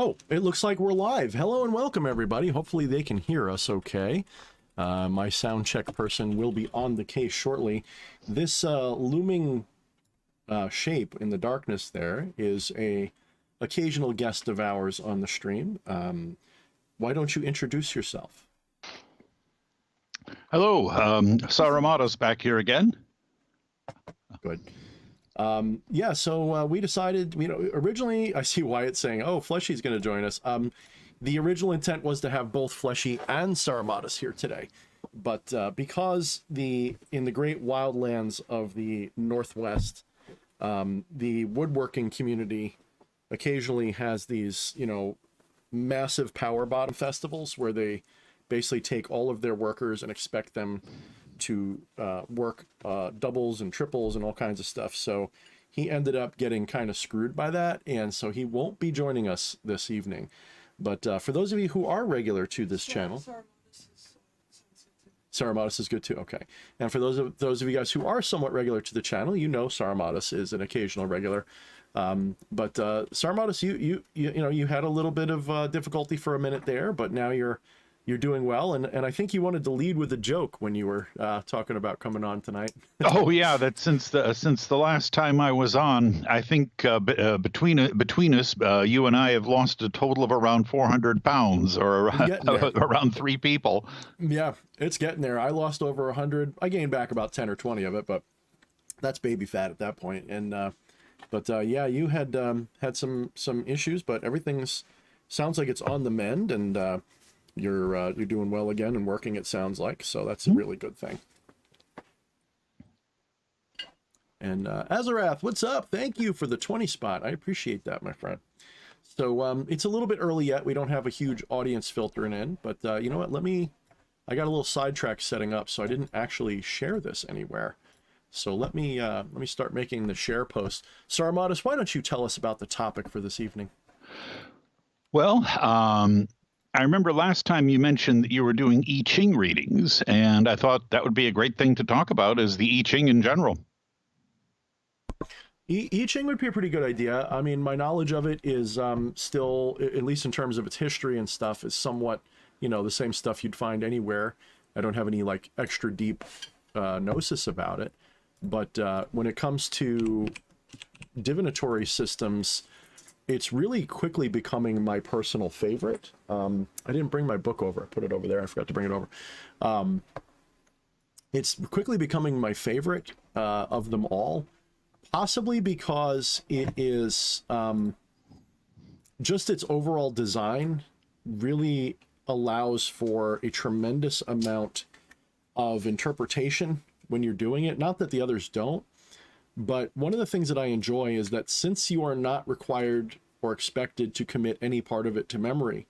Oh, it looks like we're live. Hello and welcome, everybody. Hopefully they can hear us okay. My sound check person will be on the case shortly. This looming shape in the darkness there is a occasional guest of ours on the stream. Why don't you introduce yourself? Hello, Saramato's back here again. Good. Yeah, so we decided, originally I see Wyatt saying, oh, Fleshy's going to join us. The original intent was to have both Fleshy and Saramatus here today. But because in the great wildlands of the Northwest, the woodworking community occasionally has these, massive power bottom festivals where they basically take all of their workers and expect them to work doubles and triples and all kinds of stuff. So he ended up getting kind of screwed by that, and so he won't be joining us this evening. But for those of you who are regular to this channel, Saramatus is good too. Okay, and for those of you guys who are somewhat regular to the channel, Saramatus is an occasional regular. But Saramatus, you had a little bit of difficulty for a minute there, but now you're doing well, and I think you wanted to lead with a joke when you were talking about coming on tonight. Oh yeah, that since the last time I was on, I think between us, you and I have lost a total of around 400 pounds, or around 3 people. Yeah, it's getting there. I lost over 100. I gained back about 10 or 20 of it, but that's baby fat at that point. And yeah, you had had some issues, but sounds like it's on the mend, and you're doing well again and working, it sounds like, so that's a really good thing. And Azarath, what's up? Thank you for the 20 spot. I appreciate that, my friend. So it's a little bit early yet. We don't have a huge audience filtering in, but you know what? I got a little sidetrack setting up, so I didn't actually share this anywhere. So let me start making the share post. Saramatus, why don't you tell us about the topic for this evening? Well, I remember last time you mentioned that you were doing I Ching readings, and I thought that would be a great thing to talk about, is the I Ching in general. I Ching would be a pretty good idea. I mean, my knowledge of it is still, at least in terms of its history and stuff, is somewhat, the same stuff you'd find anywhere. I don't have any like extra deep gnosis about it. But when it comes to divinatory systems, it's really quickly becoming my personal favorite. I didn't bring my book over. I put it over there. I forgot to bring it over. It's quickly becoming my favorite of them all, possibly because it is just its overall design really allows for a tremendous amount of interpretation when you're doing it. Not that the others don't. But one of the things that I enjoy is that since you are not required or expected to commit any part of it to memory,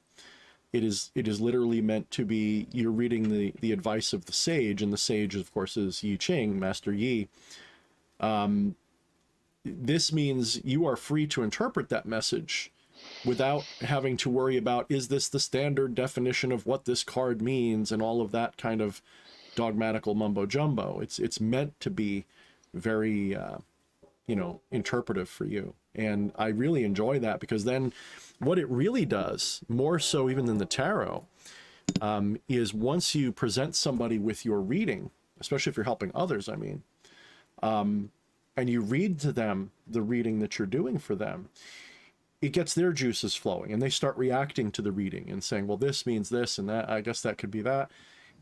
it is literally meant to be, you're reading the advice of the sage, and the sage, of course, is I Ching, Master Yi. This means you are free to interpret that message without having to worry about, is this the standard definition of what this card means, and all of that kind of dogmatical mumbo jumbo. It's meant to be very interpretive for you, and I really enjoy that, because then what it really does, more so even than the tarot, is once you present somebody with your reading, especially if you're helping others, and you read to them the reading that you're doing for them, it gets their juices flowing, and they start reacting to the reading and saying, well, this means this and that, I guess that could be that,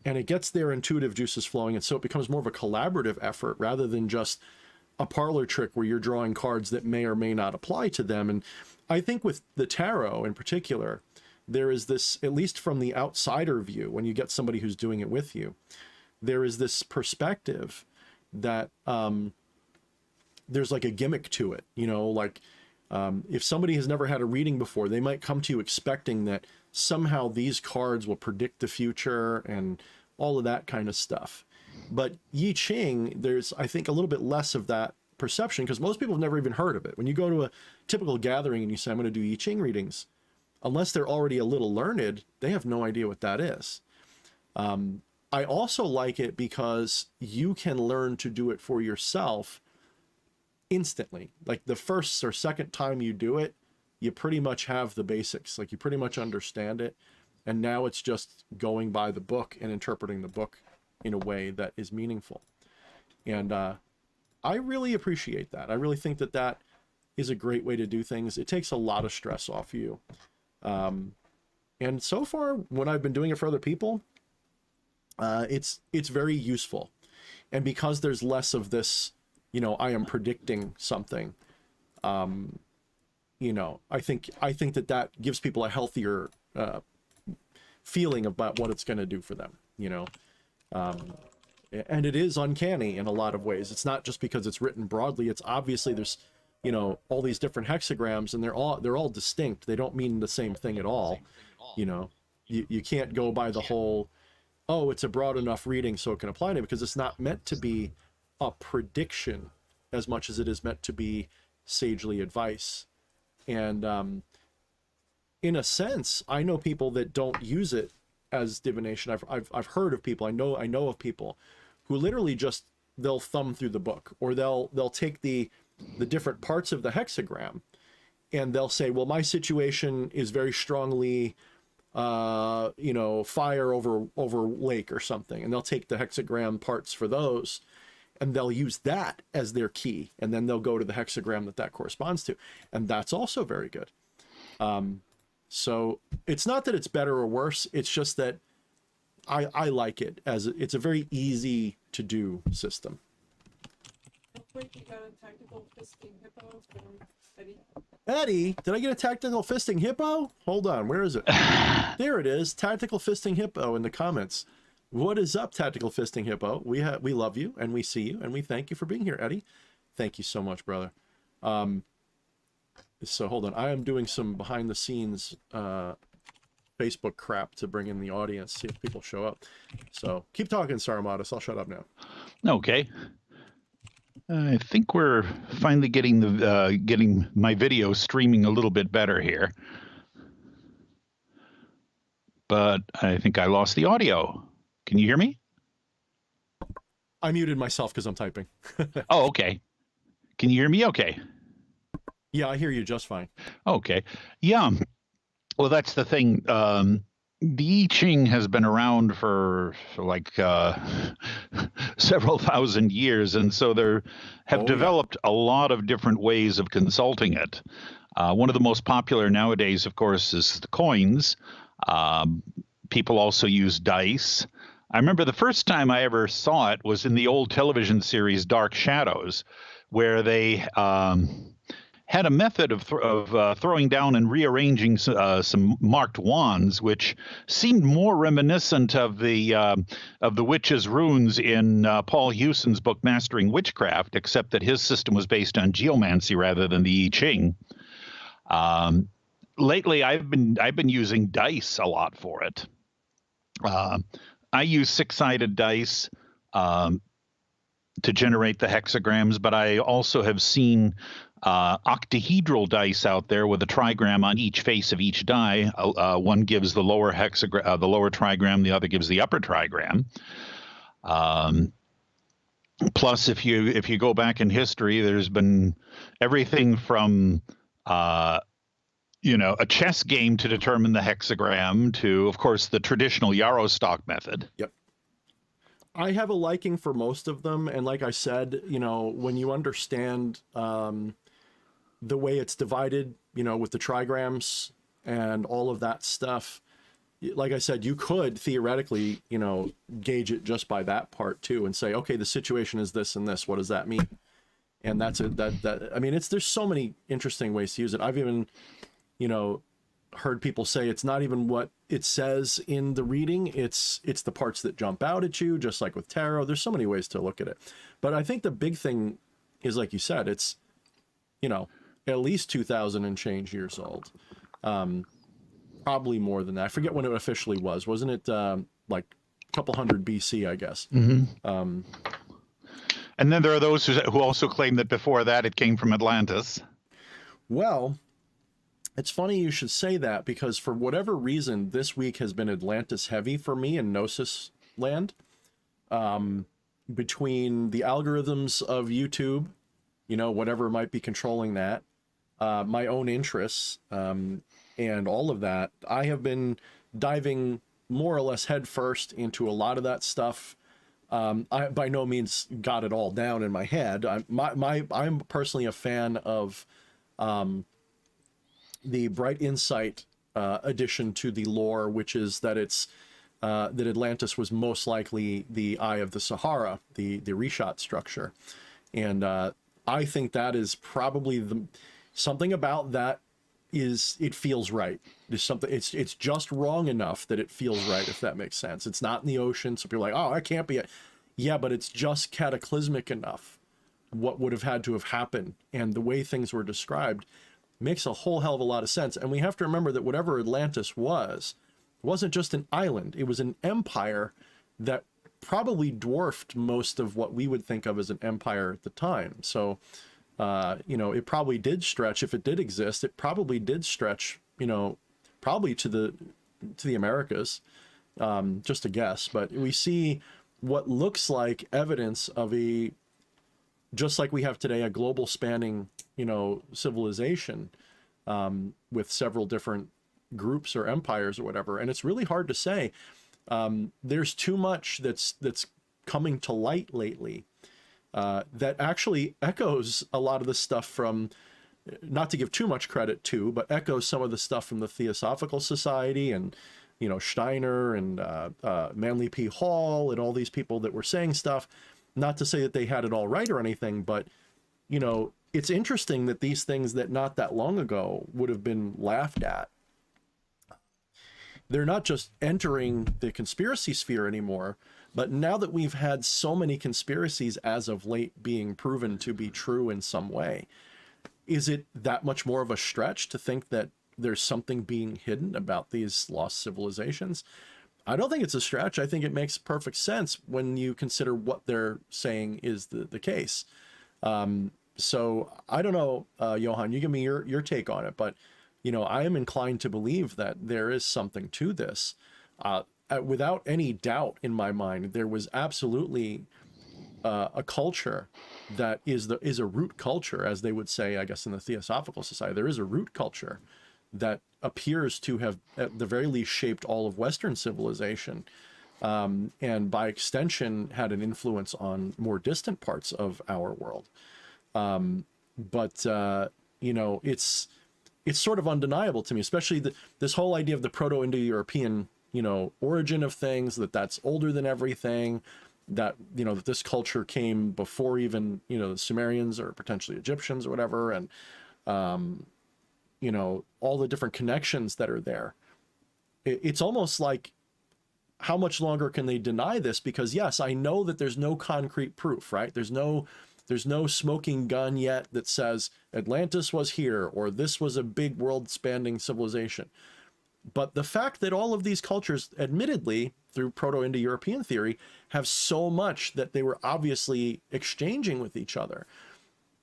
and it gets their intuitive juices flowing, and so it becomes more of a collaborative effort rather than just a parlor trick where you're drawing cards that may or may not apply to them. And I think with the tarot in particular, there is this, at least from the outsider view, when you get somebody who's doing it with you, there is this perspective that there's like a gimmick to it, if somebody has never had a reading before, they might come to you expecting that somehow these cards will predict the future and all of that kind of stuff. But I Ching, there's, I think, a little bit less of that perception, because most people have never even heard of it. When you go to a typical gathering and you say, I'm going to do I Ching readings, unless they're already a little learned, they have no idea what that is. I also like it because you can learn to do it for yourself instantly. Like the first or second time you do it, you pretty much have the basics. Like, you pretty much understand it. And now it's just going by the book and interpreting the book in a way that is meaningful. And I really appreciate that. I really think that that is a great way to do things. It takes a lot of stress off you. And so far, when I've been doing it for other people, it's very useful. And because there's less of this, you know, I am predicting something, you know, I think that that gives people a healthier feeling about what it's going to do for them, you know. And it is uncanny in a lot of ways. It's not just because it's written broadly. It's obviously there's, you know, all these different hexagrams, and they're all distinct. They don't mean the same thing at all. You know, you can't go by the whole, oh, it's a broad enough reading so it can apply to it, because it's not meant to be a prediction as much as it is meant to be sagely advice. And in a sense, I know people that don't use it as divination. I've heard of people, I know of people who literally just, they'll thumb through the book, or they'll take the different parts of the hexagram, and they'll say, well, my situation is very strongly you know, fire over lake or something, and they'll take the hexagram parts for those, and they'll use that as their key, and then they'll go to the hexagram that corresponds to, and that's also very good. So it's not that it's better or worse, it's just that I like it, as it's a very easy to do system. Wait, you got a tactical fisting hippo from Eddie? Eddie, did I get a tactical fisting hippo? Hold on, where is it? There it is, tactical fisting hippo in the comments. What is up, tactical fisting hippo? We love you, and we see you, and we thank you for being here, Eddie. Thank you so much, brother. So hold on, I am doing some behind the scenes Facebook crap to bring in the audience, see if people show up. So keep talking, Sarmatis. I'll shut up now. Okay. I think we're finally getting my video streaming a little bit better here. But I think I lost the audio. Can you hear me? I muted myself because I'm typing. Oh, okay. Can you hear me okay? Yeah, I hear you just fine. Okay. Yeah. Well, that's the thing. The I Ching has been around for like several thousand years, and so there have developed a lot of different ways of consulting it. One of the most popular nowadays, of course, is the coins. People also use dice. I remember the first time I ever saw it was in the old television series Dark Shadows, where they had a method of throwing down and rearranging some marked wands, which seemed more reminiscent of the witch's runes in Paul Hewson's book Mastering Witchcraft, except that his system was based on geomancy rather than the I Ching. Lately, I've been using dice a lot for it. I use 6-sided dice to generate the hexagrams, but I also have seen octahedral dice out there with a trigram on each face of each die. One gives the lower hexagram, the lower trigram, the other gives the upper trigram. Plus, if you go back in history, there's been everything from a chess game to determine the hexagram to, of course, the traditional Yarrow stock method. Yep. I have a liking for most of them, and like I said, when you understand the way it's divided, with the trigrams and all of that stuff, like I said, you could theoretically, gauge it just by that part too, and say, okay, the situation is this and this. What does that mean? And that's it. I mean, there's so many interesting ways to use it. I've even, heard people say it's not even what it says in the reading. It's the parts that jump out at you, just like with tarot. There's so many ways to look at it. But I think the big thing is, like you said, it's, at least 2,000 and change years old. Probably more than that. I forget when it officially was. Wasn't it like a couple hundred BC, I guess? Mm-hmm. And then there are those who also claim that before that it came from Atlantis. Well, it's funny you should say that, because for whatever reason, this week has been Atlantis heavy for me in Gnosis land. Between the algorithms of YouTube, whatever might be controlling that, my own interests, and all of that, I have been diving more or less headfirst into a lot of that stuff. I by no means got it all down in my head. I'm personally a fan of the Bright Insight addition to the lore, which is that it's that Atlantis was most likely the Eye of the Sahara, the Reshat structure, and I think that is probably something about that is, it feels right. There's something, it's just wrong enough that it feels right, if that makes sense. It's not in the ocean, so people are like, oh, that can't be it. Yeah, but it's just cataclysmic enough. What would have had to have happened and the way things were described makes a whole hell of a lot of sense. And we have to remember that whatever Atlantis was, it wasn't just an island. It was an empire that probably dwarfed most of what we would think of as an empire at the time. So, you know, it probably did stretch, if it did exist, it probably did stretch, you know, probably to the Americas, just a guess. But we see what looks like evidence of a, just like we have today, a global spanning, you know, civilization, with several different groups or empires or whatever. And it's really hard to say. There's too much that's coming to light lately, that actually echoes a lot of the stuff from, not to give too much credit to, but echoes some of the stuff from the Theosophical Society and, you know, Steiner and Manly P. Hall and all these people that were saying stuff. Not to say that they had it all right or anything, but, you know, it's interesting that these things that not that long ago would have been laughed at, they're not just entering the conspiracy sphere anymore, but now that we've had so many conspiracies as of late being proven to be true in some way, is it that much more of a stretch to think that there's something being hidden about these lost civilizations? I don't think it's a stretch. I think it makes perfect sense when you consider what they're saying is the case. So I don't know, Johan, you give me your take on it, but, you know, I am inclined to believe that there is something to this. Without any doubt in my mind, there was absolutely a culture that is a root culture, as they would say, I guess, in the Theosophical Society. There is a root culture that appears to have, at the very least, shaped all of Western civilization, and by extension had an influence on more distant parts of our world. But you know, it's sort of undeniable to me, especially this whole idea of the Proto-Indo-European, you know, origin of things, that's older than everything, that, you know, that this culture came before even, you know, the Sumerians or potentially Egyptians or whatever, and you know, all the different connections that are there. It's almost like, how much longer can they deny this? Because yes, I know that there's no concrete proof, right? There's no smoking gun yet that says Atlantis was here, or this was a big world-spanning civilization. But the fact that all of these cultures, admittedly, through Proto-Indo-European theory, have so much that they were obviously exchanging with each other,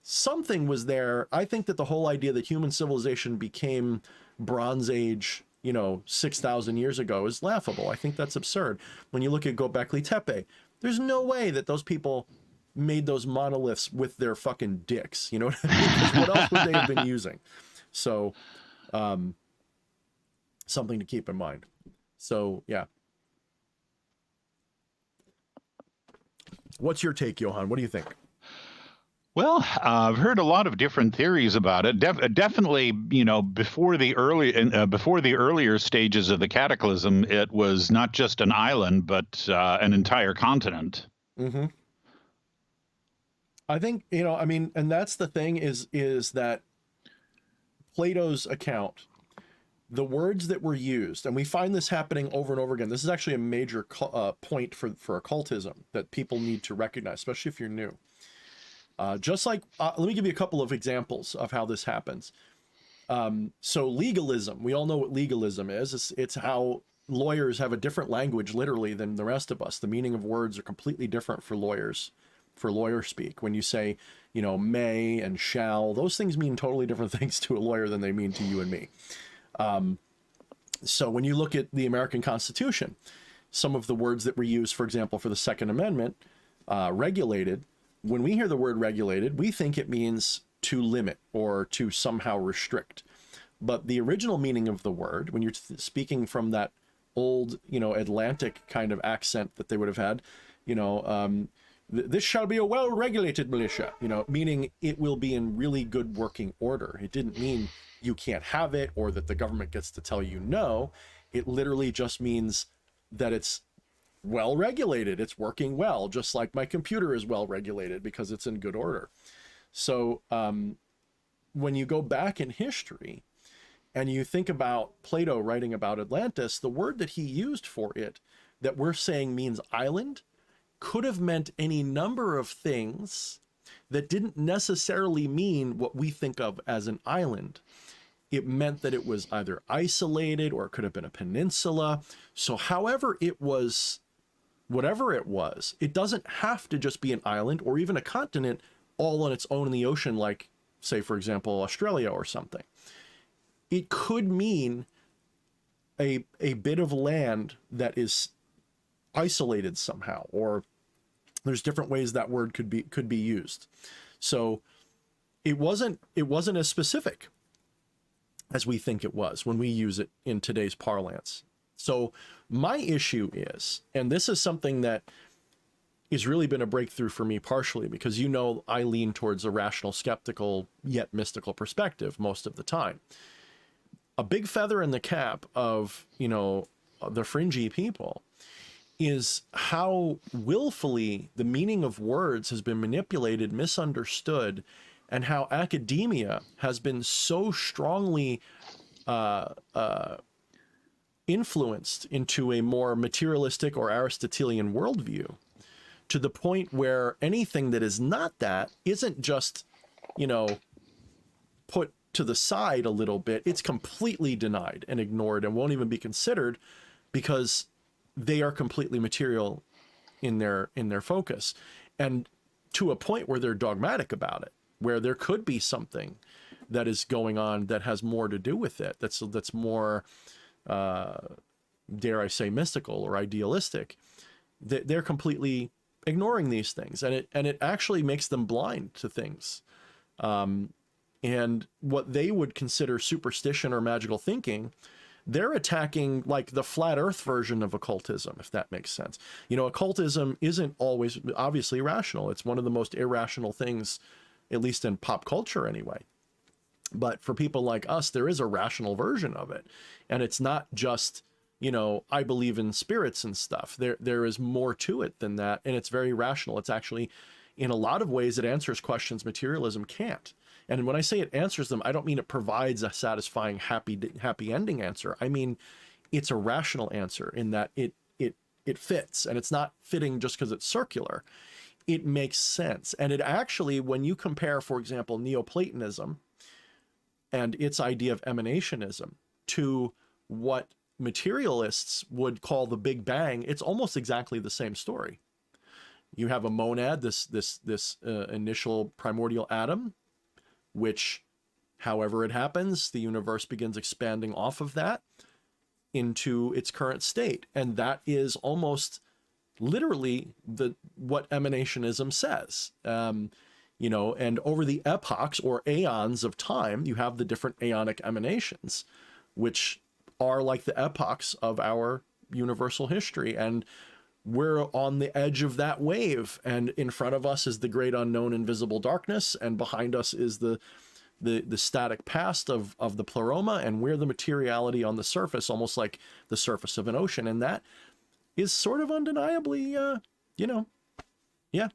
something was there. I think that the whole idea that human civilization became Bronze Age, you know, 6,000 years ago is laughable. I think that's absurd. When you look at Göbekli Tepe, there's no way that those people made those monoliths with their fucking dicks. You know what I mean? What else would they have been using? So, something to keep in mind. So, yeah. What's your take, Johan? What do you think? Well, I've heard a lot of different theories about it. Definitely, you know, before the earlier stages of the cataclysm, it was not just an island, but an entire continent. Mm-hmm. I think, you know, I mean, and that's the thing is that Plato's account, the words that were used, and we find this happening over and over again. This is actually a major point for occultism that people need to recognize, especially if you're new. Just like, let me give you a couple of examples of how this happens. So legalism, we all know what legalism is. It's how lawyers have a different language, literally, than the rest of us. The meaning of words are completely different for lawyers, for lawyer speak. When you say, you know, may and shall, those things mean totally different things to a lawyer than they mean to you and me. So when you look at the American Constitution, some of the words that were used, for example, for the Second Amendment, regulated, when we hear the word regulated, we think it means to limit or to somehow restrict. But the original meaning of the word, when you're speaking from that old, you know, Atlantic kind of accent that they would have had, you know, this shall be a well-regulated militia, you know, meaning it will be in really good working order. It didn't mean you can't have it or that the government gets to tell you no. It literally just means that it's well-regulated. It's working well, just like my computer is well-regulated because it's in good order. So when you go back in history and you think about Plato writing about Atlantis, the word that he used for it that we're saying means island could have meant any number of things that didn't necessarily mean what we think of as an island. It meant that it was either isolated or it could have been a peninsula. So however it was, whatever it was, it doesn't have to just be an island or even a continent all on its own in the ocean, like, say, for example, Australia or something. It could mean a bit of land that is isolated somehow, or there's different ways that word could be used. So it wasn't as specific as we think it was when we use it in today's parlance. So my issue is, and this is something that has really been a breakthrough for me partially because, you know, I lean towards a rational, skeptical, yet mystical perspective most of the time. A big feather in the cap of, you know, the fringy people is how willfully the meaning of words has been manipulated, misunderstood, and how academia has been so strongly influenced into a more materialistic or Aristotelian worldview, to the point where anything that is not that isn't just, you know, put to the side a little bit. It's completely denied and ignored and won't even be considered because they are completely material in their focus, and to a point where they're dogmatic about it, where there could be something that is going on that has more to do with it, that's more dare I say mystical or idealistic. They're completely ignoring these things, and it actually makes them blind to things. And what they would consider superstition or magical thinking, they're attacking like the flat earth version of occultism, if that makes sense. You know, occultism isn't always obviously rational. It's one of the most irrational things, at least in pop culture anyway. But for people like us, there is a rational version of it. And it's not just, you know, I believe in spirits and stuff. There is more to it than that. And it's very rational. It's actually, in a lot of ways, it answers questions materialism can't. And when I say it answers them, I don't mean it provides a satisfying, happy ending answer. I mean, it's a rational answer in that it fits, and it's not fitting just because it's circular. It makes sense. And it actually, when you compare, for example, Neoplatonism and its idea of emanationism to what materialists would call the Big Bang, it's almost exactly the same story. You have a monad, this initial primordial atom, which, however it happens, the universe begins expanding off of that into its current state. And that is almost literally what emanationism says. You know, and over the epochs or aeons of time, you have the different aeonic emanations, which are like the epochs of our universal history. And we're on the edge of that wave, and in front of us is the great unknown invisible darkness, and behind us is the static past of the pleroma, and we're the materiality on the surface, almost like the surface of an ocean. And that is sort of undeniably, you know, yeah,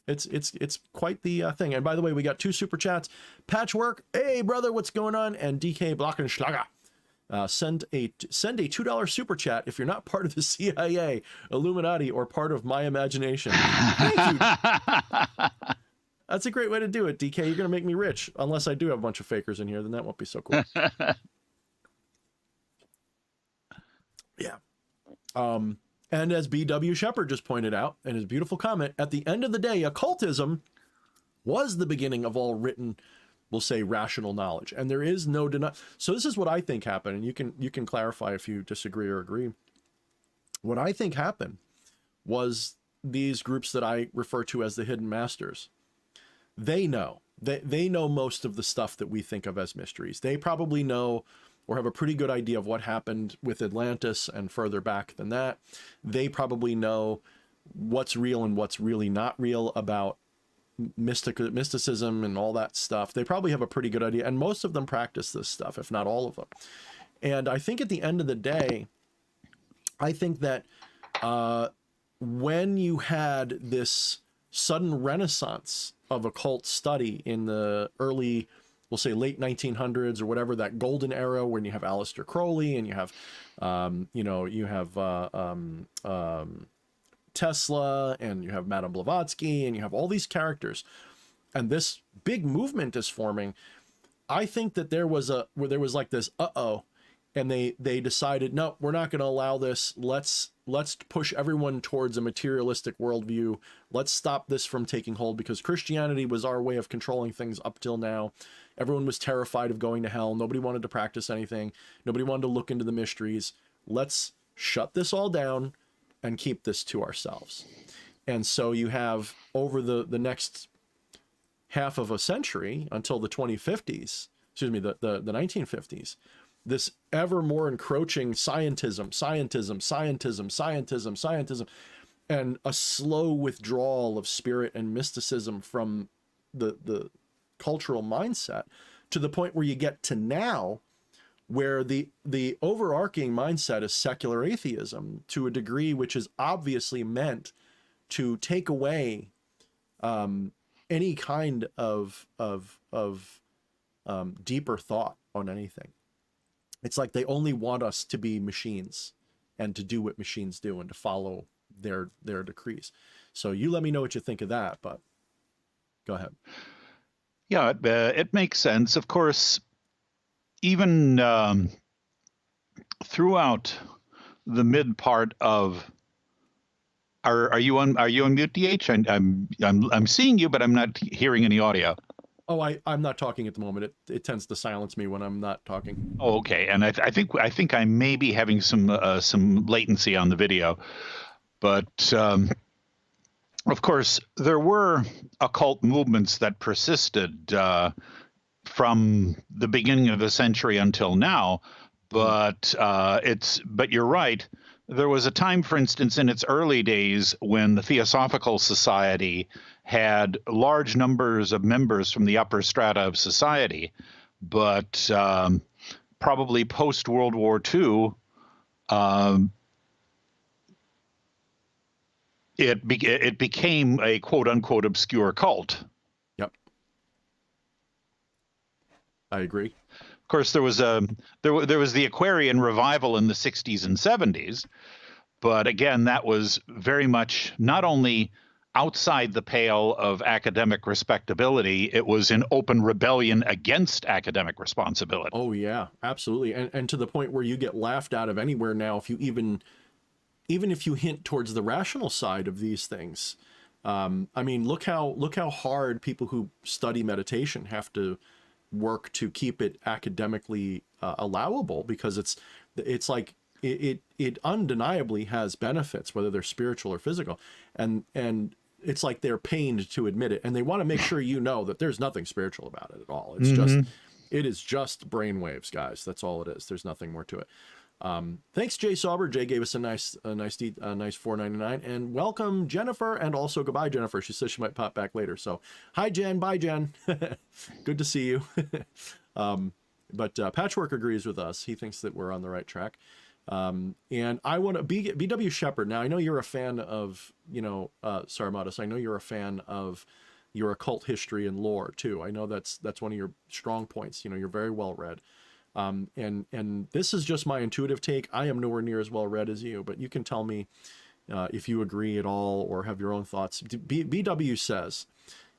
it's quite the thing. And by the way, we got 2 super chats. Patchwork, hey brother, what's going on? And DK Blockenschlager. Send a $2 super chat if you're not part of the CIA, Illuminati, or part of my imagination. Thank you. That's a great way to do it, DK. You're going to make me rich. Unless I do have a bunch of fakers in here, then that won't be so cool. Yeah. And as B.W. Shepard just pointed out in his beautiful comment, at the end of the day, occultism was the beginning of all written, we'll say, rational knowledge, and there is no denial. So this is what I think happened, and you can clarify if you disagree or agree. What I think happened was these groups that I refer to as the hidden masters, they know they know most of the stuff that we think of as mysteries. They probably know or have a pretty good idea of what happened with Atlantis and further back than that. They probably know what's real and what's really not real about mysticism and all that stuff. They probably have a pretty good idea, and most of them practice this stuff, if not all of them. And I think at the end of the day, I think that when you had this sudden renaissance of occult study in the early, we'll say late 1900s or whatever, that golden era when you have Aleister Crowley and you have, Tesla and you have Madame Blavatsky and you have all these characters, and this big movement is forming. I think that there was like this, and they decided, no, we're not going to allow this. Let's push everyone towards a materialistic worldview. Let's stop this from taking hold, because Christianity was our way of controlling things up till now. Everyone was terrified of going to hell. Nobody wanted to practice anything. Nobody wanted to look into the mysteries. Let's shut this all down and keep this to ourselves. And so you have, over the next half of a century until the 1950s, the 1950s, this ever more encroaching scientism, and a slow withdrawal of spirit and mysticism from the cultural mindset, to the point where you get to now, where the overarching mindset is secular atheism to a degree which is obviously meant to take away any kind of deeper thought on anything. It's like they only want us to be machines and to do what machines do and to follow their decrees. So you let me know what you think of that, but go ahead. Yeah, it makes sense. Of course, even throughout the mid part of, are you on mute, DH? I'm seeing you, but I'm not hearing any audio. Oh, I'm not talking at the moment. It tends to silence me when I'm not talking. Oh, okay. And I think I may be having some latency on the video, but of course there were occult movements that persisted from the beginning of the century until now. But you're right. There was a time, for instance, in its early days when the Theosophical Society had large numbers of members from the upper strata of society, but probably post World War II, it became a quote unquote obscure cult. Yep, I agree. Of course, there was the Aquarian revival in the 60s and 70s, but again, that was very much not only outside the pale of academic respectability, it was in open rebellion against academic responsibility. Oh yeah, absolutely. And to the point where you get laughed out of anywhere now if you even if you hint towards the rational side of these things. I mean, look how hard people who study meditation have to work to keep it academically allowable, because it's like it undeniably has benefits, whether they're spiritual or physical, and it's like they're pained to admit it, and they want to make sure you know that there's nothing spiritual about it at all. It's it is just brainwaves, guys. That's all it is. There's nothing more to it. Thanks, Jay Sauber. Jay gave us a nice $4.99, and welcome Jennifer, and also goodbye, Jennifer. She says she might pop back later. So hi, Jen. Bye, Jen. Good to see you. But Patchwork agrees with us. He thinks that we're on the right track. And I want to BW Shepherd. Now I know you're a fan of, Sarmatis. I know you're a fan of your occult history and lore too. I know that's one of your strong points. You're very well read. And this is just my intuitive take. I am nowhere near as well read as you, but you can tell me if you agree at all or have your own thoughts. BW says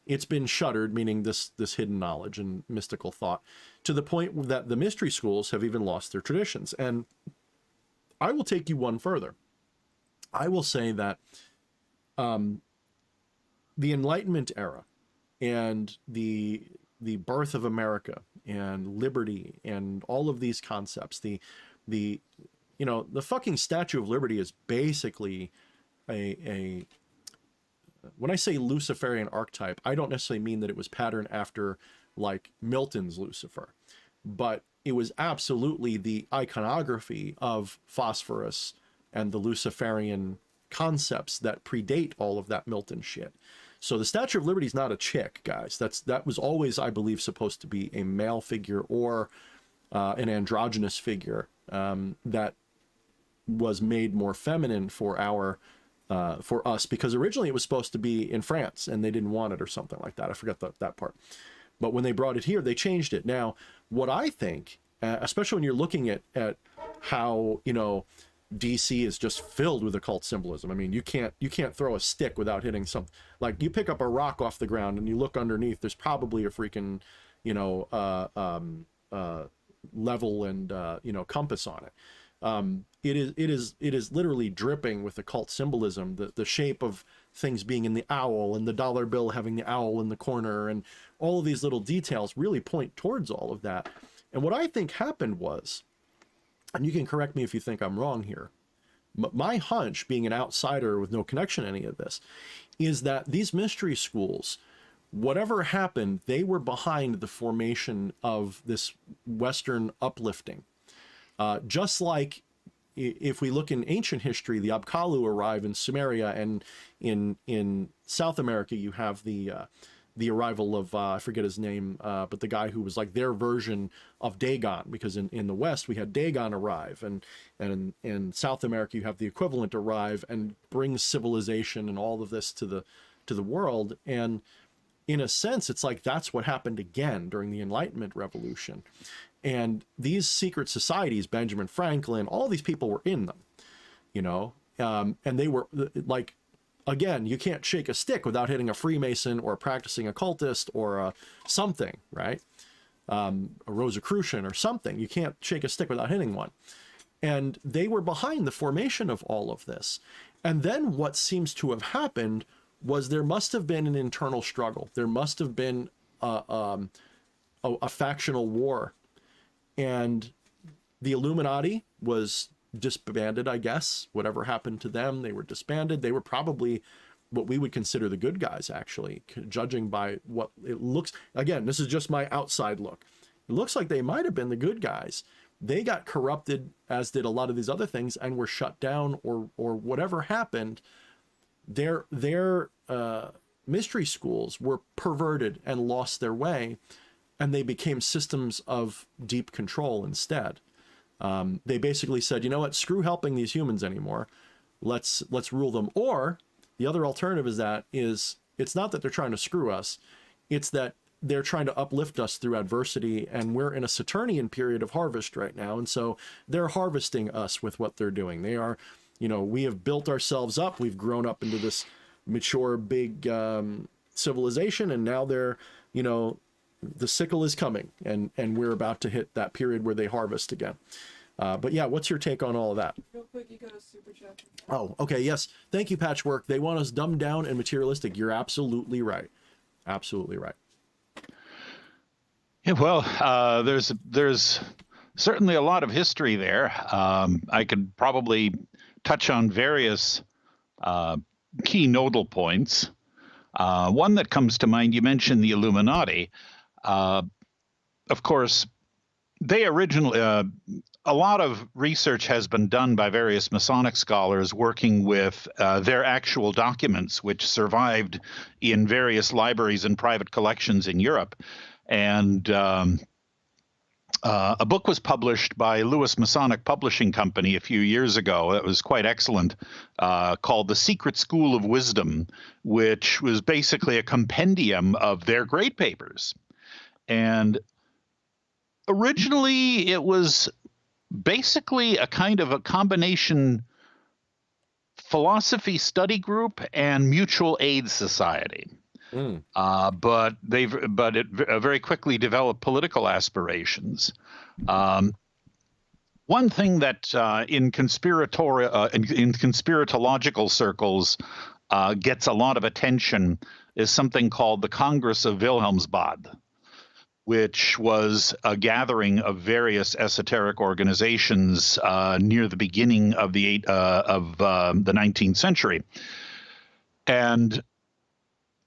it's been shuttered, meaning this hidden knowledge and mystical thought, to the point that the mystery schools have even lost their traditions. And I will take you one further. I will say that the Enlightenment era and the birth of America and liberty and all of these concepts, the fucking Statue of Liberty is basically a when I say Luciferian archetype, I don't necessarily mean that it was patterned after like Milton's Lucifer, but it was absolutely the iconography of phosphorus and the Luciferian concepts that predate all of that Milton shit. So the Statue of Liberty is not a chick, guys. That was always, I believe, supposed to be a male figure or an androgynous figure that was made more feminine for us, because originally it was supposed to be in France and they didn't want it or something like that. I forgot that part. But when they brought it here, they changed it. Now, what I think, especially when you're looking at how, you know, DC is just filled with occult symbolism. I mean, you can't throw a stick without hitting something. Like, you pick up a rock off the ground and you look underneath, there's probably a freaking, you know, level and you know, compass on it. It is literally dripping with occult symbolism. The shape of things being in the owl, and the dollar bill having the owl in the corner, and all of these little details really point towards all of that. And what I think happened was, and you can correct me if you think I'm wrong here, my hunch, being an outsider with no connection to any of this, is that these mystery schools, whatever happened, they were behind the formation of this Western uplifting. Just like if we look in ancient history, the Abkalu arrive in Sumeria, and in South America, you have the arrival of, I forget his name, but the guy who was like their version of Dagon, because in the West, we had Dagon arrive, and in South America, you have the equivalent arrive and bring civilization and all of this to the world. And in a sense, it's like that's what happened again during the Enlightenment Revolution. And these secret societies, Benjamin Franklin, all these people were in them, you know, and they were like, again, you can't shake a stick without hitting a Freemason or a practicing occultist or something, right? A Rosicrucian or something. You can't shake a stick without hitting one. And they were behind the formation of all of this. And then what seems to have happened was there must have been an internal struggle. There must have been a factional war. And the Illuminati was disbanded, I guess. Whatever happened to them, they were disbanded. They were probably what we would consider the good guys, actually, judging by what it looks. Again, this is just my outside look. It looks like they might have been the good guys. They got corrupted, as did a lot of these other things, and were shut down, or whatever happened. Their mystery schools were perverted and lost their way, and they became systems of deep control instead. They basically said, you know what, screw helping these humans anymore. Let's rule them. Or the other alternative is it's not that they're trying to screw us. It's that they're trying to uplift us through adversity, and we're in a Saturnian period of harvest right now. And so they're harvesting us with what they're doing. They are, you know, we have built ourselves up. We've grown up into this mature, big civilization. And now they're, you know, the sickle is coming, and we're about to hit that period where they harvest again. But yeah, what's your take on all of that? Real quick, you got a super chat. Oh, okay, yes. Thank you, Patchwork. They want us dumbed down and materialistic. You're absolutely right. Absolutely right. Yeah, well, there's certainly a lot of history there. I could probably touch on various key nodal points. One that comes to mind, you mentioned the Illuminati. Of course, they originally, a lot of research has been done by various Masonic scholars working with their actual documents, which survived in various libraries and private collections in Europe. And a book was published by Lewis Masonic Publishing Company a few years ago. It was quite excellent, called The Secret School of Wisdom, which was basically a compendium of their grade papers. And originally, it was basically a kind of a combination philosophy study group and mutual aid society. But it very quickly developed political aspirations. One thing that in conspiratological circles gets a lot of attention is something called the Congress of Wilhelmsbad, which was a gathering of various esoteric organizations near the beginning of the 19th century. And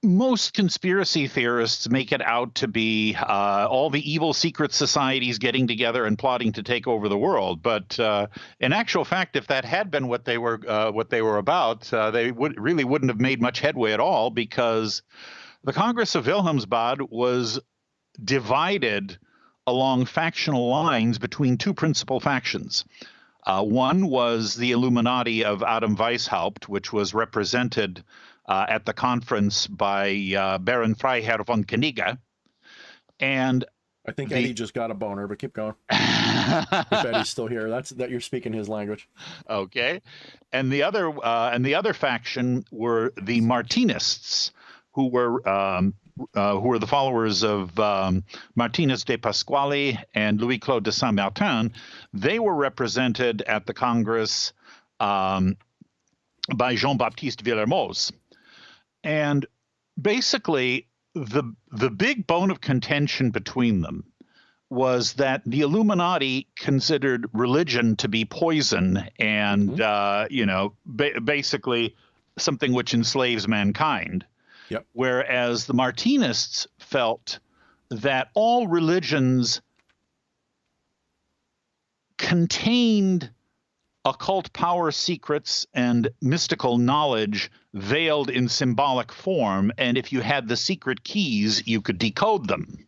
most conspiracy theorists make it out to be all the evil secret societies getting together and plotting to take over the world. But in actual fact, if that had been what they were about, they wouldn't have made much headway at all, because the Congress of Wilhelmsbad was divided along factional lines between two principal factions. One was the Illuminati of Adam Weishaupt, which was represented at the conference by Baron Freiherr von Kniga. And I think Eddie just got a boner, but keep going. If Eddie's still here, that you're speaking his language. Okay. And the other faction were the Martinists, who were the followers of Martinus de Pasquale and Louis-Claude de Saint-Martin. They were represented at the Congress by Jean-Baptiste Villermoz. And basically, the big bone of contention between them was that the Illuminati considered religion to be poison and, basically something which enslaves mankind. Yep. Whereas the Martinists felt that all religions contained occult power secrets and mystical knowledge veiled in symbolic form, and if you had the secret keys, you could decode them.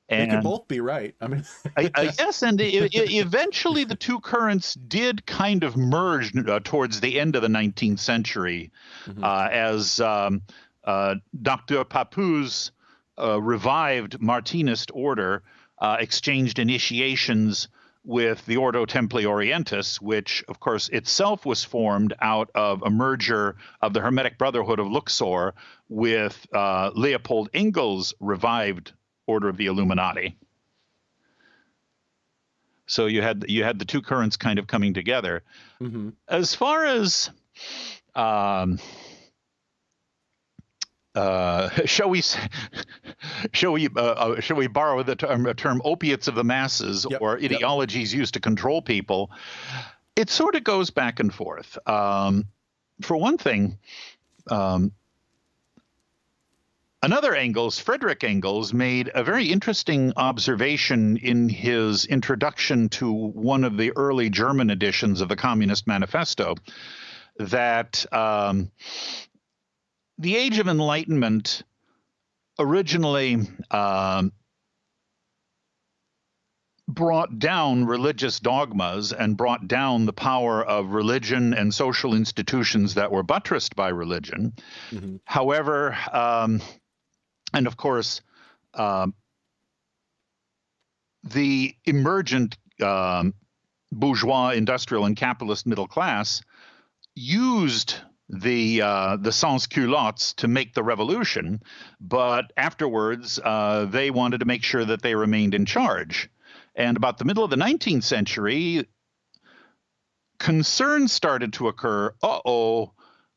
And they could both be right. I mean, yes, and eventually the two currents did kind of merge towards the end of the 19th century, as Dr. Papout's revived Martinist order exchanged initiations with the Ordo Templi Orientis, which, of course, itself was formed out of a merger of the Hermetic Brotherhood of Luxor with Leopold Engel's revived Order of the Illuminati. So you had the two currents kind of coming together. As far as shall we borrow the term opiates of the masses, or ideologies used to control people? It sort of goes back and forth. For one thing, another Engels, Frederick Engels, made a very interesting observation in his introduction to one of the early German editions of the Communist Manifesto, that the Age of Enlightenment originally brought down religious dogmas and brought down the power of religion and social institutions that were buttressed by religion. However, and of course, the emergent bourgeois, industrial, and capitalist middle class used the sans-culottes to make the revolution, but afterwards they wanted to make sure that they remained in charge. And about the middle of the 19th century, concerns started to occur.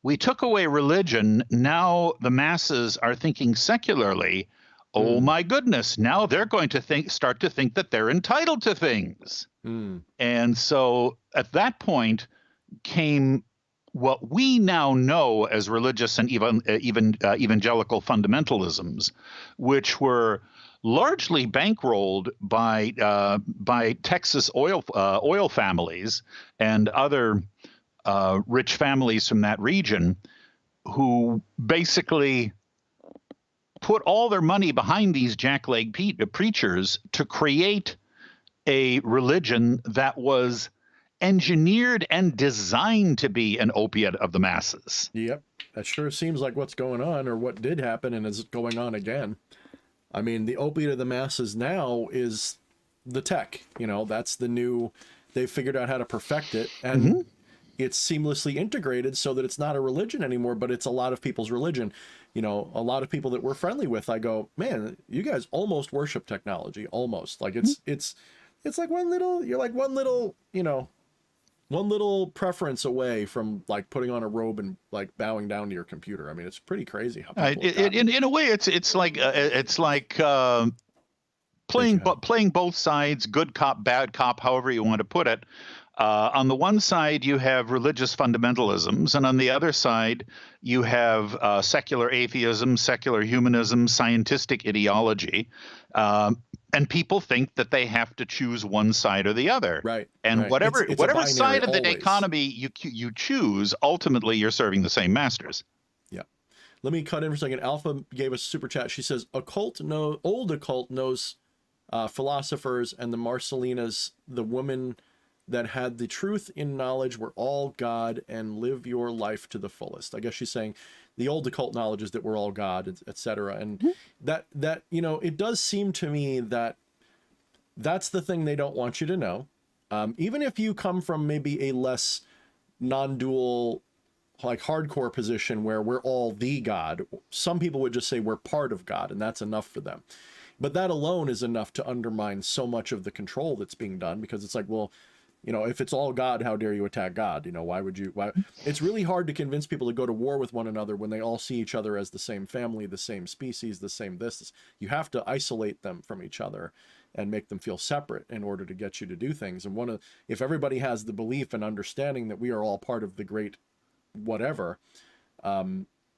We took away religion. Now the masses are thinking secularly. Oh my goodness! Now they're going to start to think that they're entitled to things. And so at that point came what we now know as religious and evangelical fundamentalisms, which were largely bankrolled by Texas oil families and other rich families from that region, who basically put all their money behind these jackleg preachers to create a religion that was engineered and designed to be an opiate of the masses. Yep, that sure seems like what's going on, or what did happen and is going on again. I mean, the opiate of the masses now is the tech. That's the new. They've figured out how to perfect it, and it's seamlessly integrated so that it's not a religion anymore, but it's a lot of people's religion. A lot of people that we're friendly with, I go, man, you guys almost worship technology, almost. Like it's like one little preference away from like putting on a robe and like bowing down to your computer. I mean, it's pretty crazy how people in a way it's like playing both sides, good cop, bad cop, however you want to put it. On the one side, you have religious fundamentalisms, and on the other side, you have secular atheism, secular humanism, scientistic ideology. And people think that they have to choose one side or the other. Right. And right. whatever It's whatever binary side of the always. dichotomy you choose, ultimately you're serving the same masters. Yeah. Let me cut in for a second. Alpha gave us a super chat. She says, old occult knows philosophers and the Marcellinas, the woman that had the truth in knowledge were all God and live your life to the fullest. I guess she's saying the old occult knowledge is that we're all God, etc. And that, you know, it does seem to me that that's the thing they don't want you to know. Even if you come from maybe a less non-dual, like hardcore position where we're all the God, some people would just say we're part of God, and that's enough for them. But that alone is enough to undermine so much of the control that's being done, because it's like, well, you know, if it's all God, how dare you attack God? You know, why? It's really hard to convince people to go to war with one another when they all see each other as the same family, the same species, the same this. You have to isolate them from each other and make them feel separate in order to get you to do things. And if everybody has the belief and understanding that we are all part of the great whatever,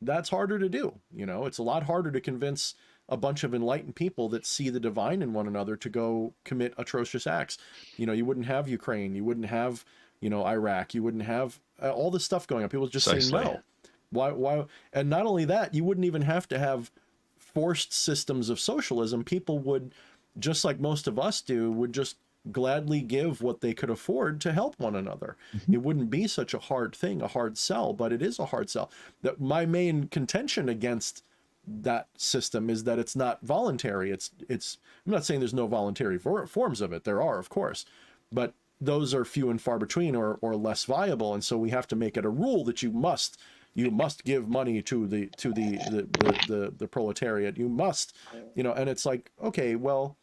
that's harder to do. You know, it's a lot harder to convince a bunch of enlightened people that see the divine in one another to go commit atrocious acts. You know, you wouldn't have Ukraine, you wouldn't have, you know, Iraq, you wouldn't have all this stuff going on. People just say no. Why? And not only that, you wouldn't even have to have forced systems of socialism. People would, just like most of us do, would just gladly give what they could afford to help one another. It wouldn't be such a hard thing, a hard sell, but it is a hard sell. That my main contention against that system is that it's not voluntary. I'm not saying there's no voluntary forms of it. There are, of course, but those are few and far between, or less viable. And so we have to make it a rule that you must give money to the proletariat. You must, you know, and it's like, okay, well,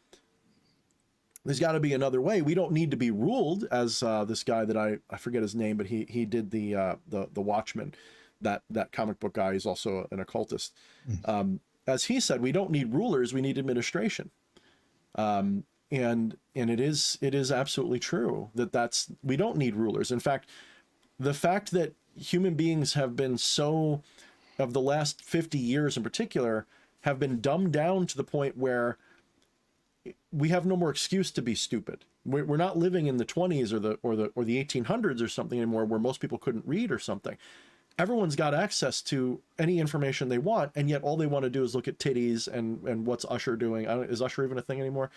there's got to be another way. We don't need to be ruled as this guy that I forget his name, but he did the Watchmen. That comic book guy is also an occultist. As he said, we don't need rulers, we need administration. And it is absolutely true that we don't need rulers. In fact, the fact that human beings have been so, of the last 50 years in particular, have been dumbed down to the point where we have no more excuse to be stupid. We're not living in the 20s or the 1800s or something anymore, where most people couldn't read or something. Everyone's got access to any information they want, and yet all they want to do is look at titties and what's Usher doing. Is Usher even a thing anymore?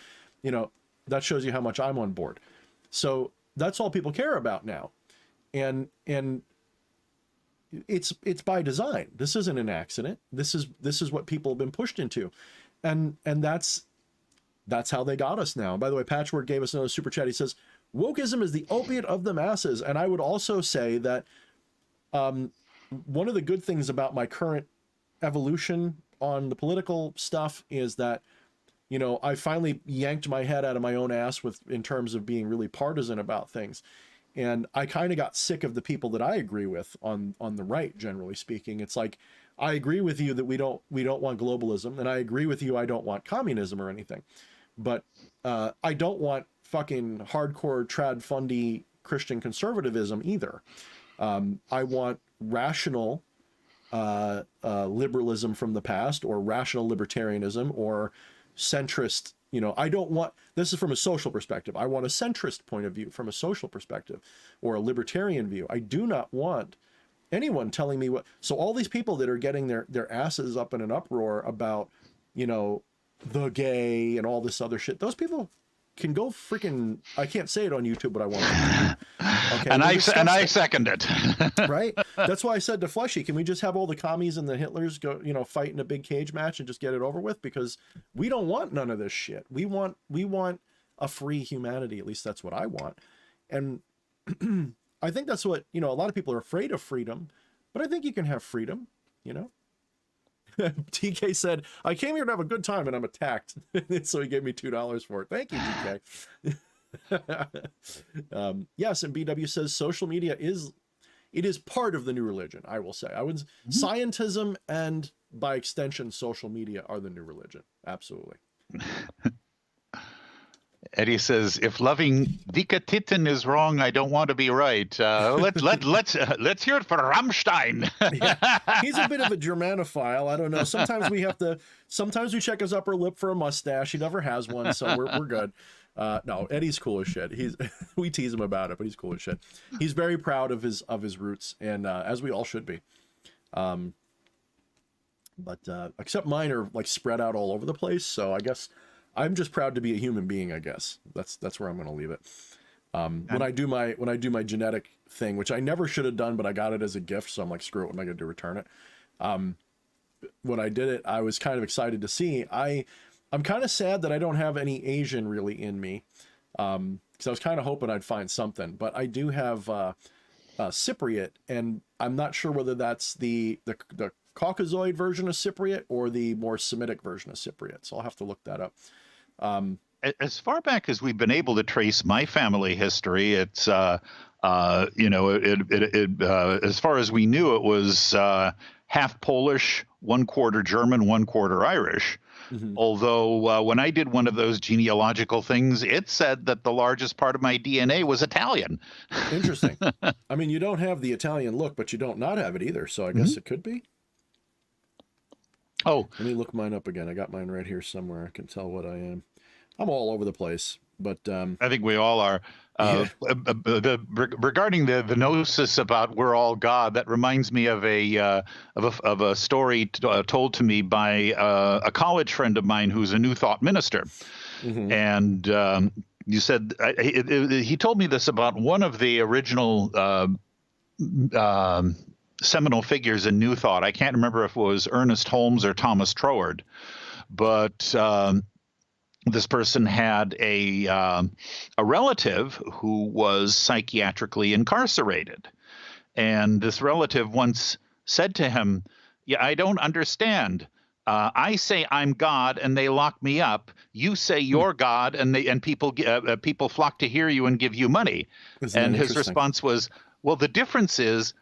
You know, that shows you how much I'm on board. So that's all people care about now. And it's by design. This isn't an accident. This is what people have been pushed into. And that's how they got us now. By the way, Patchwork gave us another super chat. He says, wokeism is the opiate of the masses. And I would also say that one of the good things about my current evolution on the political stuff is that, you know, I finally yanked my head out of my own ass in terms of being really partisan about things. And I kind of got sick of the people that I agree with on the right, generally speaking. It's like, I agree with you that we don't want globalism, and I agree with you I don't want communism or anything. But I don't want fucking hardcore trad fundy Christian conservatism either. I want rational liberalism from the past, or rational libertarianism, or centrist. You know, I don't want, this is from a social perspective, I want a centrist point of view from a social perspective, or a libertarian view. I do not want anyone telling me what. So all these people that are getting their asses up in an uproar about, you know, the gay and all this other shit, those people can go freaking, I can't say it on YouTube, but I want to. Okay, and I second it. Right? That's why I said to Fleshy, can we just have all the commies and the Hitlers go, you know, fight in a big cage match and just get it over with? Because we don't want none of this shit. We want a free humanity. At least that's what I want. And I think that's what, you know, a lot of people are afraid of freedom, but I think you can have freedom, you know? TK said, I came here to have a good time and I'm attacked. So he gave me $2 for it. Thank you, TK. Yes, and BW says social media is part of the new religion, I will say. Scientism and by extension social media are the new religion. Absolutely. Eddie says, "If loving Dika Titten is wrong, I don't want to be right." Let's hear it for Rammstein. Yeah, he's a bit of a Germanophile. I don't know. Sometimes we check his upper lip for a mustache. He never has one, so we're good. No, Eddie's cool as shit. We tease him about it, but he's cool as shit. He's very proud of his roots, and as we all should be. But except mine are like spread out all over the place. So I guess I'm just proud to be a human being. I guess that's where I'm going to leave it. When I do my genetic thing, which I never should have done, but I got it as a gift, so I'm like, screw it, what am I going to do, return it? When I did it, I was kind of excited to see. I'm kind of sad that I don't have any Asian really in me, because I was kind of hoping I'd find something, but I do have Cypriot, and I'm not sure whether that's the Caucasoid version of Cypriot or the more Semitic version of Cypriot, so I'll have to look that up. As far back as we've been able to trace my family history, it's as far as we knew, it was half Polish, 1/4 German, 1/4 Irish. Mm-hmm. Although when I did one of those genealogical things, it said that the largest part of my DNA was Italian. Interesting. I mean, you don't have the Italian look, but you don't not have it either, so I guess it could be. Oh, let me look mine up again. I got mine right here somewhere. I can tell what I am. I'm all over the place, but I think we all are. Regarding the gnosis about we're all God, that reminds me of a story told to me by a college friend of mine who's a New Thought minister, and you said he told me this about one of the original seminal figures in New Thought. I can't remember if it was Ernest Holmes or Thomas Troward, but this person had a relative who was psychiatrically incarcerated. And this relative once said to him, "Yeah, I don't understand. I say I'm God and they lock me up. You say you're God and people flock to hear you and give you money." And his response was, "Well, the difference is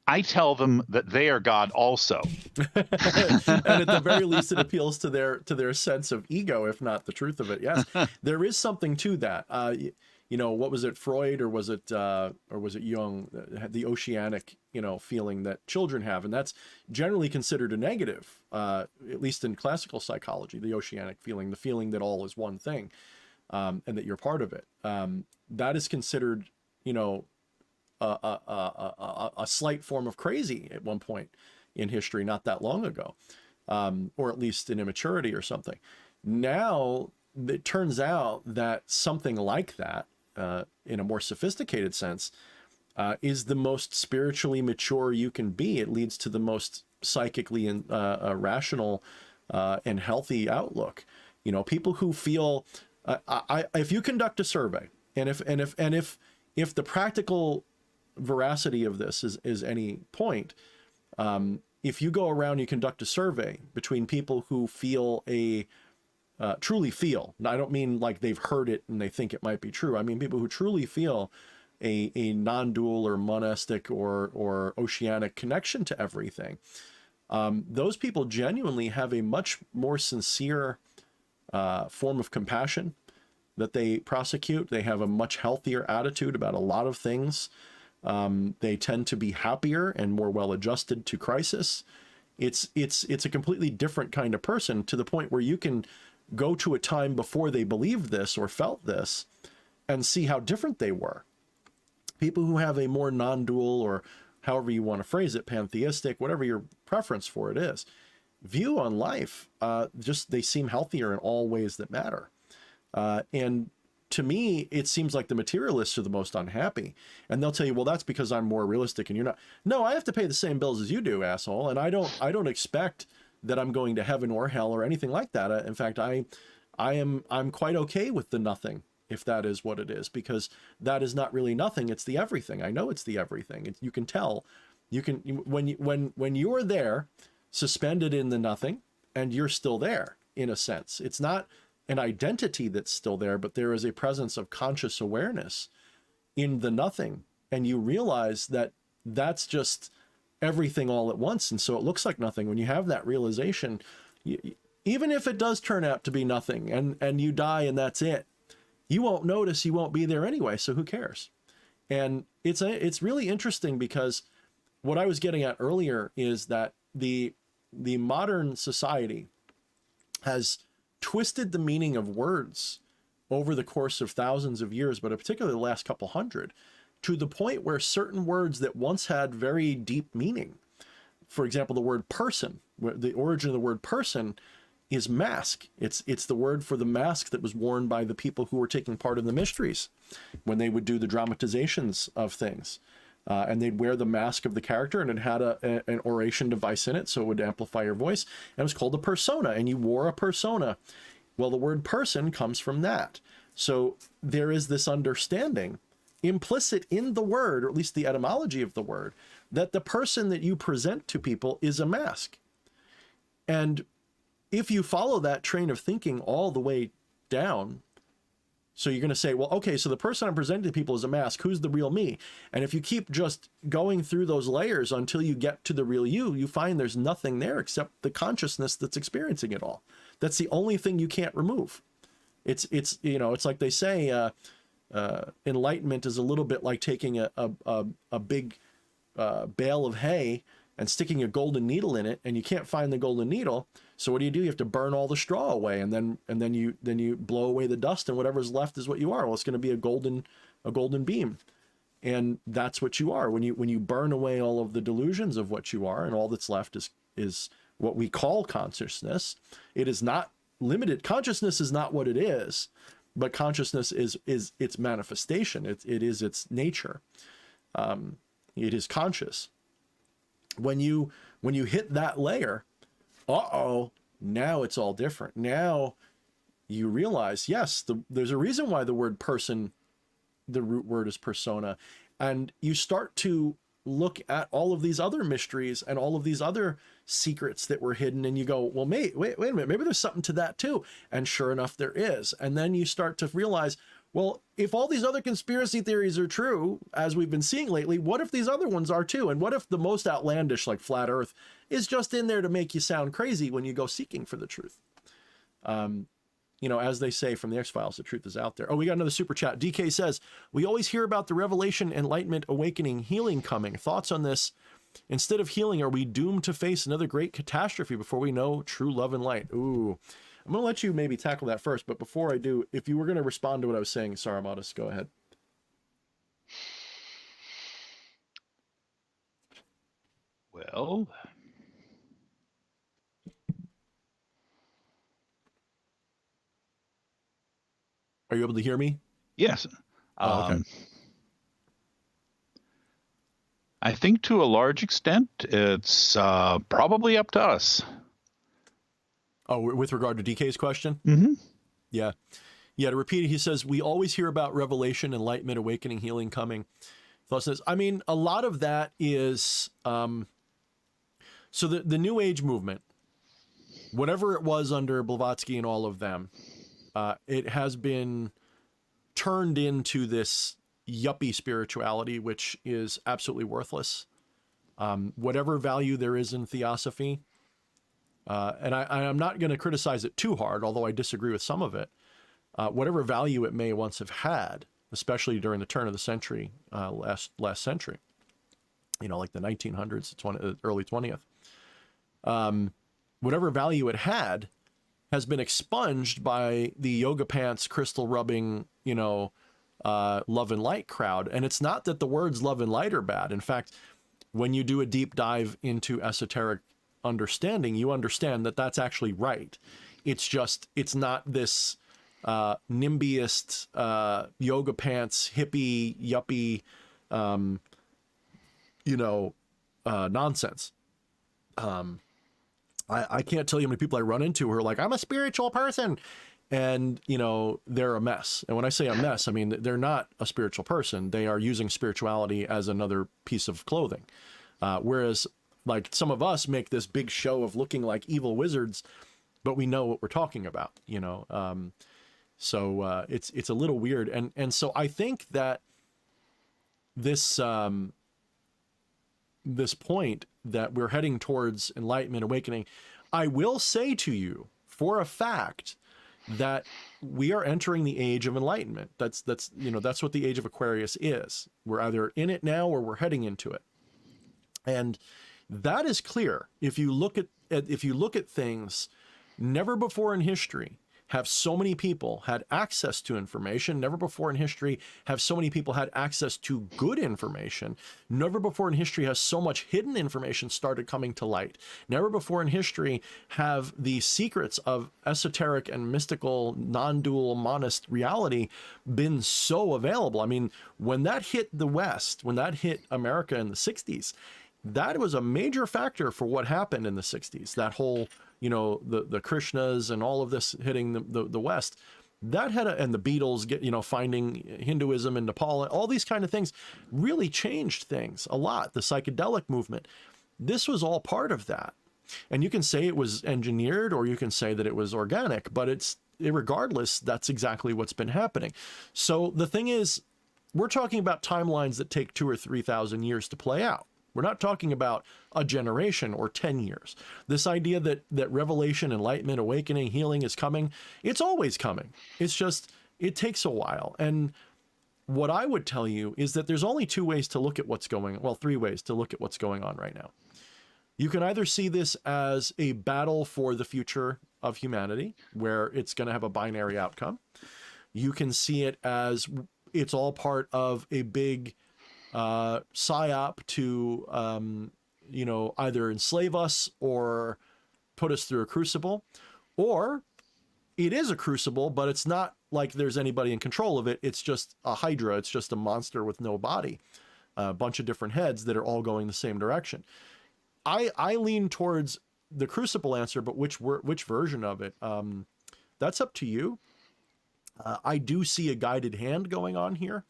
I tell them that they are God also." And at the very least, it appeals to their sense of ego, if not the truth of it. Yes, there is something to that. What was it, Freud, or was it Jung? The oceanic, feeling that children have, and that's generally considered a negative, at least in classical psychology. The oceanic feeling, the feeling that all is one thing, and that you're part of it. That is considered, a slight form of crazy at one point in history, not that long ago, or at least an immaturity or something. Now it turns out that something like that, in a more sophisticated sense, is the most spiritually mature you can be. It leads to the most psychically and rational and healthy outlook. People who feel, if you conduct a survey, and if the practical veracity of this is any point, if you go around, you conduct a survey between people who feel truly feel, I don't mean like they've heard it and they think it might be true. I mean people who truly feel a non-dual or monastic or oceanic connection to everything. Those people genuinely have a much more sincere form of compassion that they prosecute. They have a much healthier attitude about a lot of things. They tend to be happier and more well-adjusted to crisis. It's a completely different kind of person, to the point where you can go to a time before they believed this or felt this and see how different they were. People who have a more non-dual, or however you want to phrase it, pantheistic, whatever your preference for it is, view on life, they seem healthier in all ways that matter. And to me, it seems like the materialists are the most unhappy. And they'll tell you, well, that's because I'm more realistic and you're not. No, I have to pay the same bills as you do, asshole. And I don't expect that I'm going to heaven or hell or anything like that. In fact, I'm quite okay with the nothing, if that is what it is, because that is not really nothing. It's the everything. I know it's the everything. You can tell. When you're there, suspended in the nothing, and you're still there in a sense. It's not an identity that's still there, but there is a presence of conscious awareness in the nothing. And you realize that that's just everything all at once. And so it looks like nothing. When you have that realization, even if it does turn out to be nothing and you die and that's it, you won't notice, you won't be there anyway, so who cares? And it's really interesting, because what I was getting at earlier is that the modern society has twisted the meaning of words over the course of thousands of years, but particularly the last couple hundred, to the point where certain words that once had very deep meaning, for example, the word person, the origin of the word person is mask. It's the word for the mask that was worn by the people who were taking part in the mysteries when they would do the dramatizations of things. And they'd wear the mask of the character, and it had an oration device in it, so it would amplify your voice. And it was called a persona, and you wore a persona. Well, the word person comes from that. So there is this understanding implicit in the word, or at least the etymology of the word, that the person that you present to people is a mask. And if you follow that train of thinking all the way down, so you're going to say, well, okay, so the person I'm presenting to people is a mask. Who's the real me? And if you keep just going through those layers until you get to the real you, you find there's nothing there except the consciousness that's experiencing it all. That's the only thing you can't remove. It's like they say, enlightenment is a little bit like taking a big bale of hay and sticking a golden needle in it, and you can't find the golden needle. So what do? You have to burn all the straw away, and then you blow away the dust, and whatever's left is what you are. Well, it's going to be a golden beam, and that's what you are when you burn away all of the delusions of what you are, and all that's left is what we call consciousness. It is not limited. Consciousness is not what it is, but consciousness is its manifestation. It is its nature. It is conscious. When you hit that layer, now it's all different. Now you realize, yes, there's a reason why the word person, the root word is persona, and you start to look at all of these other mysteries and all of these other secrets that were hidden, and you go, well, wait a minute, maybe there's something to that too. And sure enough, there is. And then you start to realize, well, if all these other conspiracy theories are true, as we've been seeing lately, what if these other ones are too? And what if the most outlandish, like flat earth, is just in there to make you sound crazy when you go seeking for the truth? As they say from the X-Files, the truth is out there. Oh, we got another super chat. DK says, we always hear about the revelation, enlightenment, awakening, healing coming. Thoughts on this? Instead of healing, are we doomed to face another great catastrophe before we know true love and light? Ooh. I'm going to let you maybe tackle that first, but before I do, if you were going to respond to what I was saying, Saramatis, go ahead. Well, are you able to hear me? yes. Okay. I think to a large extent, it's probably up to us. Oh, with regard to DK's question? Mm-hmm. Yeah. To repeat it, he says, we always hear about revelation, enlightenment, awakening, healing coming. Thought says, I mean, a lot of that is, so the New Age movement, whatever it was under Blavatsky and all of them, it has been turned into this yuppie spirituality, which is absolutely worthless. Whatever value there is in theosophy, and I'm not going to criticize it too hard, although I disagree with some of it. Whatever value it may once have had, especially during the turn of the century, last century, like the 1900s, early 20th, whatever value it had has been expunged by the yoga pants, crystal rubbing, love and light crowd. And it's not that the words love and light are bad. In fact, when you do a deep dive into esoteric understanding, you understand that that's actually right. It's just, it's not this nimbyist yoga pants hippie yuppie nonsense. I can't tell you how many people I run into who are like, I'm a spiritual person, and they're a mess. And when I say a mess, I mean they're not a spiritual person. They are using spirituality as another piece of clothing, whereas like some of us make this big show of looking like evil wizards, but we know what we're talking about, so it's a little weird. And so I think that this point that we're heading towards enlightenment, awakening, I will say to you for a fact that we are entering the age of enlightenment. That's what the age of Aquarius is. We're either in it now or we're heading into it. And that is clear. If you look at things, never before in history have so many people had access to information. Never before in history have so many people had access to good information. Never before in history has so much hidden information started coming to light. Never before in history have the secrets of esoteric and mystical, non-dual, monist reality been so available. I mean, when that hit the West, when that hit America in the 60s, that was a major factor for what happened in the 60s. That whole, the Krishnas and all of this hitting the West, that had and the Beatles finding Hinduism in Nepal, all these kind of things really changed things a lot. The psychedelic movement, this was all part of that. And you can say it was engineered or you can say that it was organic, but regardless, that's exactly what's been happening. So the thing is, we're talking about timelines that take 2,000 or 3,000 years to play out. We're not talking about a generation or 10 years. This idea that revelation, enlightenment, awakening, healing is coming, it's always coming. It's just, it takes a while. And what I would tell you is that there's only three ways to look at what's going on right now. You can either see this as a battle for the future of humanity, where it's going to have a binary outcome. You can see it as it's all part of a big psyop to, either enslave us or put us through a crucible, or it is a crucible, but it's not like there's anybody in control of it. It's just a hydra. It's just a monster with no body, a bunch of different heads that are all going the same direction. I lean towards the crucible answer, but which version of it? That's up to you. I do see a guided hand going on here.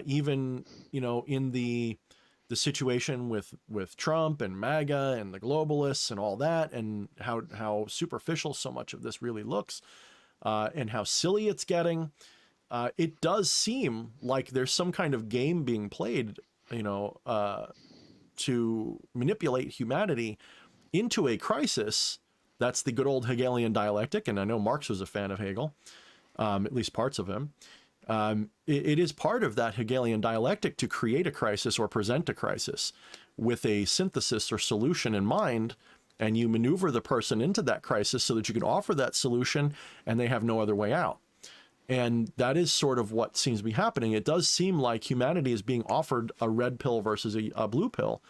Even, in the situation with Trump and MAGA and the globalists and all that, and how superficial so much of this really looks, and how silly it's getting, it does seem like there's some kind of game being played, to manipulate humanity into a crisis. That's the good old Hegelian dialectic, and I know Marx was a fan of Hegel, at least parts of him. It is part of that Hegelian dialectic to create a crisis or present a crisis with a synthesis or solution in mind, and you maneuver the person into that crisis so that you can offer that solution and they have no other way out. And that is sort of what seems to be happening. It does seem like humanity is being offered a red pill versus a blue pill.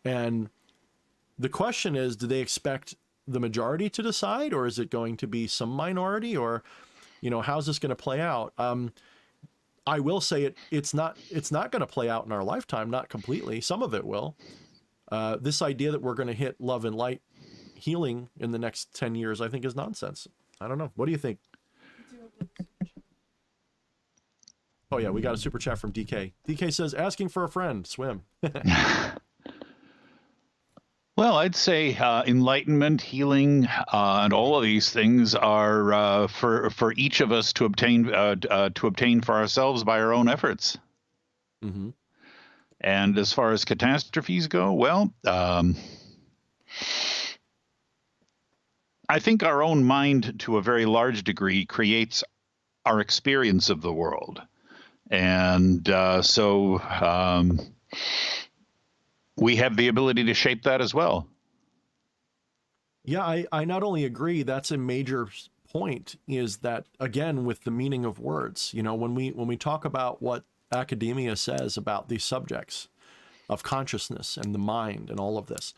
And the question is, do they expect the majority to decide, or is it going to be some minority, or, how's this going to play out? I will say it's not going to play out in our lifetime, not completely. Some of it will. This idea that we're going to hit love and light healing in the next 10 years, I think is nonsense. I don't know. What do you think? Oh yeah, we got a super chat from DK. DK says, asking for a friend, swim. Well, I'd say enlightenment, healing, and all of these things are for each of us to obtain for ourselves by our own efforts. Mm-hmm. And as far as catastrophes go, well, I think our own mind, to a very large degree, creates our experience of the world, and so. We have the ability to shape that as well. Yeah, I not only agree, that's a major point, is that, again, with the meaning of words, when we talk about what academia says about these subjects of consciousness and the mind and all of this,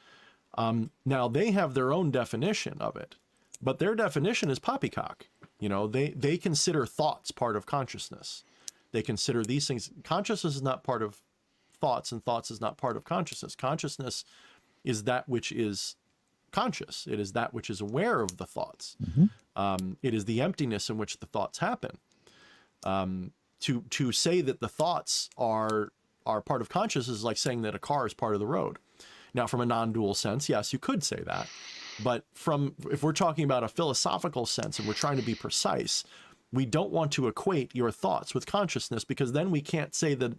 now they have their own definition of it, but their definition is poppycock. They consider thoughts part of consciousness. They consider these things. Consciousness is not part of thoughts, and thoughts is not part of consciousness. Consciousness is that which is conscious. It is that which is aware of the thoughts. Mm-hmm. It is the emptiness in which the thoughts happen. To say that the thoughts are part of consciousness is like saying that a car is part of the road. Now, from a non-dual sense, yes, you could say that. But if we're talking about a philosophical sense and we're trying to be precise, we don't want to equate your thoughts with consciousness, because then we can't say that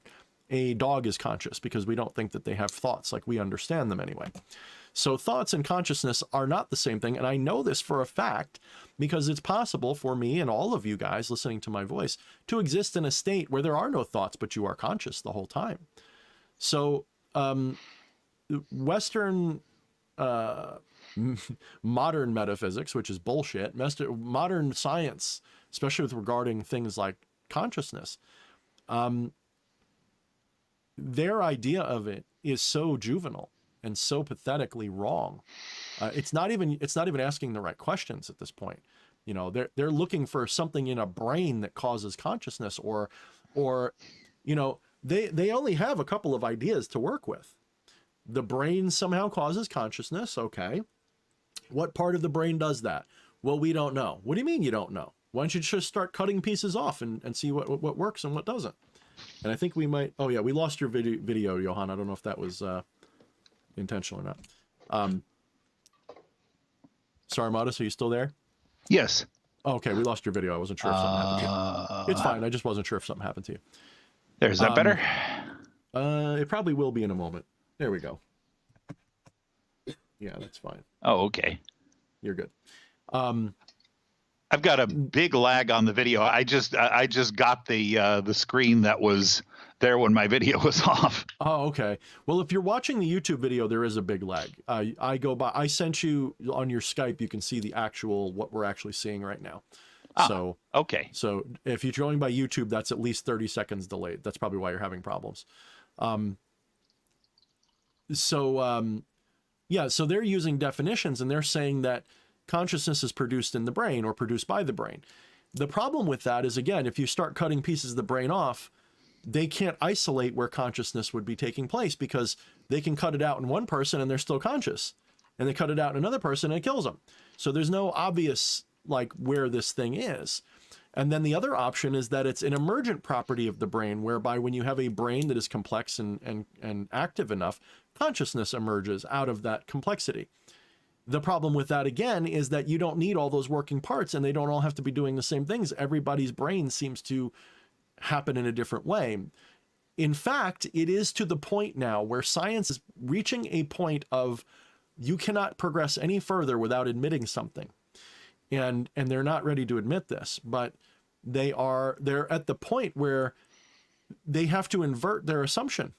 a dog is conscious, because we don't think that they have thoughts like we understand them anyway. So thoughts and consciousness are not the same thing. And I know this for a fact because it's possible for me and all of you guys listening to my voice to exist in a state where there are no thoughts, but you are conscious the whole time. So Western modern metaphysics, which is bullshit, modern science, especially with regarding things like consciousness, their idea of it is so juvenile and so pathetically wrong. It's not even asking the right questions at this point. You know, they're looking for something in a brain that causes consciousness, or you know, they only have a couple of ideas to work with. The brain somehow causes consciousness. Okay. What part of the brain does that? Well, we don't know. What do you mean you don't know? Why don't you just start cutting pieces off and see what works and what doesn't? And I think we might, oh yeah, we lost your video, Johan. I don't know if that was intentional or not. Sorry, Modest, are you still there? Yes. Oh, okay, we lost your video. I wasn't sure if something happened to you. It's fine. I just wasn't sure if something happened to you. There's that better? It probably will be in a moment. There we go. Yeah, that's fine. Oh, okay. You're good. I've got a big lag on the video. I just got the screen that was there when my video was off. Oh, okay. Well, if you're watching the YouTube video, there is a big lag. I sent you on your Skype. You can see the actual what we're actually seeing right now. So okay. So if you're joining by YouTube, that's at least 30 seconds delayed. That's probably why you're having problems. Yeah, so they're using definitions and they're saying that consciousness is produced in the brain or produced by the brain. The problem with that is, again, if you start cutting pieces of the brain off, they can't isolate where consciousness would be taking place because they can cut it out in one person and they're still conscious. And they cut it out in another person and it kills them. So there's no obvious, like, where this thing is. And then the other option is that it's an emergent property of the brain, whereby when you have a brain that is complex and active enough, consciousness emerges out of that complexity. The problem with that, again, is that you don't need all those working parts and they don't all have to be doing the same things. Everybody's brain seems to happen in a different way. In fact, it is to the point now where science is reaching a point of you cannot progress any further without admitting something. And they're not ready to admit this, but they're at the point where they have to invert their assumption.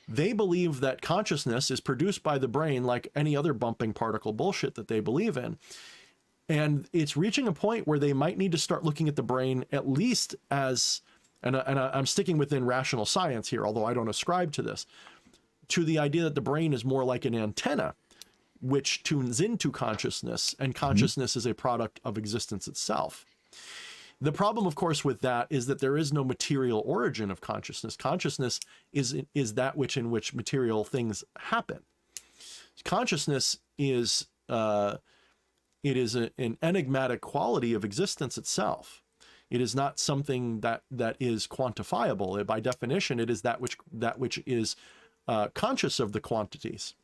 They believe that consciousness is produced by the brain like any other bumping particle bullshit that they believe in. And it's reaching a point where they might need to start looking at the brain at least as, and I'm sticking within rational science here, although I don't ascribe to this, to the idea that the brain is more like an antenna which tunes into consciousness, and consciousness is a product of existence itself. The problem, of course, with that is that there is no material origin of consciousness. Consciousness is that which in which material things happen. Consciousness is an enigmatic quality of existence itself. It is not something that is quantifiable. By definition, it is that which is conscious of the quantities.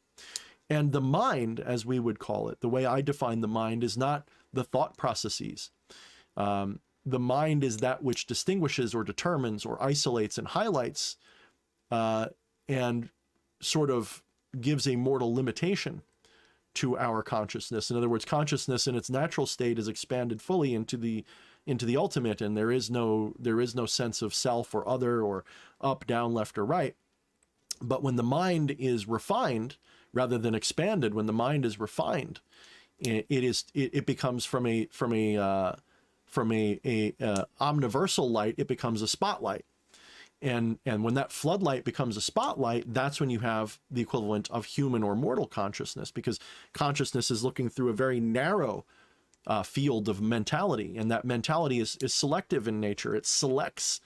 And the mind, as we would call it, the way I define the mind, is not the thought processes. The mind is that which distinguishes or determines or isolates and highlights and sort of gives a mortal limitation to our consciousness. In other words, consciousness in its natural state is expanded fully into the ultimate, and there is no sense of self or other or up, down, left, or right. But when the mind is refined rather than expanded, when the mind is refined, it becomes from a omniversal light, it becomes a spotlight. And when that floodlight becomes a spotlight, that's when you have the equivalent of human or mortal consciousness, because consciousness is looking through a very narrow field of mentality, and that mentality is selective in nature. It selects,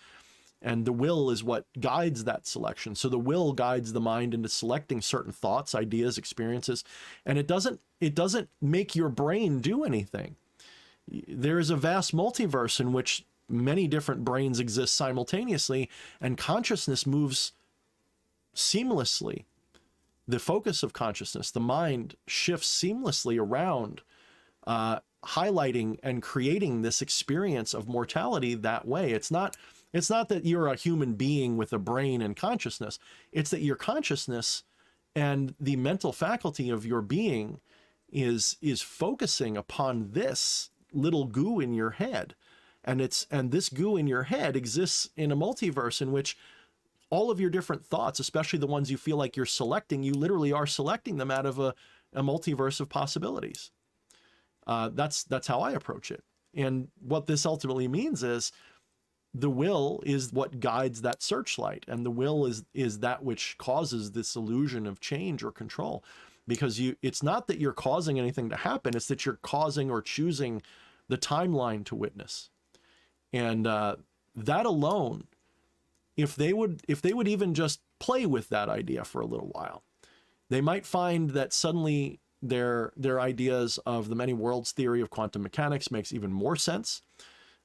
and the will is what guides that selection. So the will guides the mind into selecting certain thoughts, ideas, experiences, and it doesn't make your brain do anything. There is a vast multiverse in which many different brains exist simultaneously, and consciousness moves seamlessly. The focus of consciousness, the mind, shifts seamlessly around, highlighting and creating this experience of mortality that way. It's not that you're a human being with a brain and consciousness. It's that your consciousness And the mental faculty of your being is focusing upon this little goo in your head. And this goo in your head exists in a multiverse in which all of your different thoughts, especially the ones you feel like you're selecting, you literally are selecting them out of a multiverse of possibilities. That's how I approach it. And what this ultimately means is the will is what guides that searchlight, and the will is that which causes this illusion of change or control, because it's not that you're causing anything to happen, it's that you're causing or choosing the timeline to witness. And that alone, if they would even just play with that idea for a little while, they might find that suddenly their ideas of the many worlds theory of quantum mechanics makes even more sense,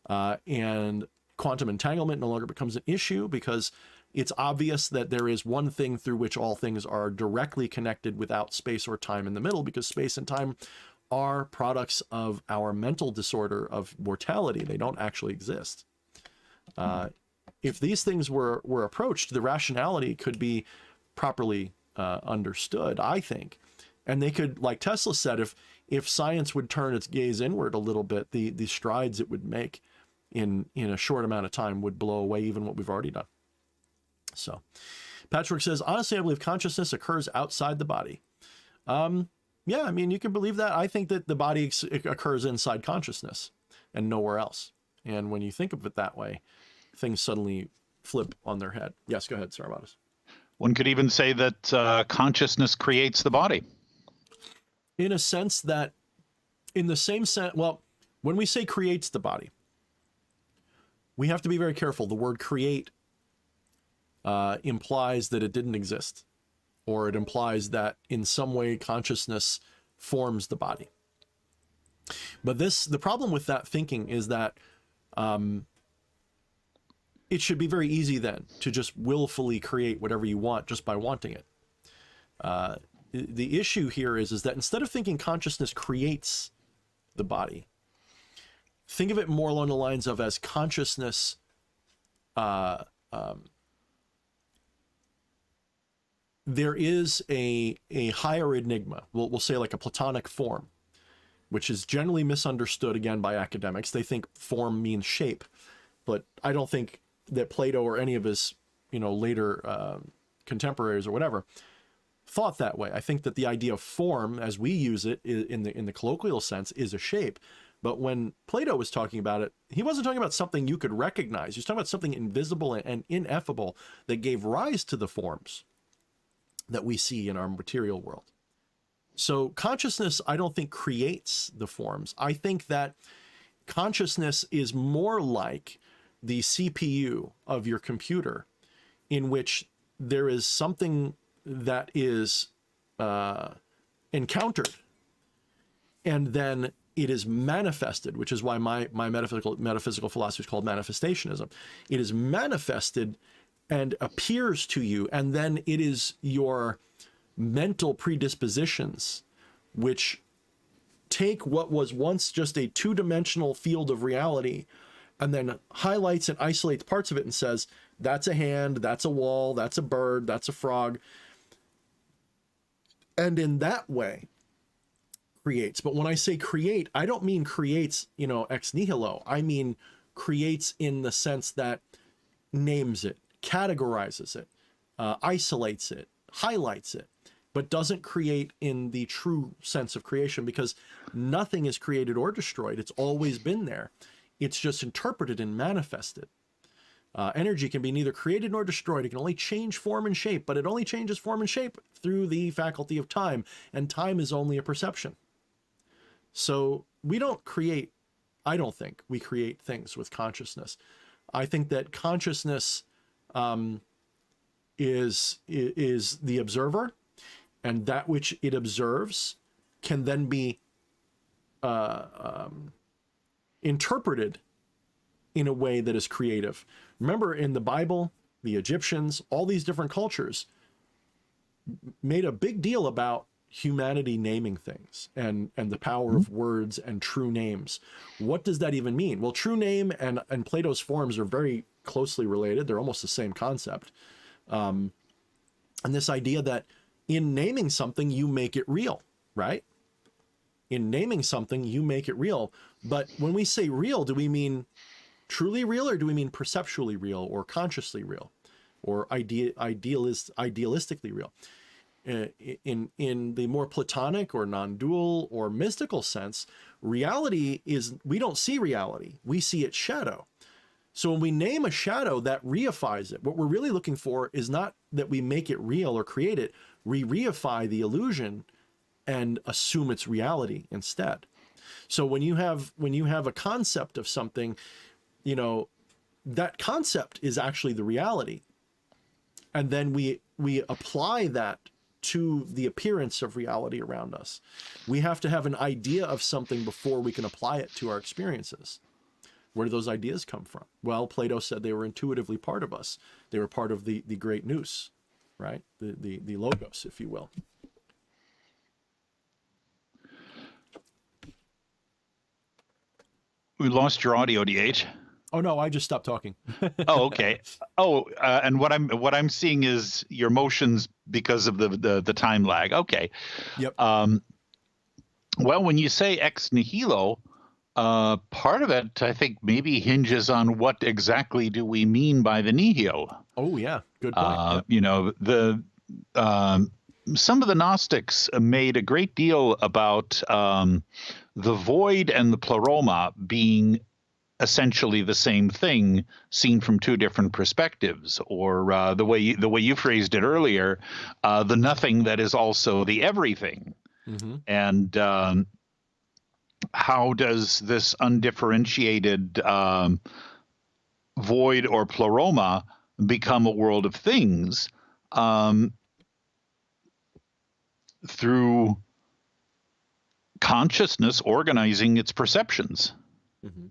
and quantum entanglement no longer becomes an issue, because it's obvious that there is one thing through which all things are directly connected without space or time in the middle, because space and time are products of our mental disorder of mortality. They don't actually exist. If these things were approached, the rationality could be properly understood, I think. And they could, like Tesla said, if science would turn its gaze inward a little bit, the strides it would make in a short amount of time would blow away even what we've already done. So Patchwork says, honestly, I believe consciousness occurs outside the body. Yeah, I mean, you can believe that. I think that the body occurs inside consciousness and nowhere else. And when you think of it that way, things suddenly flip on their head. Yes, go ahead, Saravadas. One could even say that consciousness creates the body. In a sense that, in the same sense, well, when we say creates the body, we have to be very careful. The word create implies that it didn't exist, or it implies that in some way consciousness forms the body. But the problem with that thinking is that it should be very easy then to just willfully create whatever you want just by wanting it. The issue here is that instead of thinking consciousness creates the body, think of it more along the lines of as consciousness there is a higher enigma, we'll say like a Platonic form, which is generally misunderstood again by academics. They think form means shape, but I don't think that Plato or any of his later contemporaries or whatever thought that way. I think that the idea of form, as we use it in the colloquial sense, is a shape. But when Plato was talking about it, he wasn't talking about something you could recognize. He was talking about something invisible and ineffable that gave rise to the forms that we see in our material world. So consciousness, I don't think creates the forms. I think that consciousness is more like the CPU of your computer, in which there is something that is encountered, and then it is manifested, which is why my metaphysical philosophy is called manifestationism. It is manifested and appears to you, and then it is your mental predispositions which take what was once just a two-dimensional field of reality and then highlights and isolates parts of it and says, that's a hand, that's a wall, that's a bird, that's a frog. And in that way creates. But when I say create, I don't mean creates, ex nihilo. I mean creates in the sense that names it, categorizes it, isolates it, highlights it, but doesn't create in the true sense of creation, because nothing is created or destroyed. It's always been there. It's just interpreted and manifested. Energy can be neither created nor destroyed. It can only change form and shape, but it only changes form and shape through the faculty of time, and time is only a perception. So we don't create, I don't think we create things with consciousness. I think that consciousness is the observer, and that which it observes can then be interpreted in a way that is creative. Remember, in the Bible, the Egyptians, all these different cultures made a big deal about humanity naming things and the power of words and true names. What does that even mean? Well, true name and Plato's forms are very closely related. They're almost the same concept. And this idea that in naming something, you make it real, right? In naming something, you make it real. But when we say real, do we mean truly real, or do we mean perceptually real, or consciously real, or idealistically real? In the more Platonic or non-dual or mystical sense, reality is, we don't see reality, we see its shadow. So when we name a shadow, that reifies it. What we're really looking for is not that we make it real or create it, we reify the illusion and assume it's reality instead. So when you have a concept of something, you know, that concept is actually the reality. And then we apply that to the appearance of reality around us. We have to have an idea of something before we can apply it to our experiences. Where do those ideas come from? Well, Plato said they were intuitively part of us. They were part of the great nous, right? The logos, if you will. We lost your audio, DH. Oh no, I just stopped talking. Oh, okay. Oh, and what I'm seeing is your motions because of the time lag. Okay. Yep. Well, when you say ex nihilo, part of it, I think, maybe hinges on what exactly do we mean by the nihilo. Oh yeah, good point. Yep. You know, some of the Gnostics made a great deal about the void and the pleroma being essentially the same thing, seen from two different perspectives, or the way you phrased it earlier, the nothing that is also the everything. Mm-hmm. And how does this undifferentiated void or pleroma become a world of things? Through consciousness organizing its perceptions. Mm-hmm.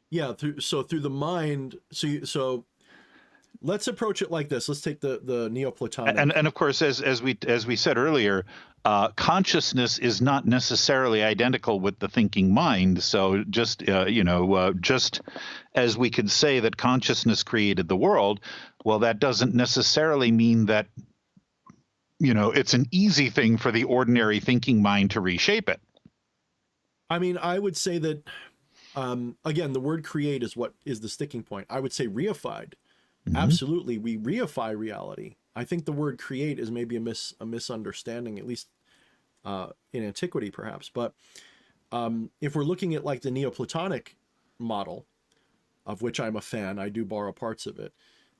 Yeah, through the mind. So let's approach it like this. Let's take the Neoplatonic. And of course, as we said earlier, consciousness is not necessarily identical with the thinking mind. So just just as we could say that consciousness created the world, well, that doesn't necessarily mean that, you know, it's an easy thing for the ordinary thinking mind to reshape it. I mean, I would say that, again, the word create is what is the sticking point. I would say reified. Mm-hmm. Absolutely. We reify reality. I think the word create is maybe a misunderstanding, at least in antiquity, perhaps. But if we're looking at like the Neoplatonic model, of which I'm a fan, I do borrow parts of it.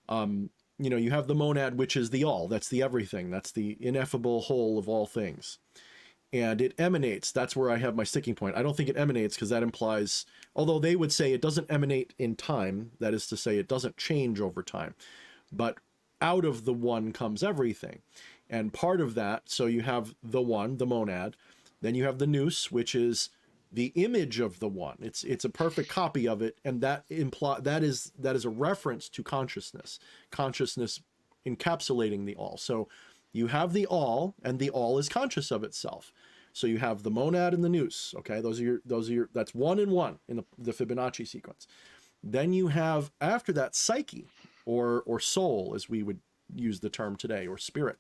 You know, you have the monad, which is the all, that's the everything, that's the ineffable whole of all things. And it emanates, that's where I have my sticking point. I don't think it emanates because that implies, although they would say it doesn't emanate in time, that is to say it doesn't change over time, but out of the one comes everything. And part of that, so you have the one, the monad, then you have the nous, which is the image of the one. It's a perfect copy of it, and that is a reference to consciousness encapsulating the all. So you have the all, and the all is conscious of itself. So you have the monad and the nous. Okay, those are your that's one and one in the Fibonacci sequence. Then you have after that psyche, or soul, as we would use the term today, or spirit,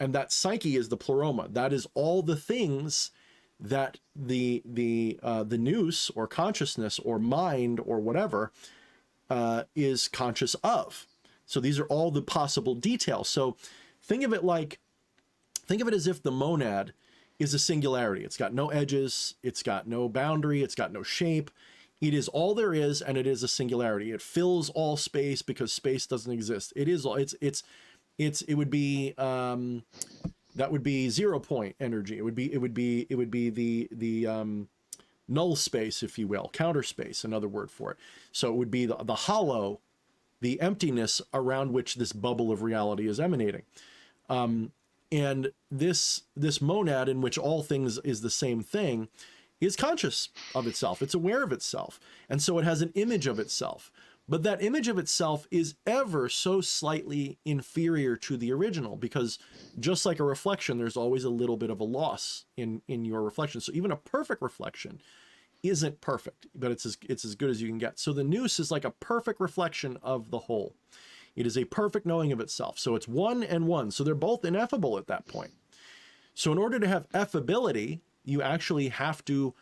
and that psyche is the pleroma. That is all the things that the nous, or consciousness, or mind, or whatever, is conscious of. So these are all the possible details. So think of it as if the monad is a singularity. It's got no edges, it's got no boundary, it's got no shape. It is all there is, and it is a singularity. It fills all space because space doesn't exist. It is all. It would be that would be 0 point energy. It would be the null space, if you will, counter space, another word for it. So it would be the hollow, the emptiness around which this bubble of reality is emanating. And this monad, in which all things is the same thing, is conscious of itself. It's aware of itself. And so it has an image of itself. But that image of itself is ever so slightly inferior to the original, because just like a reflection, there's always a little bit of a loss in your reflection. So even a perfect reflection isn't perfect, but it's as good as you can get. So the nous is like a perfect reflection of the whole. It is a perfect knowing of itself. So it's one and one. So they're both ineffable at that point. So in order to have effability, you actually have to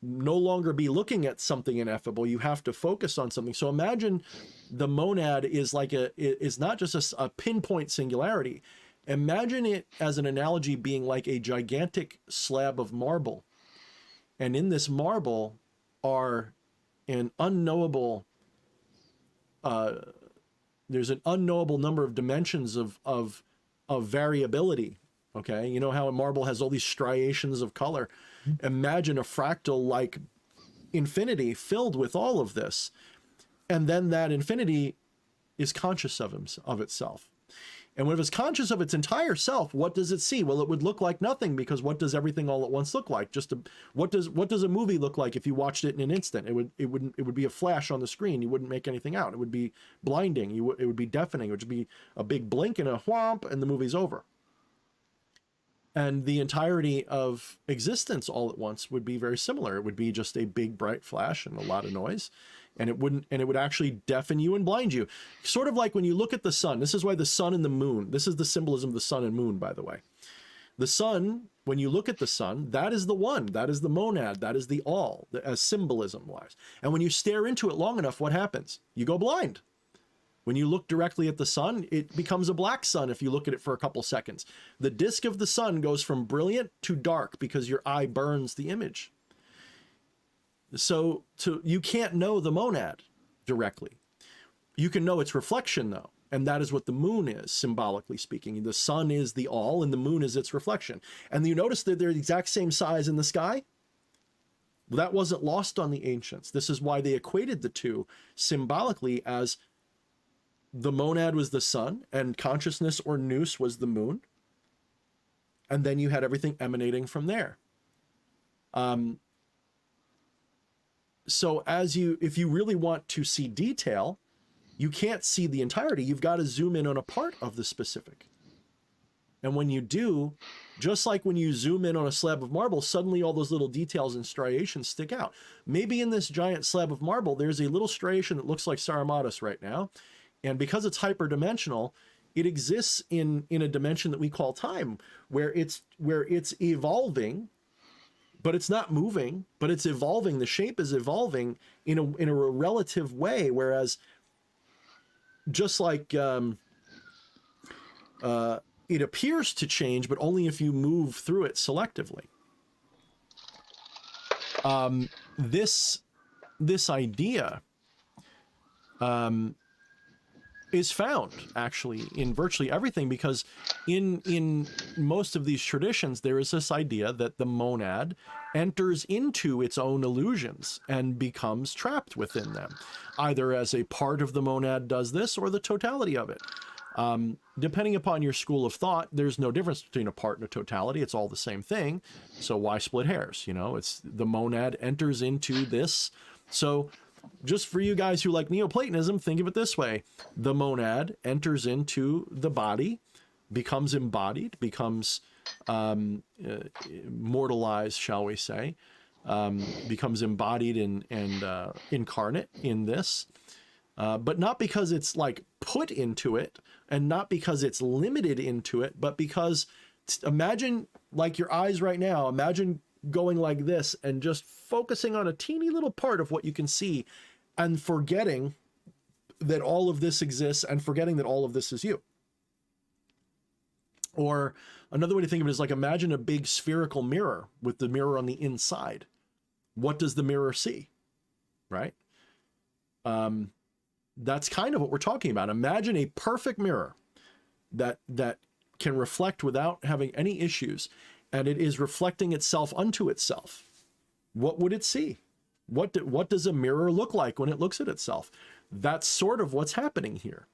no longer be looking at something ineffable. You have to focus on something. So imagine the monad is like is not just a pinpoint singularity. Imagine it as an analogy being like a gigantic slab of marble. And in this marble are an unknowable, there's an unknowable number of dimensions of variability. Okay, you know how a marble has all these striations of color. Imagine a fractal like infinity filled with all of this. And then that infinity is conscious of itself. And when it's conscious of its entire self, what does it see? Well, it would look like nothing, because what does everything all at once look like? What does a movie look like if you watched it in an instant? It would be a flash on the screen. You wouldn't make anything out. It would be blinding. It would be deafening. It would be a big blink and a whomp, and the movie's over. And the entirety of existence all at once would be very similar. It would be just a big bright flash and a lot of noise, and it would actually deafen you and blind you. Sort of like when you look at the sun. This is why the sun and the moon, this is the symbolism of the sun and moon, by the way. The sun, when you look at the sun, that is the one, that is the monad, that is the all, as symbolism wise. And when you stare into it long enough, what happens? You go blind. When you look directly at the sun, it becomes a black sun if you look at it for a couple seconds. The disk of the sun goes from brilliant to dark because your eye burns the image. So you can't know the monad directly. You can know its reflection, though, and that is what the moon is, symbolically speaking. The sun is the all, and the moon is its reflection. And you notice that they're the exact same size in the sky? Well, that wasn't lost on the ancients. This is why they equated the two symbolically as the monad was the sun, and consciousness or nous was the moon. And then you had everything emanating from there. So if you really want to see detail, you can't see the entirety. You've got to zoom in on a part of the specific. And when you do, just like when you zoom in on a slab of marble, suddenly all those little details and striations stick out. Maybe in this giant slab of marble, there's a little striation that looks like Saramatus right now. And because it's hyperdimensional, it exists in a dimension that we call time, where it's evolving, but it's not moving, but it's evolving. The shape is evolving in a relative way, whereas just like it appears to change, but only if you move through it selectively. This idea is found actually in virtually everything, because in most of these traditions there is this idea that the monad enters into its own illusions and becomes trapped within them, either as a part of the monad does this or the totality of it. Depending upon your school of thought, there's no difference between a part and a totality. It's all the same thing. So why split hairs? You know, it's the monad enters into this. So just for you guys who like Neoplatonism, think of it this way. The monad enters into the body, becomes embodied, becomes mortalized, shall we say, becomes embodied and incarnate in this, but not because it's like put into it, and not because it's limited into it, but because imagine like your eyes right now, imagine going like this and just focusing on a teeny little part of what you can see and forgetting that all of this exists and forgetting that all of this is you. Or another way to think of it is like, imagine a big spherical mirror with the mirror on the inside. What does the mirror see? Right? That's kind of what we're talking about. Imagine a perfect mirror that can reflect without having any issues, and it is reflecting itself unto itself. What would it see? What does a mirror look like when it looks at itself? That's sort of what's happening here.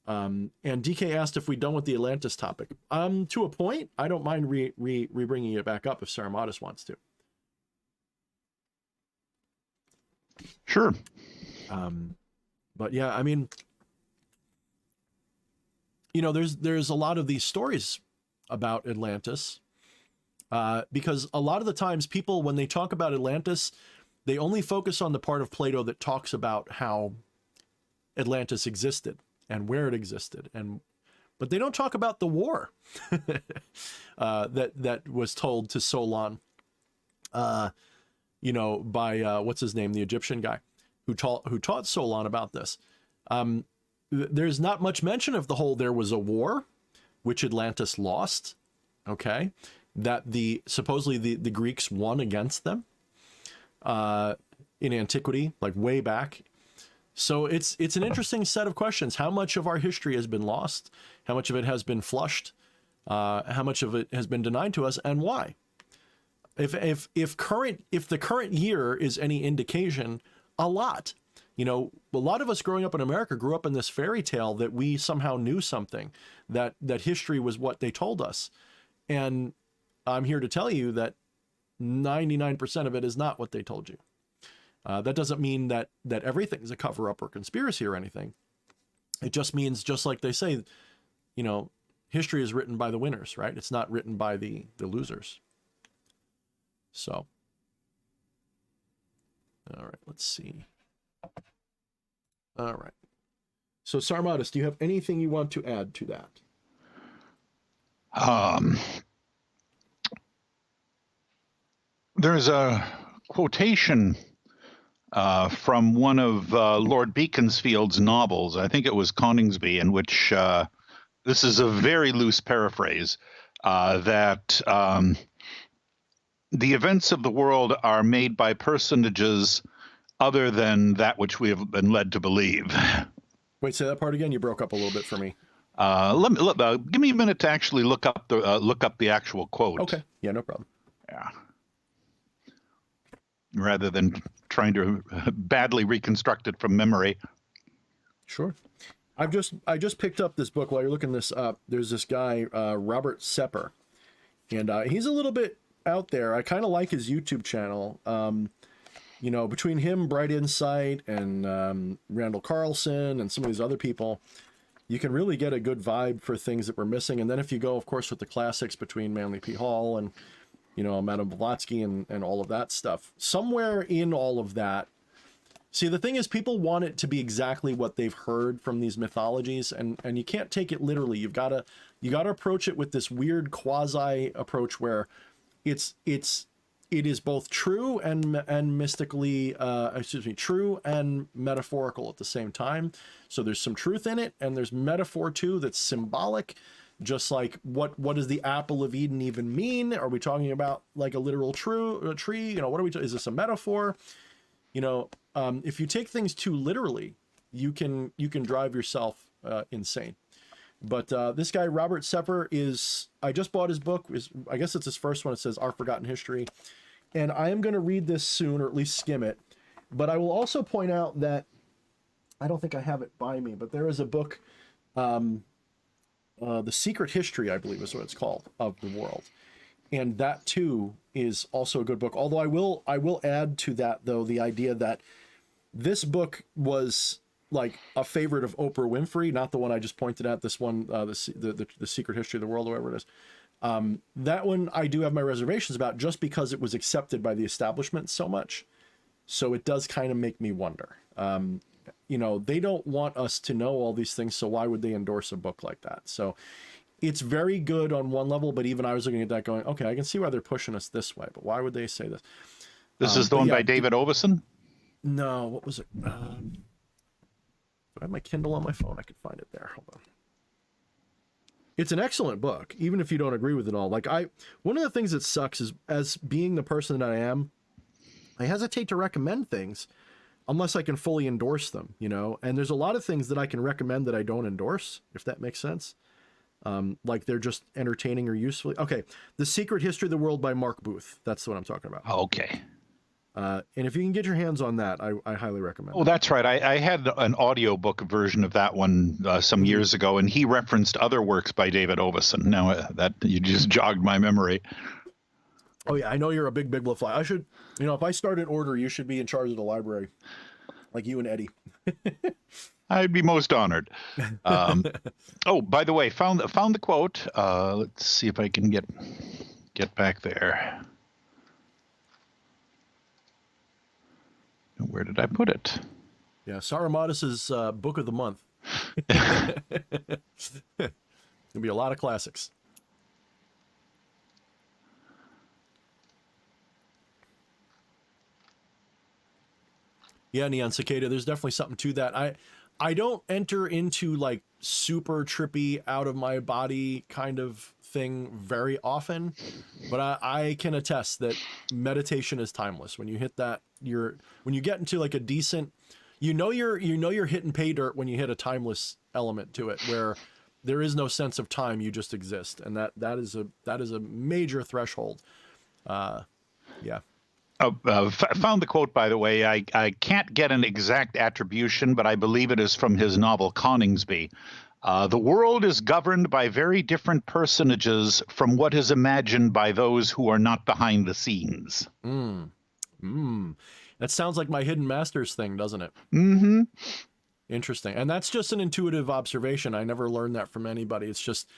And DK asked if we're done with the Atlantis topic. To a point. I don't mind re-bringing it back up if Saramatus wants to. Sure. But yeah, I mean, you know, there's a lot of these stories about Atlantis, because a lot of the times people, when they talk about Atlantis, they only focus on the part of Plato that talks about how Atlantis existed and where it existed, but they don't talk about the war that was told to Solon, you know, by what's his name, the Egyptian guy who taught Solon about this. There's not much mention of the whole, there was a war which Atlantis lost, okay, that supposedly the Greeks won against them in antiquity, like way back. So it's an interesting set of questions. How much of our history has been lost? How much of it has been flushed? How much of it has been denied to us, and why? If the current year is any indication, a lot. You know, a lot of us growing up in America grew up in this fairy tale that we somehow knew something, that history was what they told us. And I'm here to tell you that 99% of it is not what they told you. That doesn't mean that everything's a cover-up or conspiracy or anything. It just means, just like they say, you know, history is written by the winners, right? It's not written by the losers. So, all right, let's see. All right. So, Sarmatis, do you have anything you want to add to that? There's a quotation from one of Lord Beaconsfield's novels. I think it was Coningsby, in which this is a very loose paraphrase, that the events of the world are made by personages other than that which we have been led to believe. Wait, say that part again. You broke up a little bit for me. Give me a minute to actually look up the actual quote. Okay. Yeah, no problem. Yeah. Rather than trying to badly reconstruct it from memory. Sure. I just picked up this book while you're looking this up. There's this guy, Robert Sepper, and he's a little bit out there. I kind of like his YouTube channel. You know, between him, Bright Insight, and Randall Carlson, and some of these other people, you can really get a good vibe for things that we're missing. And then if you go, of course, with the classics between Manly P. Hall and, you know, Madame Blavatsky and all of that stuff, somewhere in all of that. See, the thing is, people want it to be exactly what they've heard from these mythologies, and you can't take it literally. You gotta approach it with this weird quasi approach where it is both true and mystically, true and metaphorical at the same time. So there's some truth in it, and there's metaphor too that's symbolic. Just like what does the apple of Eden even mean? Are we talking about like a literal tree? You know, what are we? Is this a metaphor? You know, if you take things too literally, you can drive yourself insane. But this guy Robert Sepper I just bought his book. I guess it's his first one. It says Our Forgotten History, and I am going to read this soon, or at least skim it. But I will also point out that I don't think I have it by me, but there is a book. The Secret History, I believe is what it's called, of the world. And that too is also a good book. Although I will add to that, though, the idea that this book was like a favorite of Oprah Winfrey, not the one I just pointed at, this one, the Secret History of the World, or whatever it is. That one I do have my reservations about, just because it was accepted by the establishment so much. So it does kind of make me wonder. You know, they don't want us to know all these things, so why would they endorse a book like that? So it's very good on one level, but even I was looking at that going, okay, I can see why they're pushing us this way, but why would they say this? This is the one by David Oveson? No, what was it? Do I have my Kindle on my phone? I could find it there. Hold on. It's an excellent book, even if you don't agree with it all. Like one of the things that sucks is, as being the person that I am, I hesitate to recommend things unless I can fully endorse them, you know? And there's a lot of things that I can recommend that I don't endorse, if that makes sense. Like they're just entertaining or useful. Okay, The Secret History of the World by Mark Booth. That's what I'm talking about. Okay. And if you can get your hands on that, I highly recommend it. Oh, that's right. I had an audiobook version of that one some years ago, and he referenced other works by David Oveson. Now that you just jogged my memory. Oh yeah, I know you're a big fly. I should, you know, if I start an order, you should be in charge of the library, like you and Eddie. I'd be most honored. Oh, by the way, found the quote. Let's see if I can get back there. Where did I put it? Yeah, Saramadis's book of the month. There'll be a lot of classics. Yeah, Neon Cicada, there's definitely something to that. I don't enter into like super trippy, out of my body kind of thing very often, but I can attest that meditation is timeless. When you hit that, when you get into like a decent, you're hitting pay dirt when you hit a timeless element to it, where there is no sense of time, you just exist, and that is a major threshold. Yeah. Found the quote, by the way. I can't get an exact attribution, but I believe it is from his novel Coningsby. The world is governed by very different personages from what is imagined by those who are not behind the scenes. That sounds like my Hidden Masters thing, doesn't it? Mm-hmm. Interesting. And that's just an intuitive observation. I never learned that from anybody. It's just,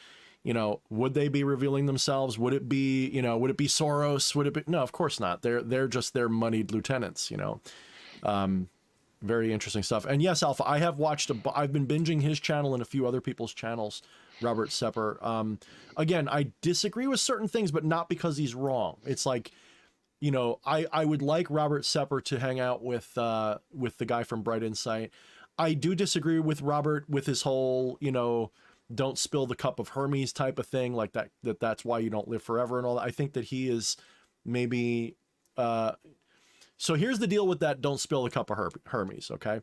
would they be revealing themselves? Would it be, would it be Soros? Would it be? No, of course not. They're just their moneyed lieutenants, Very interesting stuff. And yes, Alpha, I have watched, I've been binging his channel and a few other people's channels, Robert Sepper. Again, I disagree with certain things, but not because he's wrong. It's like, I would like Robert Sepper to hang out with the guy from Bright Insight. I do disagree with Robert with his whole, don't spill the cup of Hermes type of thing, like that's why you don't live forever and all that. I think that he is maybe, so here's the deal with that don't spill the cup of Hermes, okay?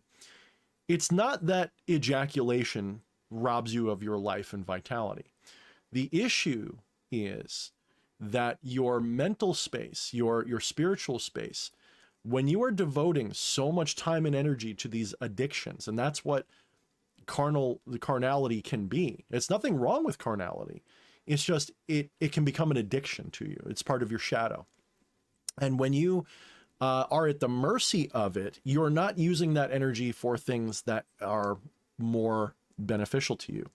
It's not that ejaculation robs you of your life and vitality. The issue is that your mental space, your spiritual space, when you are devoting so much time and energy to these addictions, and that's what the carnality can be. It's nothing wrong with carnality. It's just, it can become an addiction to you. It's part of your shadow. And when you are at the mercy of it, you're not using that energy for things that are more beneficial to you.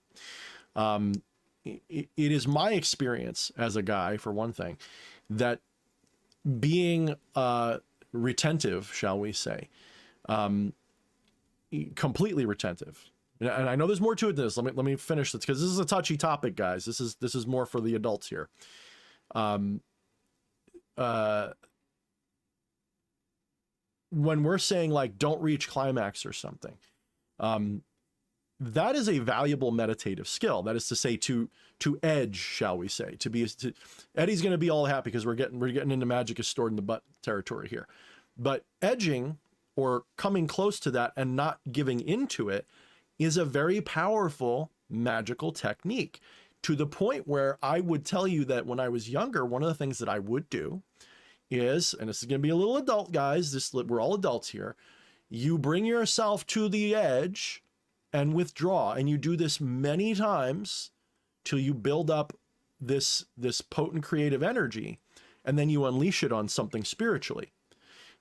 It is my experience as a guy, for one thing, that being retentive, shall we say, completely retentive. And I know there's more to it than this. Let me finish this, because this is a touchy topic, guys. This is more for the adults here. When we're saying like don't reach climax or something, that is a valuable meditative skill. That is to say, to edge, shall we say, Eddie's going to be all happy because we're getting into magic is stored in the butt territory here. But edging, or coming close to that and not giving into it, is a very powerful magical technique, to the point where I would tell you that when I was younger, one of the things that I would do is, and this is going to be a little adult, guys, we're all adults here, you bring yourself to the edge and withdraw, and you do this many times till you build up this potent creative energy, and then you unleash it on something spiritually.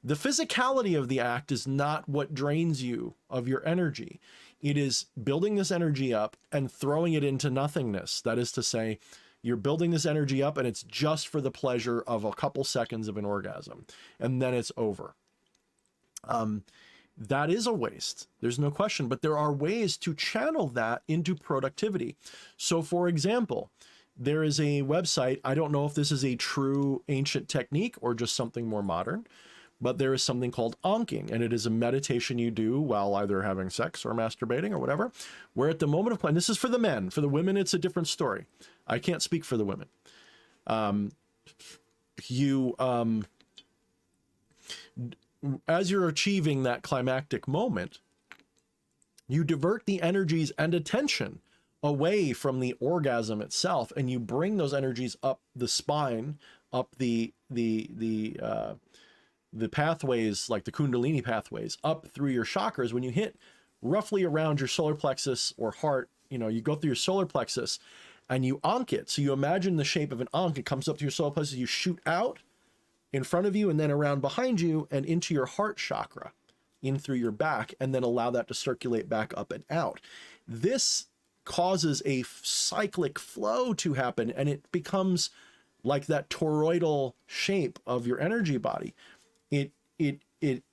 The physicality of the act is not what drains you of your energy. It is building this energy up and throwing it into nothingness. That is to say, you're building this energy up and it's just for the pleasure of a couple seconds of an orgasm, and then it's over. That is a waste. There's no question, but there are ways to channel that into productivity. So for example, there is a website, I don't know if this is a true ancient technique or just something more modern, but there is something called onking, and it is a meditation you do while either having sex or masturbating or whatever, where at the moment of play, and this is for the men, for the women, it's a different story. I can't speak for the women. As you're achieving that climactic moment, you divert the energies and attention away from the orgasm itself, and you bring those energies up the spine, up the pathways, like the Kundalini pathways, up through your chakras. When you hit roughly around your solar plexus or heart, you go through your solar plexus and you onk it. So you imagine the shape of an onk. It comes up to your solar plexus, you shoot out in front of you and then around behind you and into your heart chakra, in through your back, and then allow that to circulate back up and out. This causes a cyclic flow to happen, and it becomes like that toroidal shape of your energy body.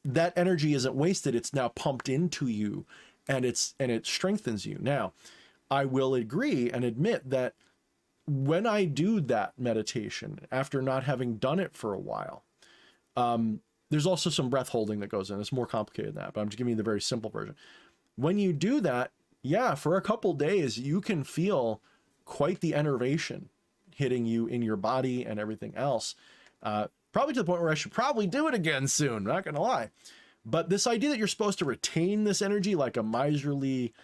that energy isn't wasted. It's now pumped into you, and it strengthens you. Now, I will agree and admit that when I do that meditation, after not having done it for a while, there's also some breath holding that goes in. It's more complicated than that, but I'm just giving you the very simple version. When you do that, yeah, for a couple days, you can feel quite the enervation hitting you in your body and everything else. Probably to the point where I should probably do it again soon, not gonna lie. But this idea that you're supposed to retain this energy like a miserly,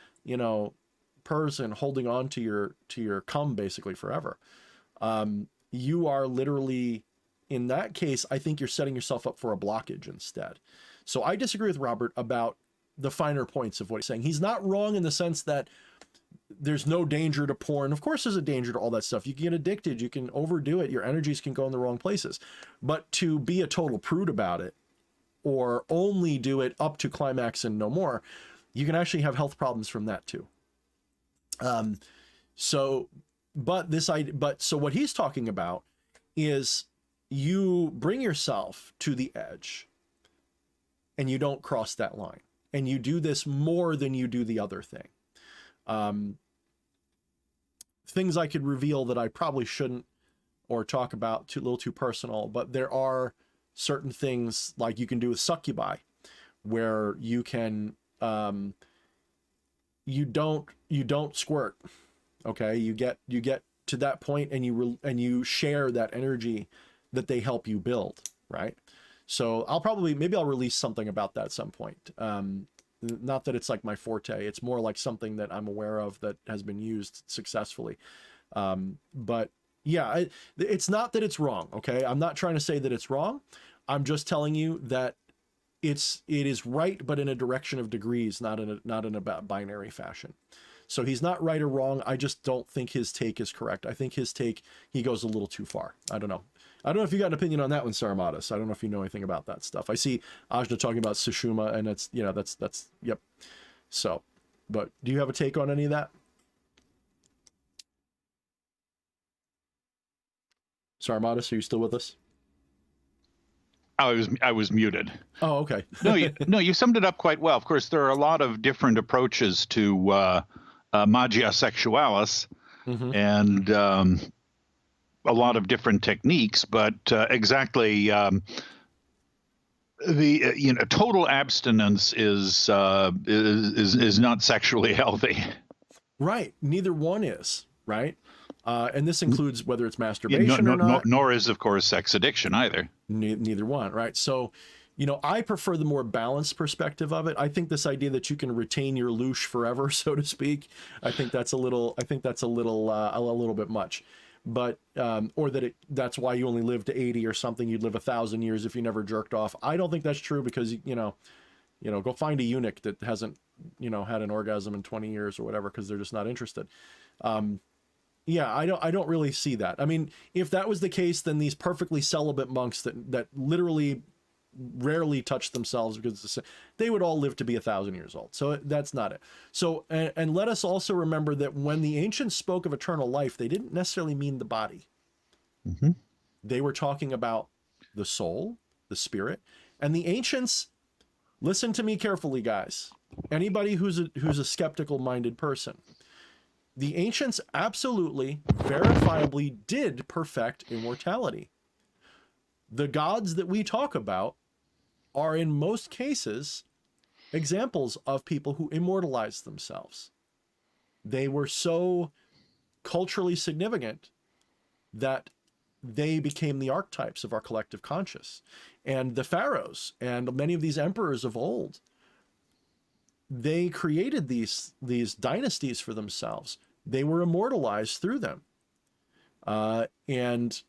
person holding on to your cum basically forever. You are literally, in that case, I think you're setting yourself up for a blockage instead. So I disagree with Robert about the finer points of what he's saying. He's not wrong in the sense that there's no danger to porn. Of course there's a danger to all that stuff. You can get addicted, you can overdo it, your energies can go in the wrong places. But to be a total prude about it, or only do it up to climax and no more, you can actually have health problems from that too. So what he's talking about is you bring yourself to the edge and you don't cross that line, and you do this more than you do the other thing. Things I could reveal that I probably shouldn't, or talk about a little too personal, but there are certain things like you can do with succubi where you can, you don't squirt. Okay. You get to that point and you share that energy that they help you build. Right. So maybe I'll release something about that at some point. Not that it's like my forte. It's more like something that I'm aware of that has been used successfully. But yeah, it's not that it's wrong. Okay. I'm not trying to say that it's wrong. I'm just telling you that it is right, but in a direction of degrees, not in a binary fashion. So he's not right or wrong. I just don't think his take is correct. I think his take, he goes a little too far. I don't know. I don't know if you got an opinion on that one, Saramatis. I don't know if you know anything about that stuff. I see Ajna talking about Sushuma, and it's, that's, yep. So, but do you have a take on any of that? Saramatis, are you still with us? I was muted. Oh, okay. No, you summed it up quite well. Of course, there are a lot of different approaches to magia sexualis, and a lot of different techniques, but exactly the total abstinence is not sexually healthy. Right. Neither one is, right? And this includes whether it's masturbation or not. Nor is, of course, sex addiction either. Neither one, right? So, I prefer the more balanced perspective of it. I think this idea that you can retain your loosh forever, so to speak, I think that's a little bit much. But or that's why you only live to 80 or something. You'd live 1,000 years if you never jerked off. I don't think that's true, because go find a eunuch that hasn't had an orgasm in 20 years or whatever, because they're just not interested. Yeah, I don't really see that. I mean, if that was the case, then these perfectly celibate monks that literally rarely touch themselves, because they would all live to be 1,000 years old. So that's not it. So, and let us also remember that when the ancients spoke of eternal life, they didn't necessarily mean the body. They were talking about the soul, the spirit, and the ancients, listen to me carefully, guys. Anybody who's a skeptical minded person, the ancients absolutely, verifiably did perfect immortality. The gods that we talk about are in most cases examples of people who immortalized themselves. They were so culturally significant that they became the archetypes of our collective conscious. And the pharaohs and many of these emperors of old, they created these dynasties for themselves. They were immortalized through them. And,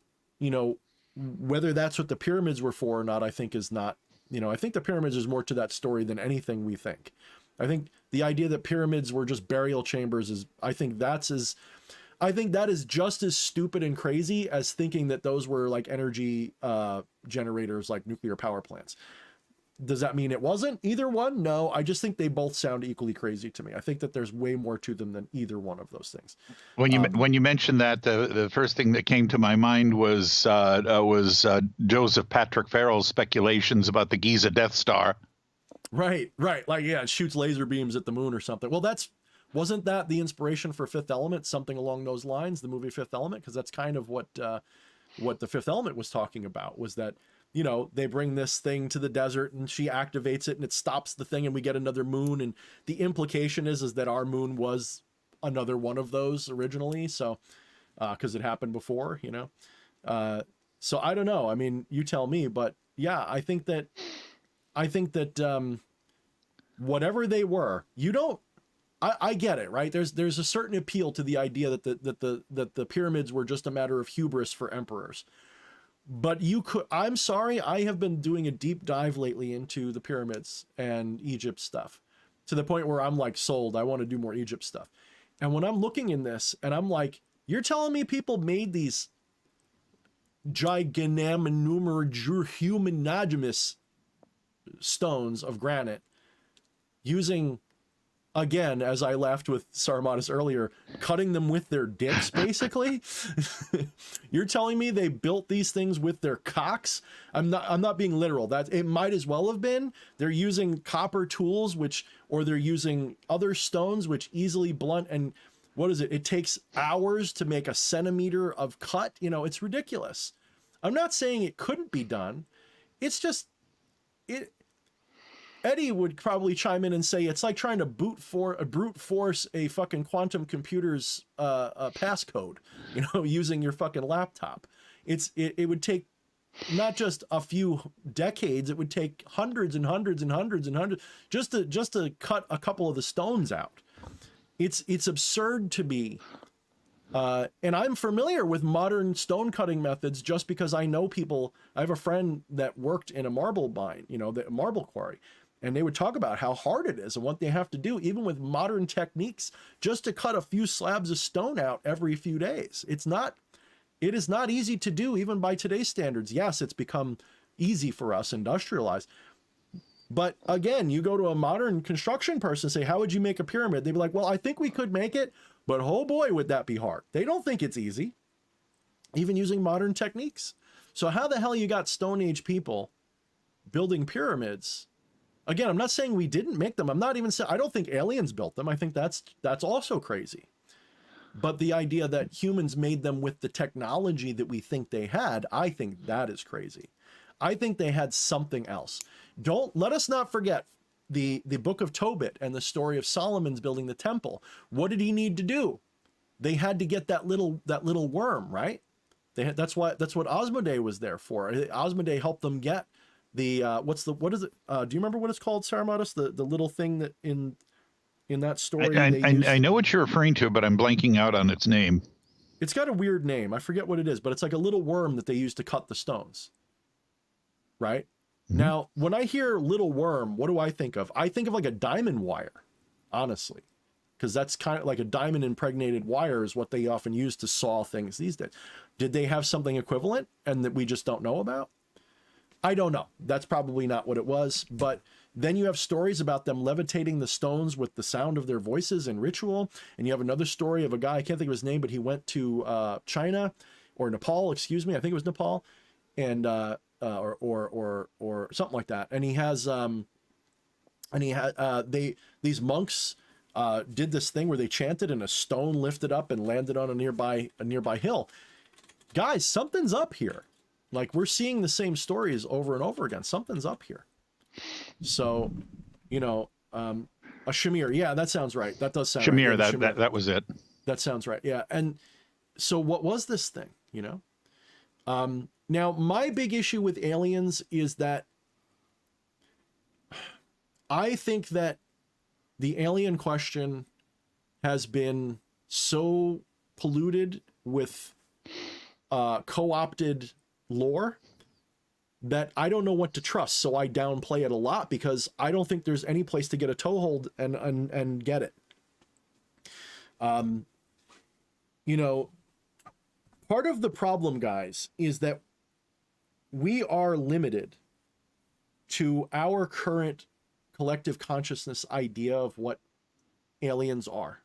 whether that's what the pyramids were for or not, I think is not, I think the pyramids is more to that story than anything we think. I think the idea that pyramids were just burial chambers I think that is just as stupid and crazy as thinking that those were like energy generators, like nuclear power plants. Does that mean it wasn't either one? No, I just think they both sound equally crazy to me. I think that there's way more to them than either one of those things. When you mentioned that, the first thing that came to my mind was Joseph Patrick Farrell's speculations about the Giza Death Star. Right. Like, yeah, it shoots laser beams at the moon or something. Well, wasn't that the inspiration for Fifth Element? Something along those lines, the movie Fifth Element, because that's kind of what the Fifth Element was talking about, was that, you know, they bring this thing to the desert and she activates it and it stops the thing and we get another moon. And the implication is that our moon was another one of those originally. So, because it happened before, you know. So I don't know. I mean, you tell me, but yeah, I think that whatever they were, I get it, right? There's a certain appeal to the idea that the pyramids were just a matter of hubris for emperors. But I'm sorry, I have been doing a deep dive lately into the pyramids and Egypt stuff to the point where I'm like sold. I want to do more Egypt stuff. And when I'm looking in this and I'm like, you're telling me people made these gigantonumerous stones of granite using, again, as I laughed with Sarmatis earlier, cutting them with their dicks, basically. You're telling me they built these things with their cocks? I'm not being literal. That it might as well have been. They're using copper tools, or they're using other stones which easily blunt. And what is it? It takes hours to make a centimeter of cut. You know, it's ridiculous. I'm not saying it couldn't be done. It's just Eddie would probably chime in and say it's like trying to brute force a fucking quantum computer's passcode, you know, using your fucking laptop. It would take not just a few decades, it would take hundreds and hundreds and hundreds and hundreds just to cut a couple of the stones out. It's absurd to me. And I'm familiar with modern stone cutting methods just because I know people. I have a friend that worked in a marble mine, you know, the marble quarry. And they would talk about how hard it is and what they have to do, even with modern techniques, just to cut a few slabs of stone out every few days. It is not easy to do, even by today's standards. Yes, it's become easy for us, industrialized. But again, you go to a modern construction person and say, how would you make a pyramid? They'd be like, well, I think we could make it, but oh boy, would that be hard. They don't think it's easy, even using modern techniques. So how the hell you got Stone Age people building pyramids? Again, I'm not saying we didn't make them. I'm not even saying, I don't think aliens built them. I think that's also crazy. But the idea that humans made them with the technology that we think they had, I think that is crazy. I think they had something else. Let us not forget the book of Tobit and the story of Solomon's building the temple. What did he need to do? They had to get that little worm, right? That's what Osmodei was there for. Osmodei helped them get the what is it? Do you remember what it's called, Sarmatis? The little thing that in that story. I know what you're referring to, but I'm blanking out on its name. It's got a weird name. I forget what it is, but it's like a little worm that they use to cut the stones. Right? Mm-hmm. Now, when I hear little worm, what do I think of? I think of like a diamond wire, honestly, because that's kind of like a diamond impregnated wire is what they often use to saw things these days. Did they have something equivalent and that we just don't know about? I don't know. That's probably not what it was. But then you have stories about them levitating the stones with the sound of their voices in ritual. And you have another story of a guy, I can't think of his name, but he went to China or Nepal, excuse me. I think it was Nepal, and or something like that. And he has these monks did this thing where they chanted and a stone lifted up and landed on a nearby hill. Guys, something's up here. Like, we're seeing the same stories over and over again. Something's up here. So, you know, a Shamir. Yeah, that sounds right. That does sound Shamir, right. Shamir. That was it. That sounds right. Yeah. And so what was this thing, you know? Now, my big issue with aliens is that I think that the alien question has been so polluted with co-opted lore that I don't know what to trust. So I downplay it a lot because I don't think there's any place to get a toehold and get it. You know, part of the problem, guys, is that we are limited to our current collective consciousness idea of what aliens are.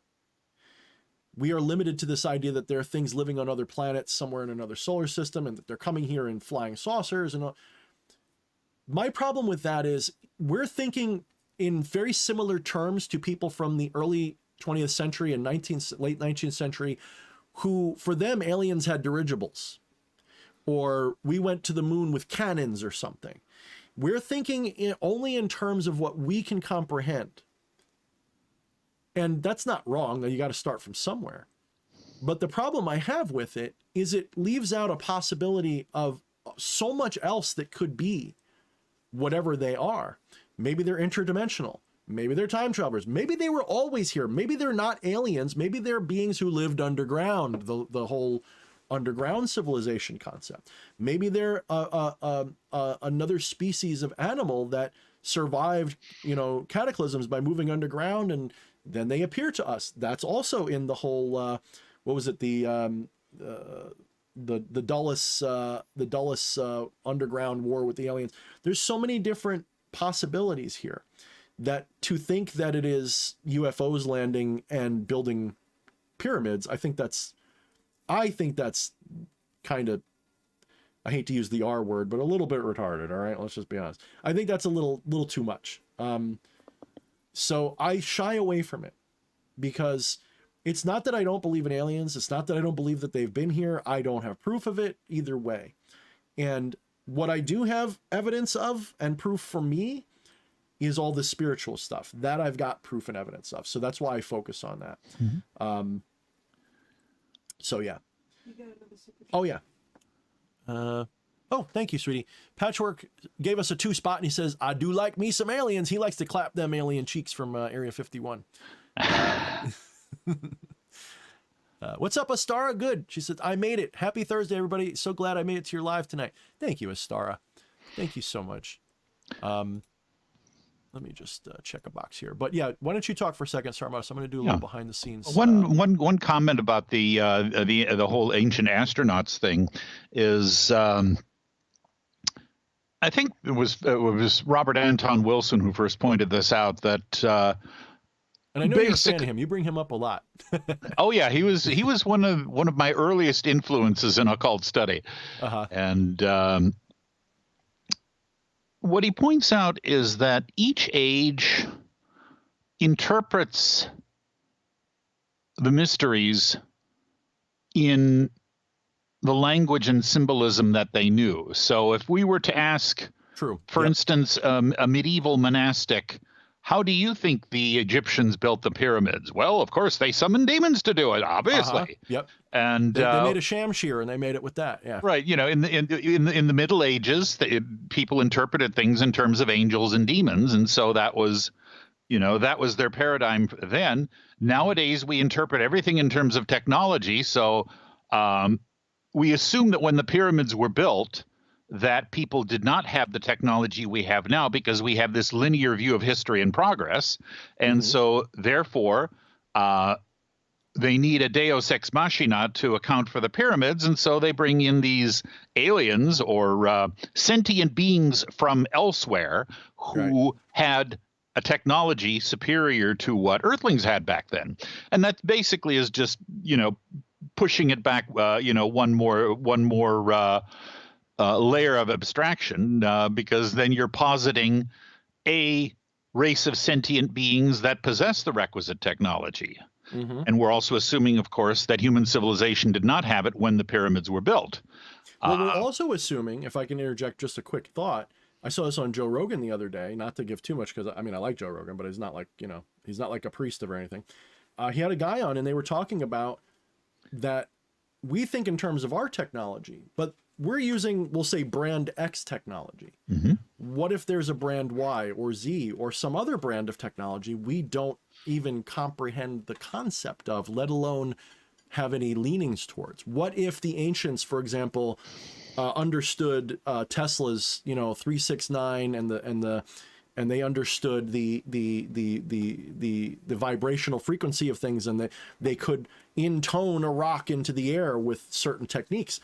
We are limited to this idea that there are things living on other planets somewhere in another solar system, and that they're coming here in flying saucers and all. My problem with that is we're thinking in very similar terms to people from the early 20th century and late 19th century, who for them aliens had dirigibles, or we went to the moon with cannons or something. We're thinking only in terms of what we can comprehend. And that's not wrong. You got to start from somewhere. But the problem I have with it is it leaves out a possibility of so much else that could be whatever they are. Maybe they're interdimensional. Maybe they're time travelers. Maybe they were always here. Maybe they're not aliens. Maybe they're beings who lived underground, the whole underground civilization concept. Maybe they're another species of animal that survived, cataclysms by moving underground, and then they appear to us. That's also in the whole, what was it? The Dulles underground war with the aliens. There's so many different possibilities here that to think that it is UFOs landing and building pyramids, I think that's kind of, I hate to use the R word, but a little bit retarded. All right, let's just be honest. I think that's a little too much. So I shy away from it, because it's not that I don't believe in aliens. It's not that I don't believe that they've been here. I don't have proof of it either way. And what I do have evidence of and proof for me is all the spiritual stuff that I've got proof and evidence of. So that's why I focus on that. Mm-hmm. So yeah. You got another super Oh yeah. Oh, thank you, sweetie. Patchwork gave us a 2 spot, and he says, I do like me some aliens. He likes to clap them alien cheeks from Area 51. What's up, Astara? Good. She said, I made it. Happy Thursday, everybody. So glad I made it to your live tonight. Thank you, Astara. Thank you so much. Let me just check a box here. But yeah, why don't you talk for a second, Sarmas? I'm going to do a little behind the scenes. One comment about the whole ancient astronauts thing is, I think it was Robert Anton Wilson who first pointed this out, that and I know you're a fan of him. You bring him up a lot. Oh yeah, he was one of my earliest influences in occult study. Uh-huh. And what he points out is that each age interprets the mysteries in the language and symbolism that they knew. So if we were to ask, for instance, a medieval monastic, how do you think the Egyptians built the pyramids? Well, of course, they summoned demons to do it, obviously. Uh-huh. Yep. And they made a shamshir, and they made it with that. Yeah. Right. In the Middle Ages, people interpreted things in terms of angels and demons, and so that was their paradigm then. Nowadays, we interpret everything in terms of technology. So we assume that when the pyramids were built, that people did not have the technology we have now, because we have this linear view of history and progress. And so therefore, they need a deus ex machina to account for the pyramids. And so they bring in these aliens or sentient beings from elsewhere who had a technology superior to what Earthlings had back then. And that basically is just, pushing it back, one more layer of abstraction, because then you're positing a race of sentient beings that possess the requisite technology. Mm-hmm. And we're also assuming, of course, that human civilization did not have it when the pyramids were built. Well, we're also assuming, if I can interject just a quick thought, I saw this on Joe Rogan the other day, not to give too much, because I like Joe Rogan, but he's not like, he's not like a priest or anything. He had a guy on, and they were talking about that we think in terms of our technology, but we're using, we'll say, brand X technology. Mm-hmm. What if there's a brand Y or Z or some other brand of technology we don't even comprehend the concept of, let alone have any leanings towards? What if the ancients, for example, understood Tesla's, 369 and they understood the vibrational frequency of things, and they could intone a rock into the air with certain techniques?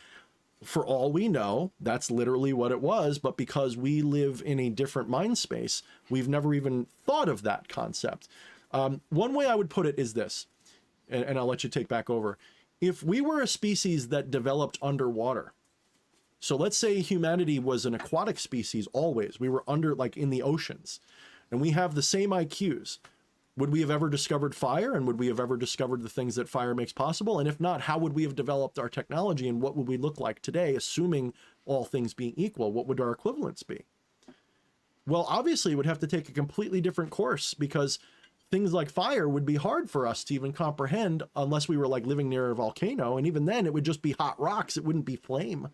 For all we know, that's literally what it was. But because we live in a different mind space, we've never even thought of that concept. One way I would put it is this, and I'll let you take back over. If we were a species that developed underwater, so let's say humanity was an aquatic species always, we were under, like in the oceans, and we have the same IQs, would we have ever discovered fire? And would we have ever discovered the things that fire makes possible? And if not, how would we have developed our technology, and what would we look like today, assuming all things being equal? What would our equivalents be? Well, obviously, it would have to take a completely different course, because things like fire would be hard for us to even comprehend unless we were like living near a volcano. And even then, it would just be hot rocks. It wouldn't be flame,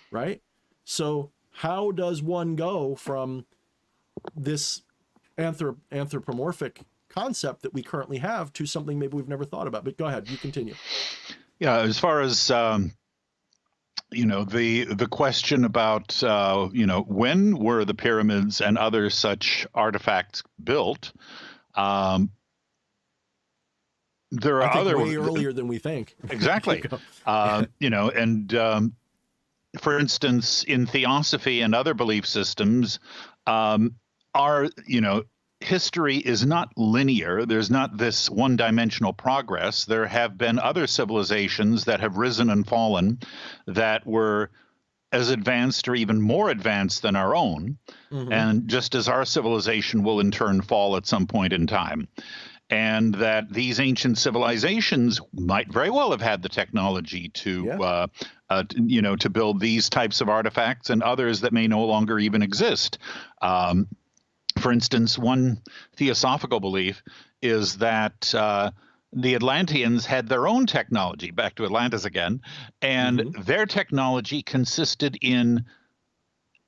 right? So how does one go from this anthropomorphic concept that we currently have to something maybe we've never thought about? But go ahead, you continue. Yeah, as far as the question about when were the pyramids and other such artifacts built? There are other way earlier than we think. Exactly. For instance, in theosophy and other belief systems, history is not linear. There's not this one-dimensional progress. There have been other civilizations that have risen and fallen that were as advanced or even more advanced than our own. Mm-hmm. And just as our civilization will in turn fall at some point in time. And that these ancient civilizations might very well have had the technology to build these types of artifacts, and others that may no longer even exist. For instance, one theosophical belief is that the Atlanteans had their own technology, back to Atlantis again, and their technology consisted in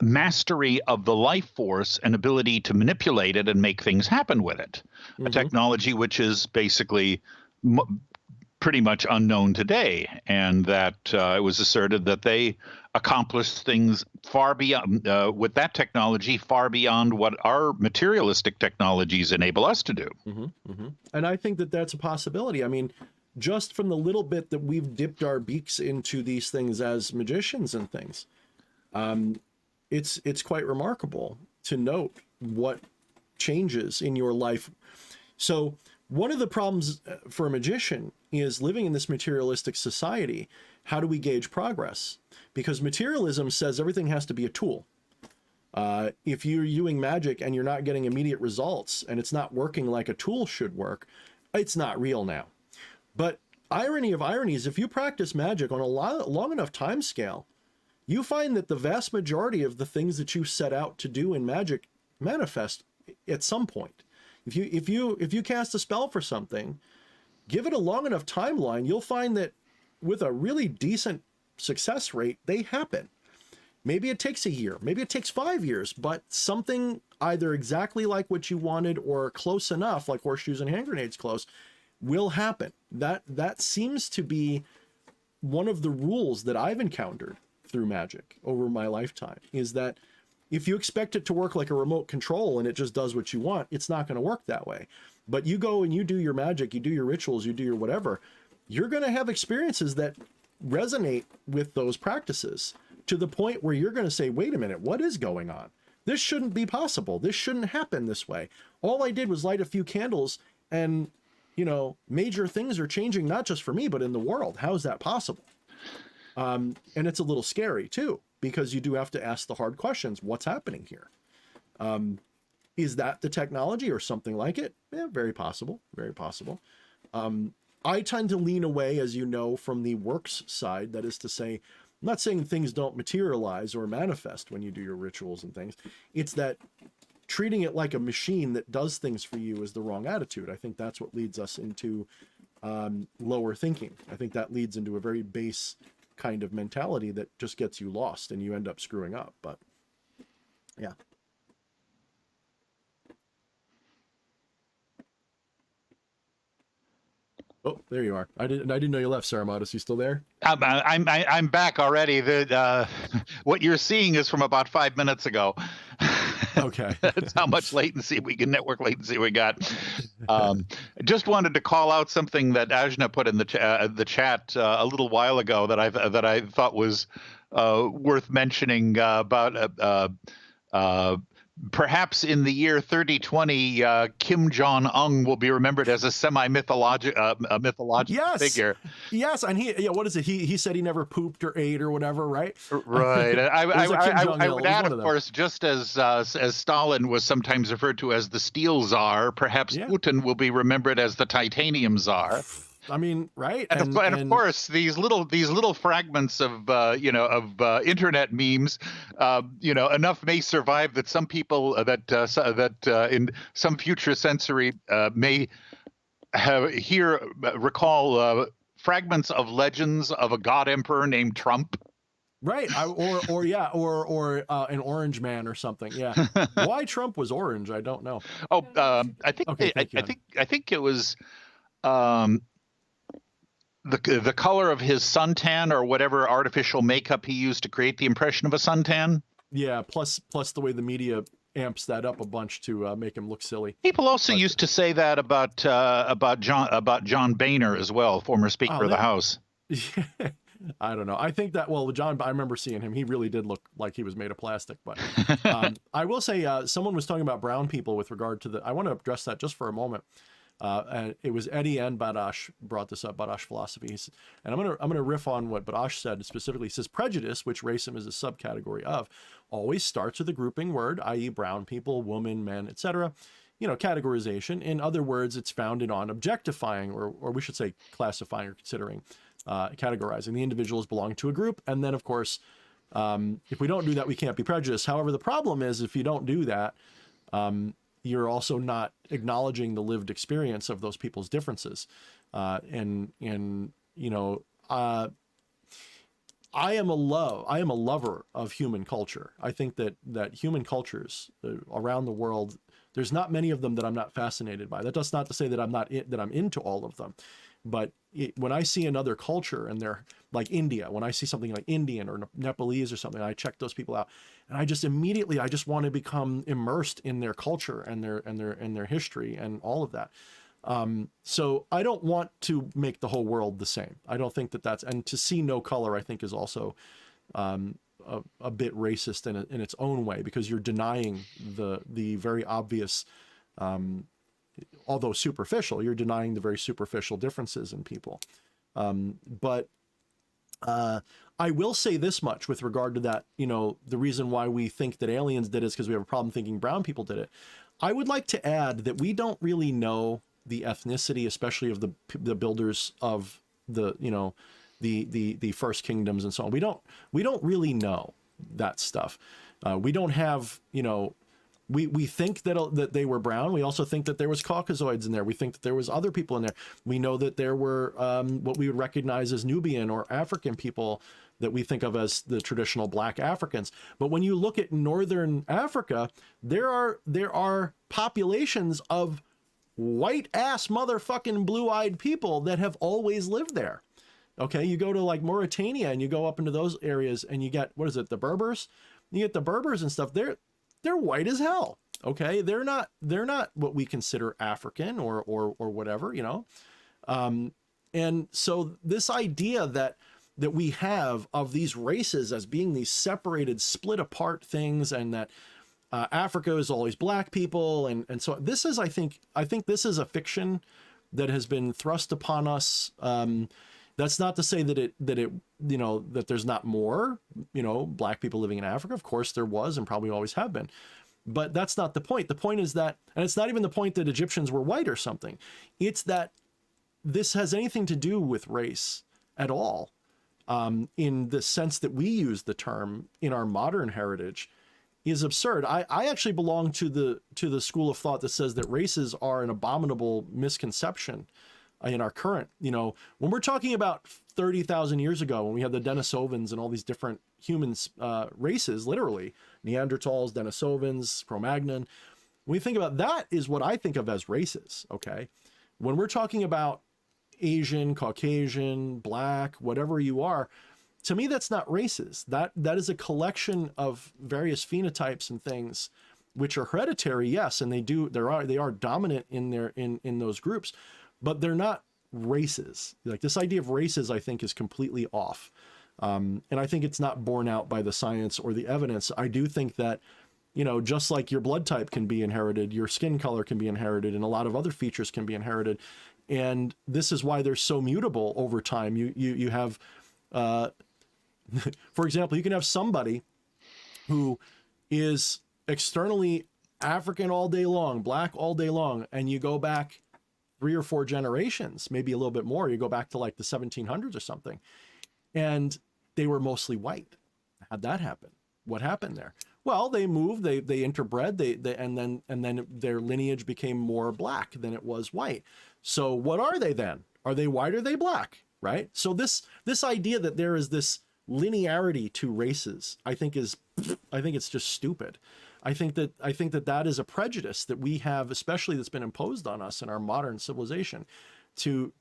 mastery of the life force and ability to manipulate it and make things happen with it. A technology which is basically pretty much unknown today, and that it was asserted that they accomplished things far beyond, with that technology, far beyond what our materialistic technologies enable us to do. And I think that that's a possibility. I mean, just from the little bit that we've dipped our beaks into these things as magicians and things, it's quite remarkable to note what changes in your life. So one of the problems for a magician is living in this materialistic society. How do we gauge progress? Because materialism says everything has to be a tool. If you're doing magic and you're not getting immediate results and it's not working like a tool should work, it's not real now. But irony of ironies, if you practice magic on a long enough time scale, you find that the vast majority of the things that you set out to do in magic manifest at some point. If you cast a spell for something, give it a long enough timeline, you'll find that with a really decent success rate, they happen. Maybe it takes a year, maybe it takes 5 years, but something either exactly like what you wanted or close enough, like horseshoes and hand grenades close, will happen. That seems to be one of the rules that I've encountered through magic over my lifetime, is that if you expect it to work like a remote control and it just does what you want, it's not going to work that way. But you go and you do your magic, you do your rituals, you do your whatever, you're going to have experiences that resonate with those practices to the point where you're going to say, wait a minute, what is going on? This shouldn't be possible. This shouldn't happen this way. All I did was light a few candles and, major things are changing, not just for me, but in the world. How is that possible? And it's a little scary too, because you do have to ask the hard questions. What's happening here? Is that the technology or something like it? Yeah, very possible. Very possible. I tend to lean away, as you know, from the works side. That is to say, I'm not saying things don't materialize or manifest when you do your rituals and things. It's that treating it like a machine that does things for you is the wrong attitude. I think that's what leads us into lower thinking. I think that leads into a very base kind of mentality that just gets you lost and you end up screwing up. But yeah. Oh, there you are. I didn't know you left, Sarah Modest. You still there? I'm back already. What you're seeing is from about 5 minutes ago. Okay. That's how much network latency we got. Just wanted to call out something that Ajna put in the chat a little while ago that I thought was worth mentioning about perhaps in the year 3020, Kim Jong-un will be remembered as a semi-mythological figure. Yes, and what is it? He said he never pooped or ate or whatever, right? Right. I would add, of course, just as Stalin was sometimes referred to as the Steel Tsar, perhaps Putin will be remembered as the Titanium Tsar. I mean, right? And of course, these little fragments of internet memes, enough may survive that some people that in some future century may recall fragments of legends of a god emperor named Trump. Right, or an orange man or something. Yeah, why Trump was orange, I don't know. Oh, I think it was. The color of his suntan or whatever artificial makeup he used to create the impression of a suntan. Yeah, plus the way the media amps that up a bunch to make him look silly. People also used to say that about John Boehner as well, former Speaker of the House. Yeah, I don't know. I think that, John, I remember seeing him. He really did look like he was made of plastic. But I will say, someone was talking about brown people with regard to I want to address that just for a moment. And it was Eddie and Badash brought this up, Badash philosophies. And I'm gonna riff on what Badash said specifically. He says prejudice, which racism is a subcategory of, always starts with a grouping word, i.e. brown people, woman, men, etc. Categorization. In other words, it's founded on objectifying, or we should say classifying or considering, categorizing the individuals belonging to a group. And then, of course, if we don't do that, we can't be prejudiced. However, the problem is if you don't do that, you're also not acknowledging the lived experience of those people's differences. I am a lover of human culture. I think that human cultures around the world, there's not many of them that I'm not fascinated by. That's not to say that I'm into all of them. But when I see another culture and they're like India, when I see something like Indian or Nepalese or something, I check those people out, and I just want to become immersed in their culture and their history and all of that. So I don't want to make the whole world the same. I don't think and to see no color, I think, is also a bit racist in its own way, because you're denying the very obvious. Although superficial, you're denying the very superficial differences in people. But I will say this much with regard to that, the reason why we think that aliens did it is because we have a problem thinking brown people did it. I would like to add that we don't really know the ethnicity, especially of the builders of the first kingdoms and so on. We don't really know that stuff. We don't have, We think that they were brown. We also think that there was Caucasoids in there. We think that there was other people in there. We know that there were what we would recognize as Nubian or African people that we think of as the traditional black Africans. But when you look at Northern Africa, there are populations of white ass motherfucking blue-eyed people that have always lived there. Okay, you go to like Mauritania and you go up into those areas and you get, the Berbers? You get the Berbers and stuff. They're white as hell. Okay, they're not what we consider African or whatever, and so this idea that we have of these races as being these separated, split apart things, and that Africa is always black people, and so this is, I think this is a fiction that has been thrust upon us. That's not to say that that there's not more, black people living in Africa. Of course there was and probably always have been. But that's not the point. The point is that, and it's not even the point that Egyptians were white or something. It's that this has anything to do with race at all, in the sense that we use the term in our modern heritage, is absurd. I actually belong to the school of thought that says that races are an abominable misconception in our current, when we're talking about 30,000 years ago, when we had the Denisovans and all these different humans, races, literally Neanderthals, Denisovans, Cro-Magnon, when we think about that, is what I think of as races. Okay. When we're talking about Asian, Caucasian, black, whatever you are, to me, that's not races. That is a collection of various phenotypes and things which are hereditary. Yes. And they are dominant in those groups, but they're not races. Like, this idea of races, I think, is completely off. And I think it's not borne out by the science or the evidence. I do think that, you know, just like your blood type can be inherited, your skin color can be inherited, and a lot of other features can be inherited. And this is why they're so mutable over time. You have, for example, you can have somebody who is externally African all day long, black all day long, and you go back 3 or 4 generations, maybe a little bit more. You go back to like the 1700s or something, and they were mostly white. How'd that happen? What happened there? Well, they moved, they interbred, and then their lineage became more black than it was white. So what are they then? Are they white or are they black? Right? So this idea that there is this linearity to races, I think it's just stupid. I think that is a prejudice that we have, especially that's been imposed on us in our modern civilization, to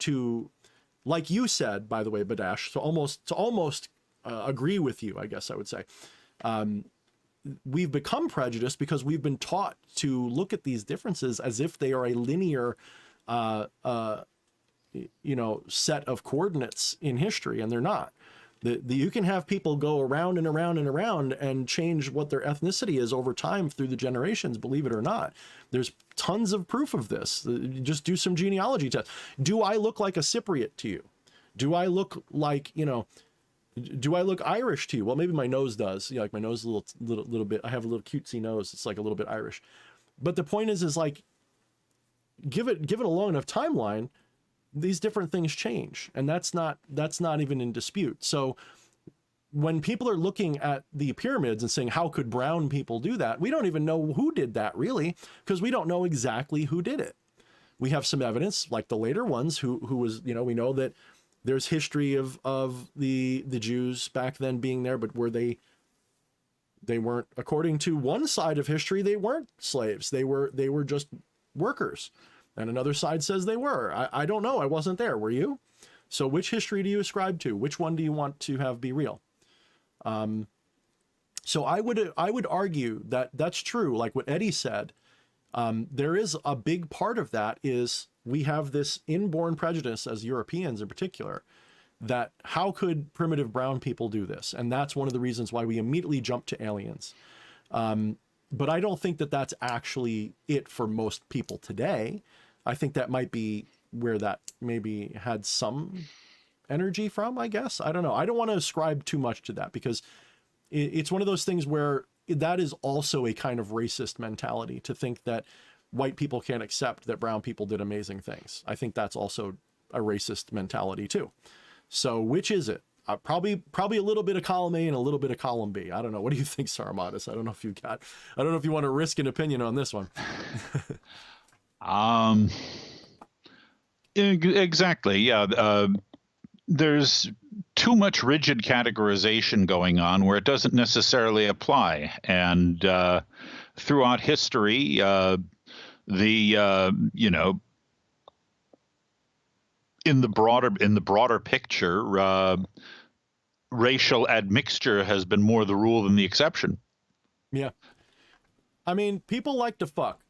like you said, by the way, Badash, to almost agree with you, I guess I would say. We've become prejudiced because we've been taught to look at these differences as if they are a linear, set of coordinates in history, and they're not. You can have people go around and around and around and change what their ethnicity is over time through the generations, believe it or not. There's tons of proof of this. Just do some genealogy tests. Do I look like a Cypriot to you? Do I look like, do I look Irish to you? Well, maybe my nose does. Like my nose is a little bit, I have a little cutesy nose. It's like a little bit Irish. But the point is like, give it a long enough timeline, these different things change, and that's not even in dispute. So when people are looking at the pyramids and saying, how could brown people do that? We don't even know who did that really, because we don't know exactly who did it. We have some evidence, like the later ones, who was, we know that there's history of the Jews back then being there, but were they weren't, according to one side of history, they weren't slaves. They were just workers. And another side says they were. I don't know. I wasn't there. Were you? So which history do you ascribe to? Which one do you want to have be real? So I would argue that that's true. Like what Eddie said, there is a big part of that is we have this inborn prejudice as Europeans in particular, that how could primitive brown people do this? And that's one of the reasons why we immediately jump to aliens. But I don't think that that's actually it for most people today. I think that might be where that maybe had some energy from, I guess. I don't know. I don't want to ascribe too much to that because it's one of those things where that is also a kind of racist mentality, to think that white people can't accept that brown people did amazing things. I think that's also a racist mentality too. So which is it? Probably a little bit of column A and a little bit of column B. I don't know. What do you think, Sarmadis? I don't know if you want to risk an opinion on this one. Exactly. Yeah. There's too much rigid categorization going on where it doesn't necessarily apply. And throughout history, in the broader picture, racial admixture has been more the rule than the exception. Yeah. I mean, people like to fuck.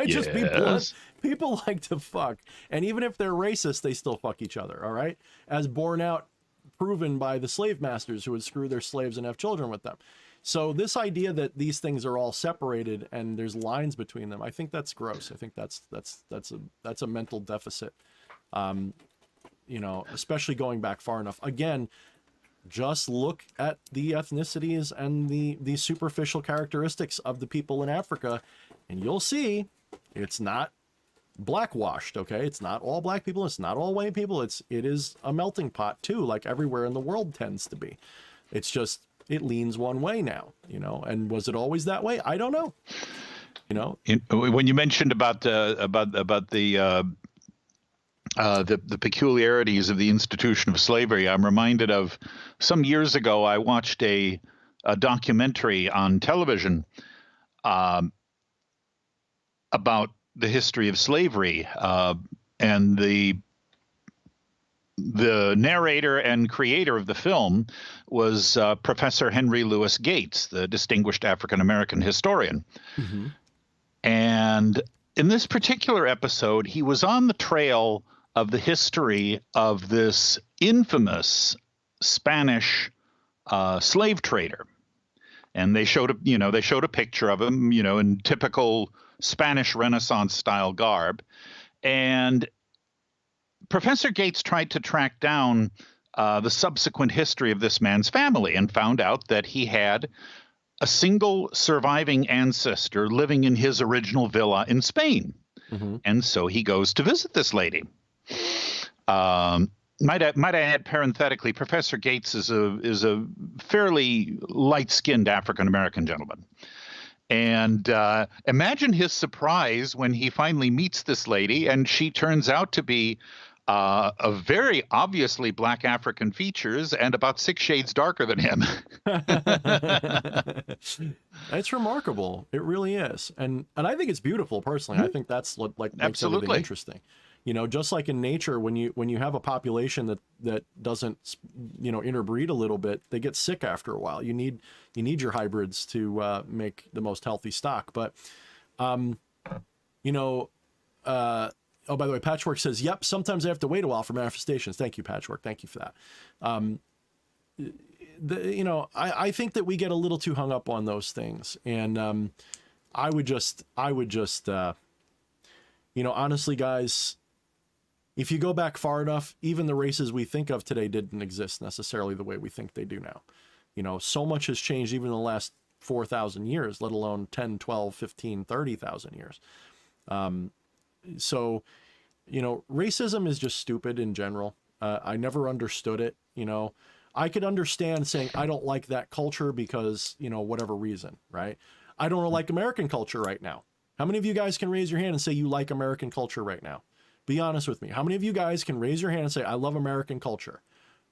Just be blunt. People like to fuck. And even if they're racist, they still fuck each other, all right? As borne out, proven by the slave masters who would screw their slaves and have children with them. So this idea that these things are all separated and there's lines between them, I think that's gross. I think that's a mental deficit. Especially going back far enough. Again, just look at the ethnicities and the superficial characteristics of the people in Africa, and you'll see it's not blackwashed, okay? It's not all black people, it's not all white people, it is a melting pot too, like everywhere in the world tends to be. It's just, it leans one way now, and was it always that way? I don't know. When you mentioned about the peculiarities of the institution of slavery, I'm reminded of some years ago, I watched a documentary on television about the history of slavery, and the narrator and creator of the film was Professor Henry Louis Gates, the distinguished African-American historian. Mm-hmm. And in this particular episode, he was on the trail of the history of this infamous Spanish slave trader. And they showed a picture of him, in typical Spanish Renaissance style garb. And Professor Gates tried to track down the subsequent history of this man's family and found out that he had a single surviving ancestor living in his original villa in Spain. Mm-hmm. And so he goes to visit this lady. Might I add parenthetically, Professor Gates is a fairly light-skinned African-American gentleman. And imagine his surprise when he finally meets this lady, and she turns out to be a very obviously black African features and about 6 shades darker than him. It's remarkable. It really is. And I think it's beautiful personally. I think that's what makes everything interesting. Just like in nature, when you have a population that doesn't, interbreed a little bit, they get sick after a while. You need your hybrids to make the most healthy stock. But, oh, by the way, Patchwork says, yep, sometimes I have to wait a while for manifestations. Thank you, Patchwork. Thank you for that. I think that we get a little too hung up on those things. And I would just, honestly, guys, if you go back far enough, even the races we think of today didn't exist necessarily the way we think they do now. So much has changed even in the last 4,000 years, let alone 10, 12, 15, 30,000 years. So, racism is just stupid in general. I never understood it. I could understand saying, I don't like that culture because, whatever reason, right? I don't like American culture right now. How many of you guys can raise your hand and say you like American culture right now? Be honest with me. How many of you guys can raise your hand and say, I love American culture?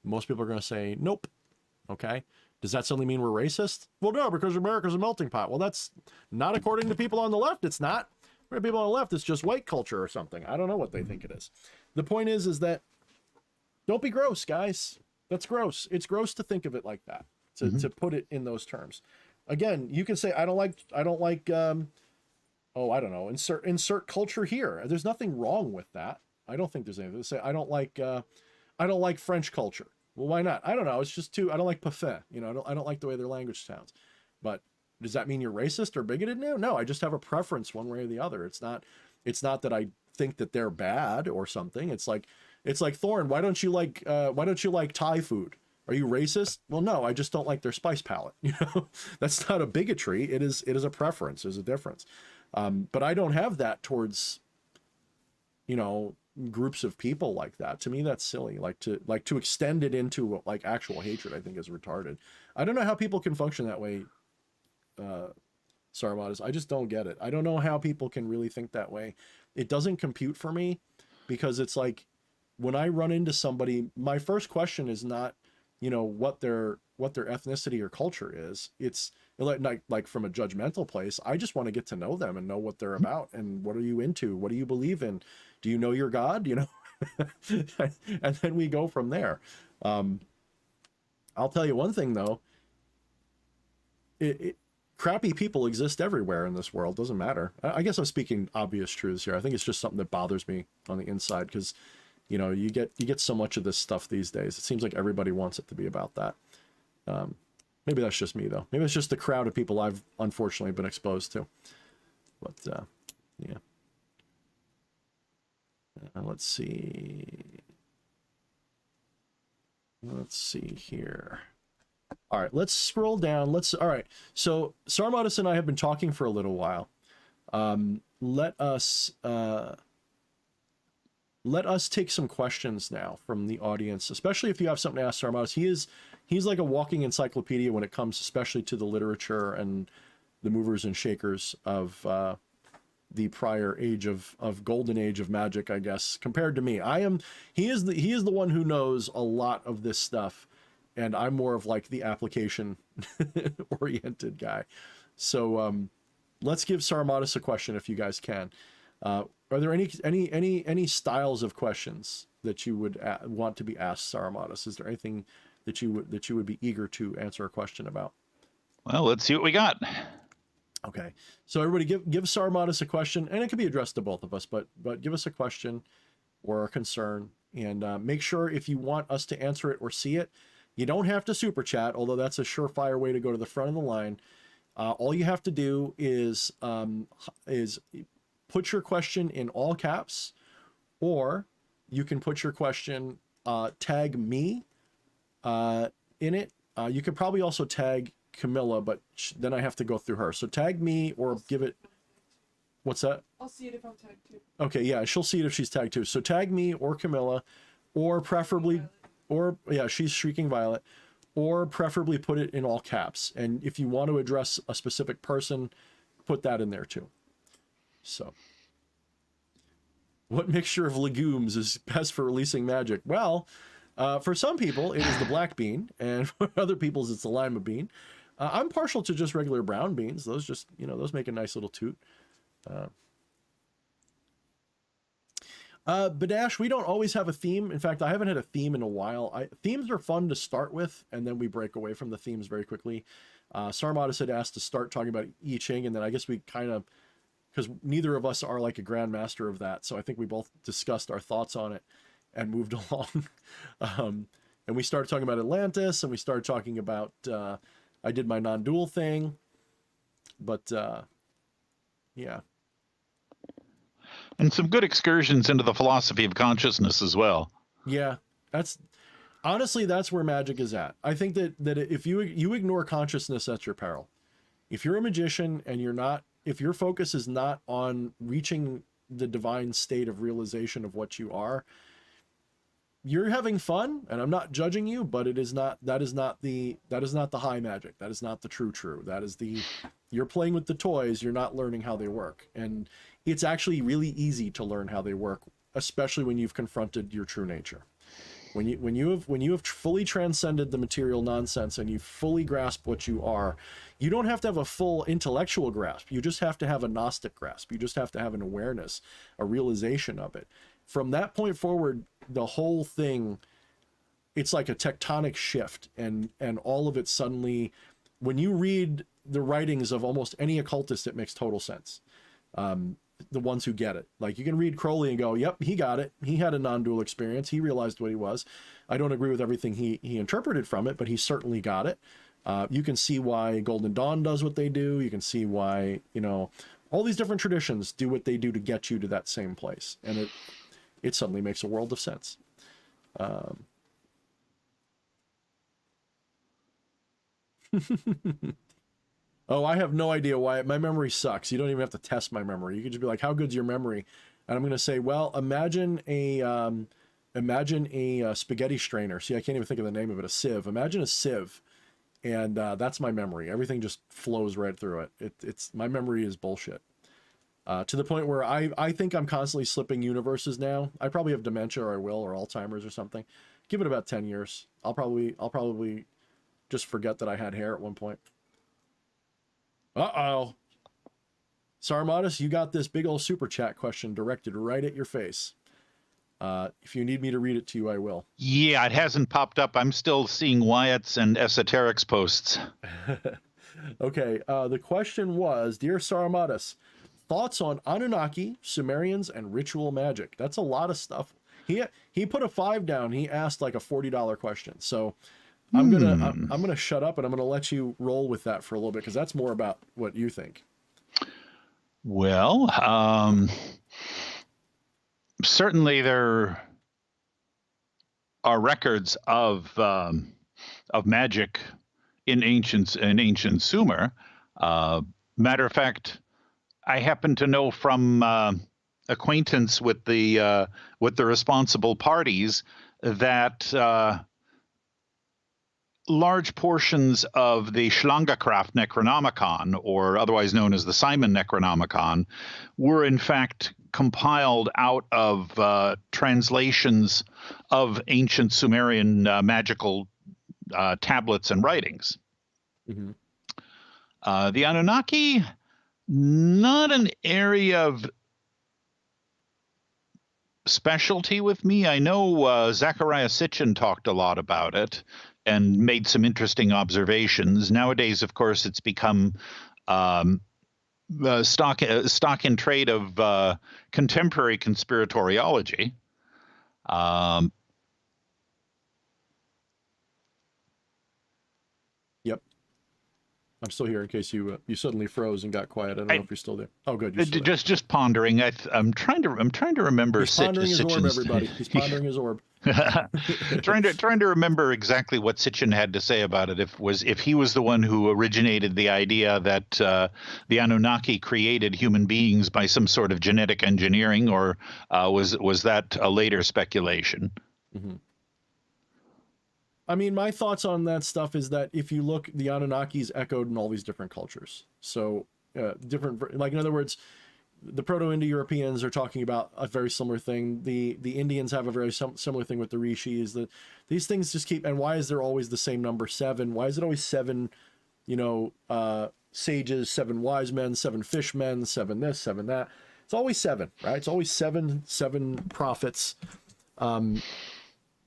Most people are going to say, nope. Okay. Does that suddenly mean we're racist? Well, no, because America's a melting pot. Well, that's not according to people on the left. It's not. For people on the left, it's just white culture or something. I don't know what they think it is. The point is that don't be gross, guys. That's gross. It's gross to think of it like that, to put it in those terms. Again, you can say, I don't like, insert culture here. There's nothing wrong with that. I don't think there's anything to say. I don't like French culture. Well, why not? I don't know. It's just I don't like parfait. I don't like the way their language sounds. But does that mean you're racist or bigoted? No, I just have a preference one way or the other. It's not that I think that they're bad or something. It's like Thorne, why don't you like Thai food? Are you racist? Well, no, I just don't like their spice palette. That's not a bigotry. It is a preference. There's a difference. But I don't have that towards, groups of people like that. To me, that's silly. To extend it into actual hatred, I think is retarded. I don't know how people can function that way. Sarmatis, I just don't get it. I don't know how people can really think that way. It doesn't compute for me, because it's like when I run into somebody, my first question is not, what their ethnicity or culture is. It's like from a judgmental place. I just want to get to know them and know what they're about and what are you into? What do you believe in? Do you know your God? And then we go from there. I'll tell you one thing though. Crappy people exist everywhere in this world. Doesn't matter. I guess I'm speaking obvious truths here. I think it's just something that bothers me on the inside, because you get so much of this stuff these days. It seems like everybody wants it to be about that. Maybe that's just me though. Maybe it's just the crowd of people I've unfortunately been exposed to. But yeah. Let's see here. All right, let's scroll down. All right, so Sarmatis and I have been talking for a little while. Let us take some questions now from the audience, especially if you have something to ask Sarmatis. He's like a walking encyclopedia when it comes especially to the literature and the movers and shakers of the prior age of golden age of magic, I guess, compared to me. He is the one who knows a lot of this stuff, and I'm more of like the application oriented guy. So let's give Sarmatis a question if you guys can. Are there any styles of questions that you would want to be asked, Sarmatis? Is there anything that you would be eager to answer a question about? Well, let's see what we got. Okay, so everybody give Sarmatis a question, and it can be addressed to both of us, but give us a question or a concern, and make sure if you want us to answer it or see it, You don't have to super chat, although that's a surefire way to go to the front of the line. All you have to do is put your question in all caps, or you can put your question, tag me in it. You could probably also tag Camilla, but then I have to go through her. So tag me or give it. What's that? I'll see it if I'm tagged too. Okay, yeah, she'll see it if she's tagged too. So tag me or Camilla, or preferably, or yeah, she's Shrieking Violet, or preferably put it in all caps. And if you want to address a specific person, put that in there too. So, what mixture of legumes is best for releasing magic? Well, for some people, it is the black bean, and for other people's, it's the lima bean. I'm partial to just regular brown beans. Those just, those make a nice little toot. Badash, we don't always have a theme. In fact, I haven't had a theme in a while. Themes are fun to start with, and then we break away from the themes very quickly. Sarmatis had asked to start talking about I Ching, and then I guess we kind of, because neither of us are like a grandmaster of that, so I think we both discussed our thoughts on it and moved along. And we started talking about Atlantis, and we started talking about, I did my non-dual thing, but yeah. And some good excursions into the philosophy of consciousness as well. Yeah, that's where magic is at. I think that if you ignore consciousness, that's your peril. If you're a magician and if your focus is not on reaching the divine state of realization of what you are, you're having fun, and I'm not judging you, but that is not the high magic. That is not the true. That is you're playing with the toys, you're not learning how they work. And it's actually really easy to learn how they work, especially when you've confronted your true nature. When you have fully transcended the material nonsense and you fully grasp what you are, you don't have to have a full intellectual grasp. You just have to have a Gnostic grasp. You just have to have an awareness, a realization of it. From that point forward, the whole thing, it's like a tectonic shift, and all of it suddenly, when you read the writings of almost any occultist, it makes total sense. The ones who get it, like you can read Crowley and go, yep, he got it. He had a non-dual experience. He realized what he was. I don't agree with everything he interpreted from it, but he certainly got it. You can see why Golden Dawn does what they do. You can see why, all these different traditions do what they do to get you to that same place. And it suddenly makes a world of sense. Oh, I have no idea why. My memory sucks. You don't even have to test my memory. You could just be like, how good's your memory? And I'm going to say, well, imagine a spaghetti strainer. See, I can't even think of the name of it. A sieve. Imagine a sieve. And that's my memory. Everything just flows right through it. It's my memory is bullshit. To the point where I think I'm constantly slipping universes now. I probably have dementia, or I will, or Alzheimer's or something. Give it about 10 years. I'll probably just forget that I had hair at one point. Uh-oh. Sarmatis, you got this big old super chat question directed right at your face. If you need me to read it to you, I will. Yeah, it hasn't popped up. I'm still seeing Wyatt's and Esoterics posts. Okay, the question was, Dear Sarmatis, thoughts on Anunnaki, Sumerians, and ritual magic. That's a lot of stuff. He put a 5 down. He asked like a $40 question. So I'm gonna shut up, and I'm gonna let you roll with that for a little bit, because that's more about what you think. Well, certainly there are records of magic in ancient Sumer. Matter of fact, I happen to know from acquaintance with the responsible parties that large portions of the Schlangenkraft Necronomicon, or otherwise known as the Simon Necronomicon, were in fact compiled out of translations of ancient Sumerian magical tablets and writings. Mm-hmm. The Anunnaki, not an area of specialty with me. I know Zachariah Sitchin talked a lot about it and made some interesting observations. Nowadays, of course, it's become stock in trade of contemporary conspiratoriology. I'm still here in case you you suddenly froze and got quiet. I don't know if you're still there. Oh, good. You're still there. Just pondering. I'm trying to remember. He's pondering his orb, everybody. He's pondering his orb. trying to remember exactly what Sitchin had to say about it. If he was the one who originated the idea that the Anunnaki created human beings by some sort of genetic engineering, or was that a later speculation? Mm-hmm. I mean, my thoughts on that stuff is that if you look, the Anunnaki is echoed in all these different cultures. So different, like in other words, the Proto-Indo-Europeans are talking about a very similar thing. The Indians have a very similar thing with the rishis. That these things just keep. And why is there always the same number 7? Why is it always 7? You know, sages, 7 wise men, 7 fishmen, 7 this, 7 that. It's always 7, right? It's always seven prophets.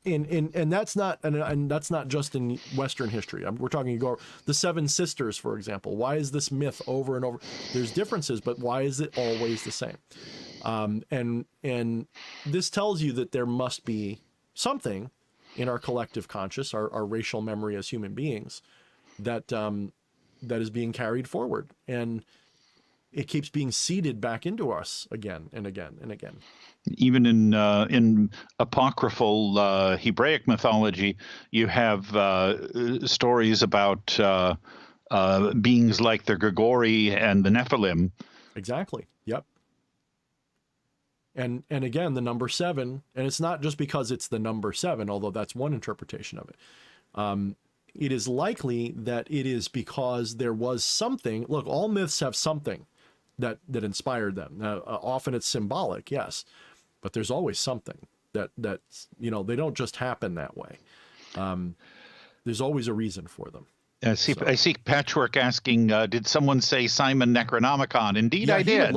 And that's not just in Western history. We're talking the 7 sisters, for example. Why is this myth over and over? There's differences, but why is it always the same? And this tells you that there must be something in our collective conscious, our racial memory as human beings, that that is being carried forward, and it keeps being seeded back into us again and again and again. Even in apocryphal Hebraic mythology, you have stories about beings like the Grigori and the Nephilim. Exactly. Yep. And again, the number 7, and it's not just because it's the number 7, although that's one interpretation of it. It is likely that it is because there was something. Look, all myths have something that inspired them. Now, often it's symbolic, yes. But there's always something that you know, they don't just happen that way. There's always a reason for them. I see Patchwork asking, did someone say Simon Necronomicon? Indeed, I did.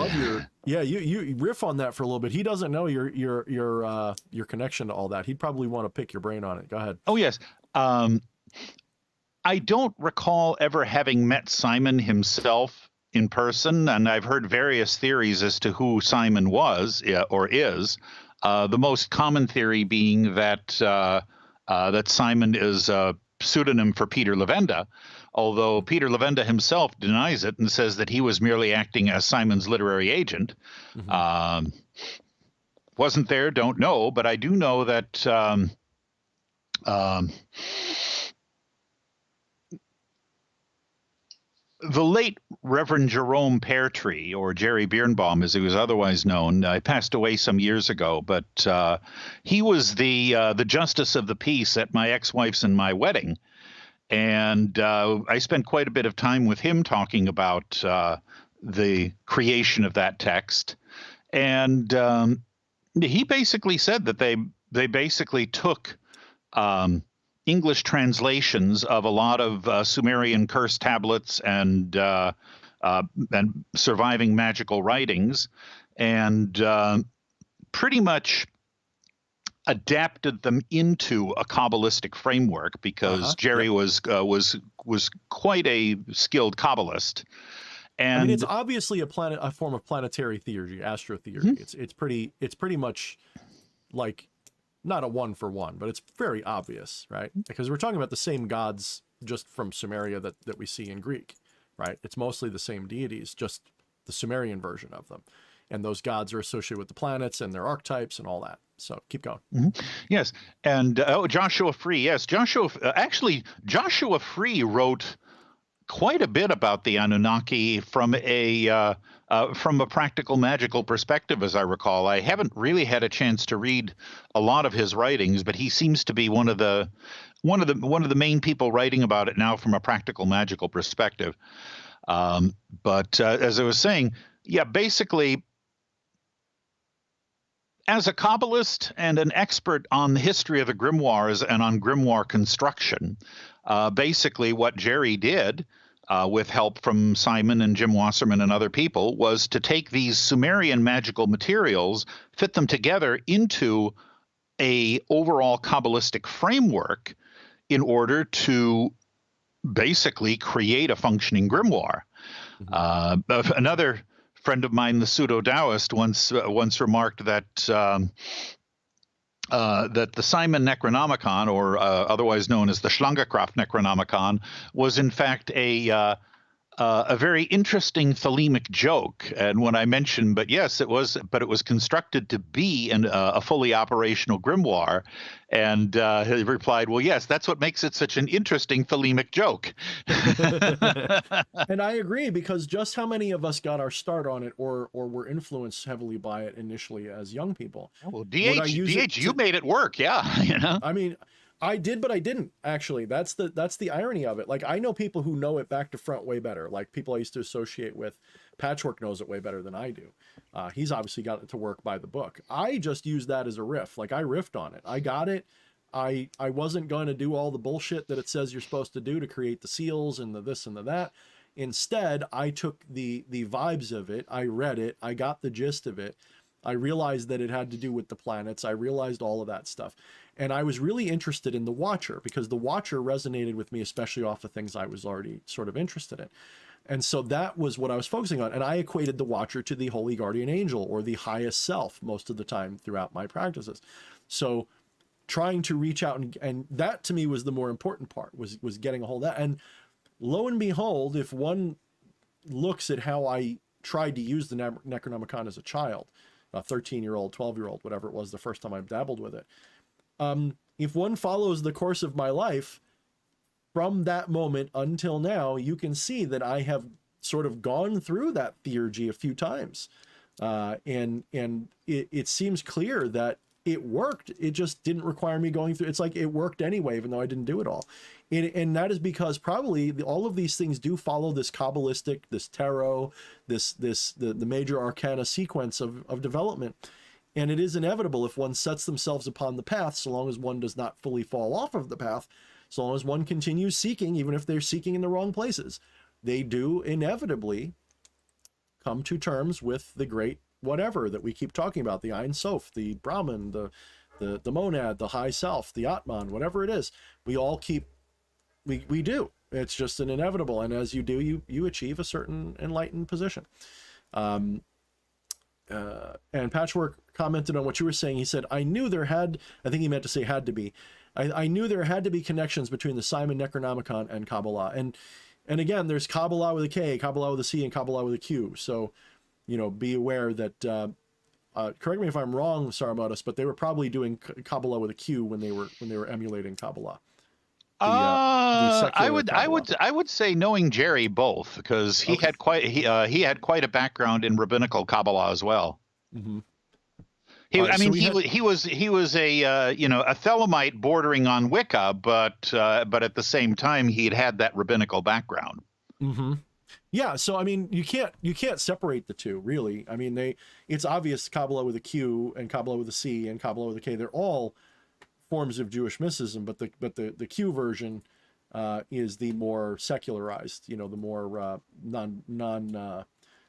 You riff on that for a little bit. He doesn't know your connection to all that. He'd probably want to pick your brain on it. Go ahead. Oh yes. I don't recall ever having met Simon himself in person, and I've heard various theories as to who Simon was or is. The most common theory being that that Simon is a pseudonym for Peter Levenda, although Peter Levenda himself denies it and says that he was merely acting as Simon's literary agent. Mm-hmm. Wasn't there, don't know, but I do know that the late Reverend Jerome Peartree, or Jerry Birnbaum, as he was otherwise known, passed away some years ago, but he was the justice of the peace at my ex-wife's and my wedding. And I spent quite a bit of time with him talking about the creation of that text. And he basically said that they basically took English translations of a lot of Sumerian curse tablets and surviving magical writings, and pretty much adapted them into a Kabbalistic framework, because Jerry was quite a skilled Kabbalist. And I mean, it's obviously a form of planetary theory, astro theory. Mm-hmm. It's pretty much like, not a 1-for-1, but it's very obvious, right? Because we're talking about the same gods just from Sumeria that we see in Greek, right? It's mostly the same deities, just the Sumerian version of them. And those gods are associated with the planets and their archetypes and all that. So keep going. Mm-hmm. Yes. And Joshua Free. Yes, Joshua Free wrote quite a bit about the Anunnaki from a practical magical perspective, as I recall. I haven't really had a chance to read a lot of his writings, but he seems to be one of the main people writing about it now from a practical magical perspective. But as I was saying, yeah, basically, as a Kabbalist and an expert on the history of the grimoires and on grimoire construction, basically what Jerry did, with help from Simon and Jim Wasserman and other people, was to take these Sumerian magical materials, fit them together into a overall Kabbalistic framework in order to basically create a functioning grimoire. Mm-hmm. Another friend of mine, the pseudo-Taoist, once remarked that that the Simon Necronomicon, or otherwise known as the Schlangekraft Necronomicon, was in fact a a very interesting thelemic joke. And when I mentioned, but yes, it was constructed to be a fully operational grimoire. And he replied, well, yes, that's what makes it such an interesting thelemic joke. And I agree, because just how many of us got our start on it or were influenced heavily by it initially as young people? Well, DH, you made it work. Yeah. I mean, I did, but I didn't actually. That's the irony of it. Like, I know people who know it back to front way better. Like, people I used to associate with. Patchwork knows it way better than I do. He's obviously got it to work by the book. I just used that as a riff. Like, I riffed on it. I got it. I wasn't going to do all the bullshit that it says you're supposed to do to create the seals and the this and the that. Instead, I took the vibes of it. I read it. I got the gist of it. I realized that it had to do with the planets. I realized all of that stuff. And I was really interested in the Watcher, because the Watcher resonated with me, especially off of things I was already sort of interested in. And so that was what I was focusing on. And I equated the Watcher to the Holy Guardian Angel, or the highest self, most of the time throughout my practices. So trying to reach out, and that to me was the more important part, was getting a hold of that. And lo and behold, if one looks at how I tried to use the Necronomicon as a child, a 13-year-old, 12-year-old, whatever it was, the first time I dabbled with it. If one follows the course of my life from that moment until now, you can see that I have sort of gone through that theurgy a few times. And it seems clear that it worked. It just didn't require me going through. It's like it worked anyway, even though I didn't do it all. And that is because probably all of these things do follow this Kabbalistic, this tarot, the major arcana sequence of development. And it is inevitable if one sets themselves upon the path, so long as one does not fully fall off of the path, so long as one continues seeking, even if they're seeking in the wrong places, they do inevitably come to terms with the great whatever that we keep talking about, the Ein Sof, the Brahman, the monad, the high self, the Atman, whatever it is. We all keep, we do. It's just an inevitable. And as you do, you achieve a certain enlightened position. And Patchwork commented on what you were saying. He said, I knew there had, I think he meant to say had to be. I knew there had to be connections between the Simon Necronomicon and Kabbalah. And again, there's Kabbalah with a K, Kabbalah with a C, and Kabbalah with a Q. So, you know, be aware that, correct me if I'm wrong, Sarmatus, but they were probably doing Kabbalah with a Q when they were emulating Kabbalah. I would say, knowing Jerry, both, because he had quite a background in rabbinical Kabbalah as well. Mm-hmm. He was a a Thelemite bordering on Wicca, but at the same time he had that rabbinical background. Mm-hmm. Yeah, so I mean, you can't separate the two, really. I mean, it's obvious Kabbalah with a Q and Kabbalah with a C and Kabbalah with a K. They're all forms of Jewish mysticism, but the Q version is the more secularized, the more non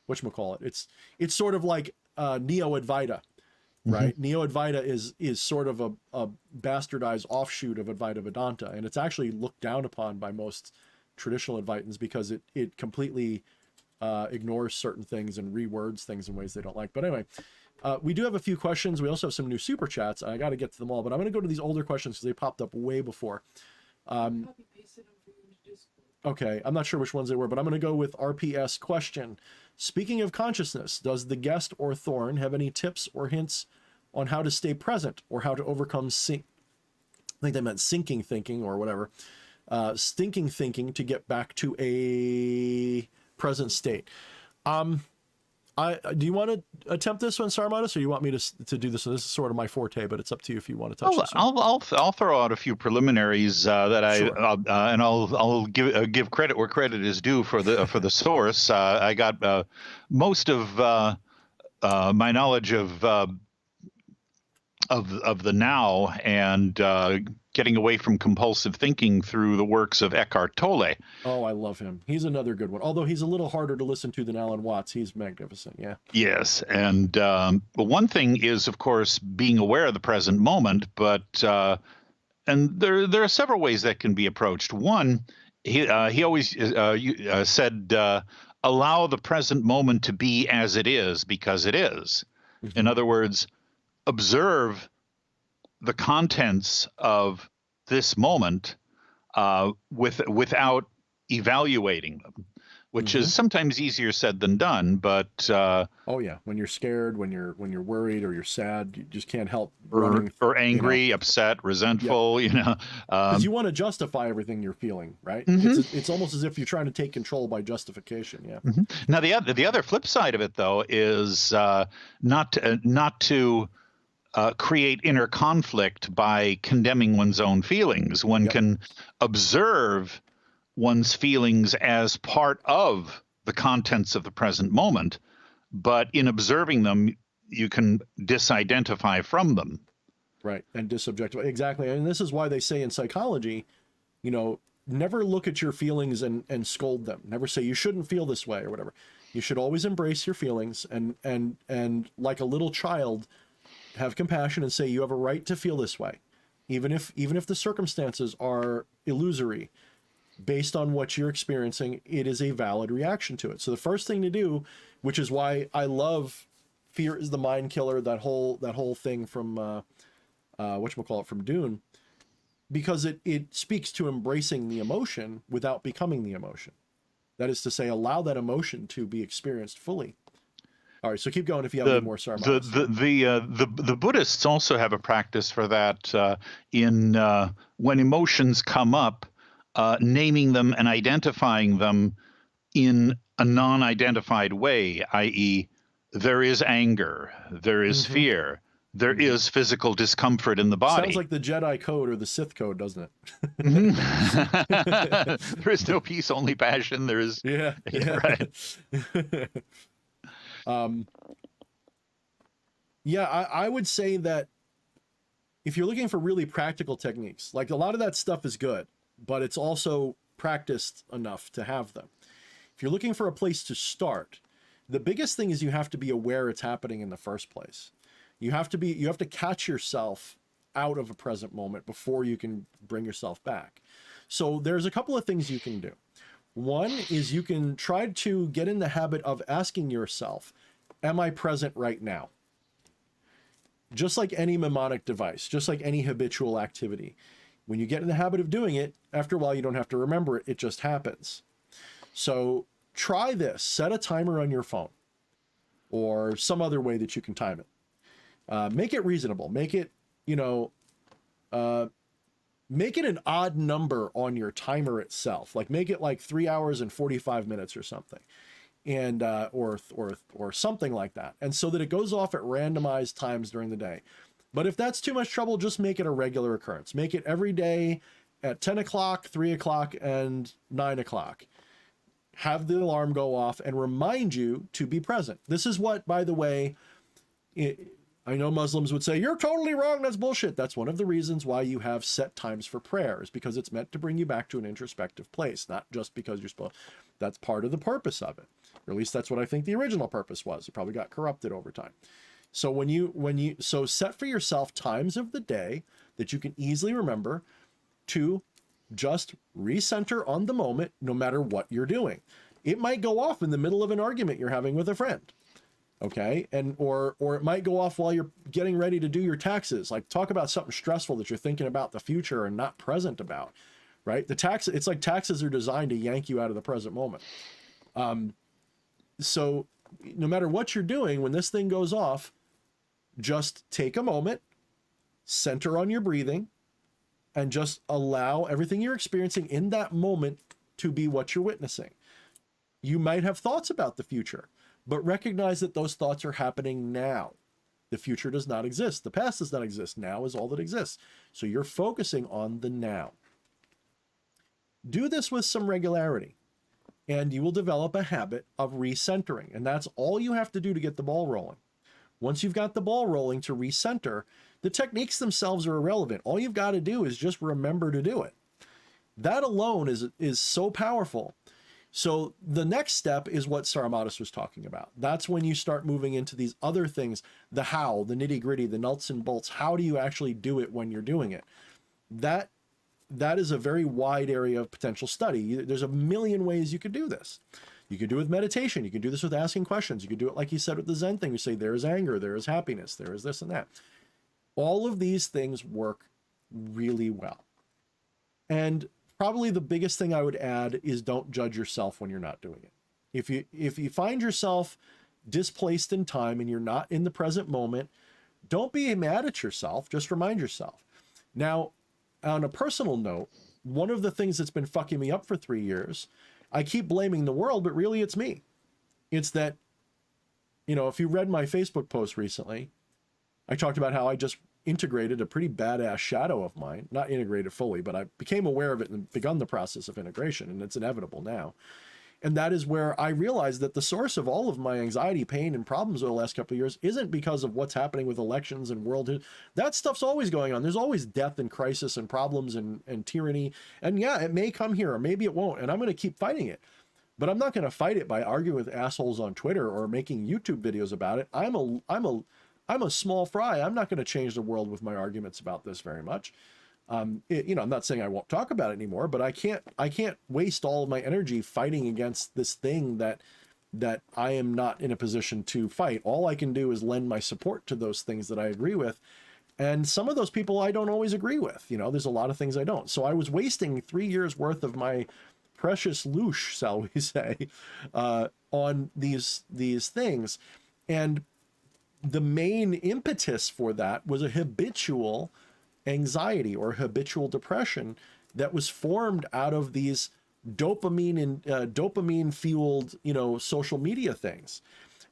whatchamacallit. It's sort of like Neo-Advaita, right? Mm-hmm. Neo-Advaita is sort of a bastardized offshoot of Advaita Vedanta, and it's actually looked down upon by most traditional Advaitins because it completely ignores certain things and rewords things in ways they don't like. But anyway, we do have a few questions. We also have some new super chats. I got to get to them all, but I'm going to go to these older questions because they popped up way before. Okay, I'm not sure which ones they were, but I'm going to go with RPS question. Speaking of consciousness, does the guest or Thorne have any tips or hints on how to stay present or how to overcome I think they meant sinking thinking or whatever. Stinking thinking to get back to a present state. Do you want to attempt this one, Sarmatis, or you want me to do this? So this is sort of my forte, but it's up to you if you want to touch this one. I'll throw out a few preliminaries that Sure. and I'll give credit where credit is due for the source. I got most of my knowledge of the now and getting away from compulsive thinking through the works of Eckhart Tolle. Oh, I love him. He's another good one. Although he's a little harder to listen to than Alan Watts. He's magnificent. Yeah. Yes. And one thing is, of course, being aware of the present moment. But and there are several ways that can be approached. One, he always said, allow the present moment to be as it is because it is. Mm-hmm. In other words, observe the contents of this moment without evaluating them. which is sometimes easier said than done, but oh yeah, when you're scared, when you're worried or you're sad, you just can't help or running, angry, upset, resentful, because you want to justify everything you're feeling, right? It's almost as if you're trying to take control by justification. Yeah. Now the other flip side of it, though, is not to create inner conflict by condemning one's own feelings. One can observe one's feelings as part of the contents of the present moment, but in observing them, you can disidentify from them. Right, and disobjectify, exactly. And this is why they say in psychology, never look at your feelings and scold them. Never say you shouldn't feel this way or whatever. You should always embrace your feelings and like a little child, have compassion and say you have a right to feel this way, even if the circumstances are illusory. Based on what you're experiencing, it is a valid reaction to it. So the first thing to do, which is why I love Fear is the Mind Killer, that whole thing from whatchamacallit, from Dune, because it speaks to embracing the emotion without becoming the emotion. That is to say, allow that emotion to be experienced fully. All right, so keep going if you have any more sermons. The Buddhists also have a practice for that in when emotions come up, naming them and identifying them in a non-identified way, i.e., there is anger, there is fear, there is physical discomfort in the body. Sounds like the Jedi code or the Sith code, doesn't it? There is no peace, only passion. There is. Yeah. Right. I would say that if you're looking for really practical techniques, like a lot of that stuff is good, but it's also practiced enough to have them. If you're looking for a place to start, the biggest thing is you have to be aware it's happening in the first place. You have to catch yourself out of a present moment before you can bring yourself back. So there's a couple of things you can do. One is you can try to get in the habit of asking yourself, am I present right now? Just like any mnemonic device, just like any habitual activity. When you get in the habit of doing it, after a while, you don't have to remember it. It just happens. So try this. Set a timer on your phone or some other way that you can time it. Make it reasonable. Make it, make it an odd number on your timer itself. Like make it like 3 hours and 45 minutes or something. And, or something like that. And so that it goes off at randomized times during the day. But if that's too much trouble, just make it a regular occurrence. Make it every day at 10 o'clock, 3 o'clock, and 9 o'clock. Have the alarm go off and remind you to be present. This is what, by the way, I know Muslims would say, you're totally wrong, that's bullshit. That's one of the reasons why you have set times for prayer, is because it's meant to bring you back to an introspective place, not just because you're supposed. That's part of the purpose of it. Or at least that's what I think the original purpose was. It probably got corrupted over time. So so set for yourself times of the day that you can easily remember to just recenter on the moment, no matter what you're doing. It might go off in the middle of an argument you're having with a friend. Okay. Or it might go off while you're getting ready to do your taxes. Like talk about something stressful that you're thinking about the future and not present about, right? It's like taxes are designed to yank you out of the present moment. So no matter what you're doing, when this thing goes off, just take a moment, center on your breathing, and just allow everything you're experiencing in that moment to be what you're witnessing. You might have thoughts about the future, but recognize that those thoughts are happening now. The future does not exist. The past does not exist. Now is all that exists. So you're focusing on the now. Do this with some regularity, and you will develop a habit of recentering. And that's all you have to do to get the ball rolling. Once you've got the ball rolling to recenter, the techniques themselves are irrelevant. All you've got to do is just remember to do it. That alone is so powerful. So the next step is what Saramatis was talking about. That's when you start moving into these other things, the how, the nitty gritty, the nuts and bolts. How do you actually do it when you're doing it? That is a very wide area of potential study. There's a million ways you could do this. You could do it with meditation. You can do this with asking questions. You could do it like you said with the Zen thing. You say, there is anger, there is happiness, there is this and that. All of these things work really well. And probably the biggest thing I would add is don't judge yourself when you're not doing it. If you find yourself displaced in time and you're not in the present moment, don't be mad at yourself. Just remind yourself. Now, on a personal note, one of the things that's been fucking me up for 3 years, I keep blaming the world, but really it's me. It's that, you know, if you read my Facebook post recently, I talked about how I just integrated a pretty badass shadow of mine, not integrated fully, but I became aware of it and begun the process of integration, and it's inevitable now. And that is where I realized that the source of all of my anxiety, pain, and problems over the last couple of years isn't because of what's happening with elections and world. That stuff's always going on. There's always death and crisis and problems and tyranny. And yeah, it may come here or maybe it won't. And I'm going to keep fighting it. But I'm not going to fight it by arguing with assholes on Twitter or making YouTube videos about it. I'm a small fry. I'm not going to change the world with my arguments about this very much. You know, I'm not saying I won't talk about it anymore, but I can't waste all of my energy fighting against this thing that I am not in a position to fight. All I can do is lend my support to those things that I agree with. And some of those people I don't always agree with. You know, there's a lot of things I don't. So I was wasting 3 years worth of my precious loosh, shall we say, on these things. And the main impetus for that was a habitual anxiety or habitual depression that was formed out of these dopamine fueled, you know, social media things.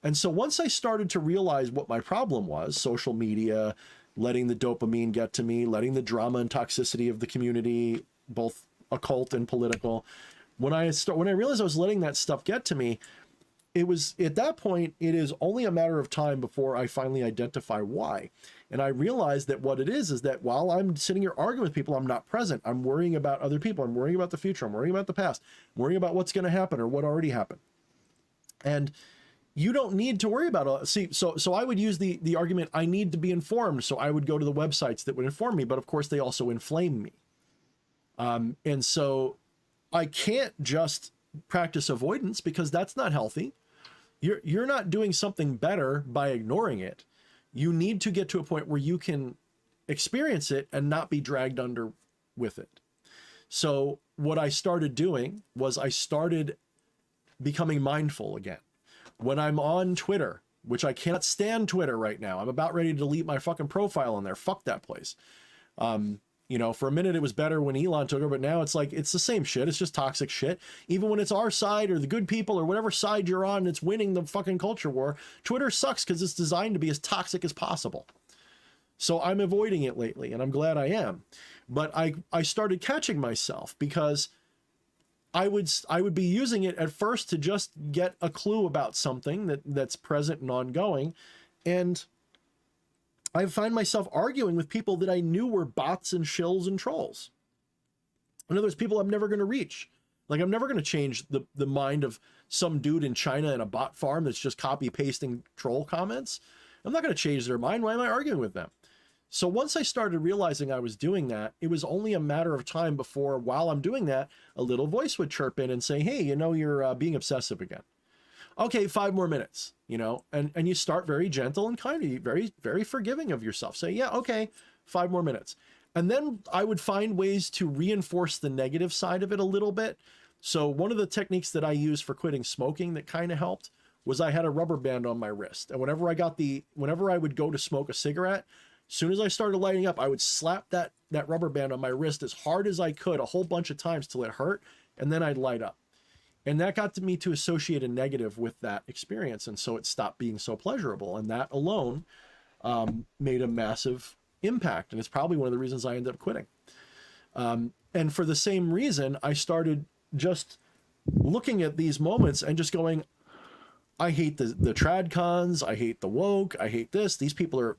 And so once I started to realize what my problem was, social media, letting the dopamine get to me, letting the drama and toxicity of the community, both occult and political, when I realized I was letting that stuff get to me, it was at that point, it is only a matter of time before I finally identify why. And I realized that what it is that while I'm sitting here arguing with people, I'm not present. I'm worrying about other people. I'm worrying about the future. I'm worrying about the past. I'm worrying about what's going to happen or what already happened. And you don't need to worry about it. See, so I would use the argument, I need to be informed. So I would go to the websites that would inform me, but of course they also inflame me. And so I can't just practice avoidance because that's not healthy. You're not doing something better by ignoring it. You need to get to a point where you can experience it and not be dragged under with it. So what I started doing was I started becoming mindful again. When I'm on Twitter, which I cannot stand Twitter right now, I'm about ready to delete my fucking profile on there. Fuck that place. You know, for a minute it was better when Elon took over, but now it's like, it's the same shit. It's just toxic shit. Even when it's our side or the good people or whatever side you're on, it's winning the fucking culture war. Twitter sucks because it's designed to be as toxic as possible. So I'm avoiding it lately, and I'm glad I am. But I started catching myself because I would be using it at first to just get a clue about something that's present and ongoing. And I find myself arguing with people that I knew were bots and shills and trolls. In other words, people I'm never going to reach. Like, I'm never going to change the mind of some dude in China in a bot farm that's just copy pasting troll comments. I'm not going to change their mind. Why am I arguing with them? So once I started realizing I was doing that, it was only a matter of time before, while I'm doing that, a little voice would chirp in and say, hey, you know, you're being obsessive again. Okay, 5 more minutes, you know, and you start very gentle and kind of very, very forgiving of yourself. Say, yeah, okay, 5 more minutes. And then I would find ways to reinforce the negative side of it a little bit. So one of the techniques that I used for quitting smoking that kind of helped was I had a rubber band on my wrist. And whenever I would go to smoke a cigarette, as soon as I started lighting up, I would slap that rubber band on my wrist as hard as I could a whole bunch of times till it hurt. And then I'd light up. And that got me to associate a negative with that experience. And so it stopped being so pleasurable. And that alone made a massive impact. And it's probably one of the reasons I ended up quitting. And for the same reason, I started just looking at these moments and just going, I hate the trad cons. I hate the woke. I hate this. These people are,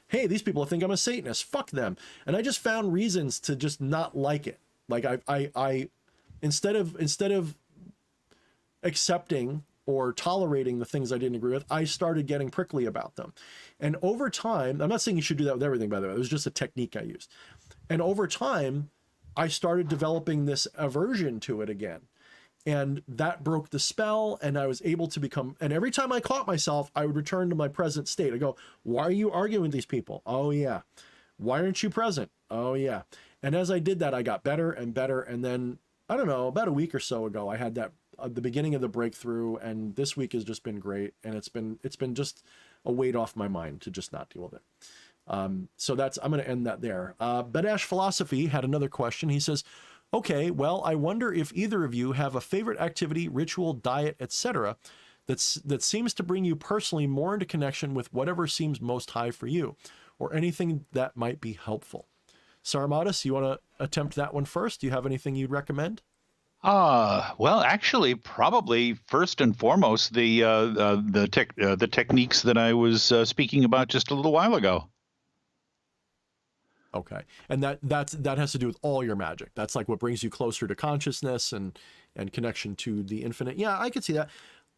hey, these people think I'm a Satanist. Fuck them. And I just found reasons to just not like it. Like I instead of accepting or tolerating the things I didn't agree with, I started getting prickly about them. And over time, I'm not saying you should do that with everything, by the way, it was just a technique I used. And over time, I started developing this aversion to it again. And that broke the spell, and I was able to become, and every time I caught myself, I would return to my present state. I go, why are you arguing with these people? Oh yeah. Why aren't you present? Oh yeah. And as I did that, I got better and better. And then, I don't know, about a week or so ago, I had that the beginning of the breakthrough, and this week has just been great, and it's been just a weight off my mind to just not deal with it. So I'm going to end that there. Bedash Philosophy had another question. He says, okay, well, I wonder if either of you have a favorite activity, ritual, diet, etc. that seems to bring you personally more into connection with whatever seems most high for you, or anything that might be helpful. Sarmatis, you want to attempt that one first? Do you have anything you'd recommend? Well, actually, probably first and foremost, the techniques that I was speaking about just a little while ago. Okay, and that has to do with all your magic. That's like what brings you closer to consciousness and connection to the infinite. Yeah, I could see that.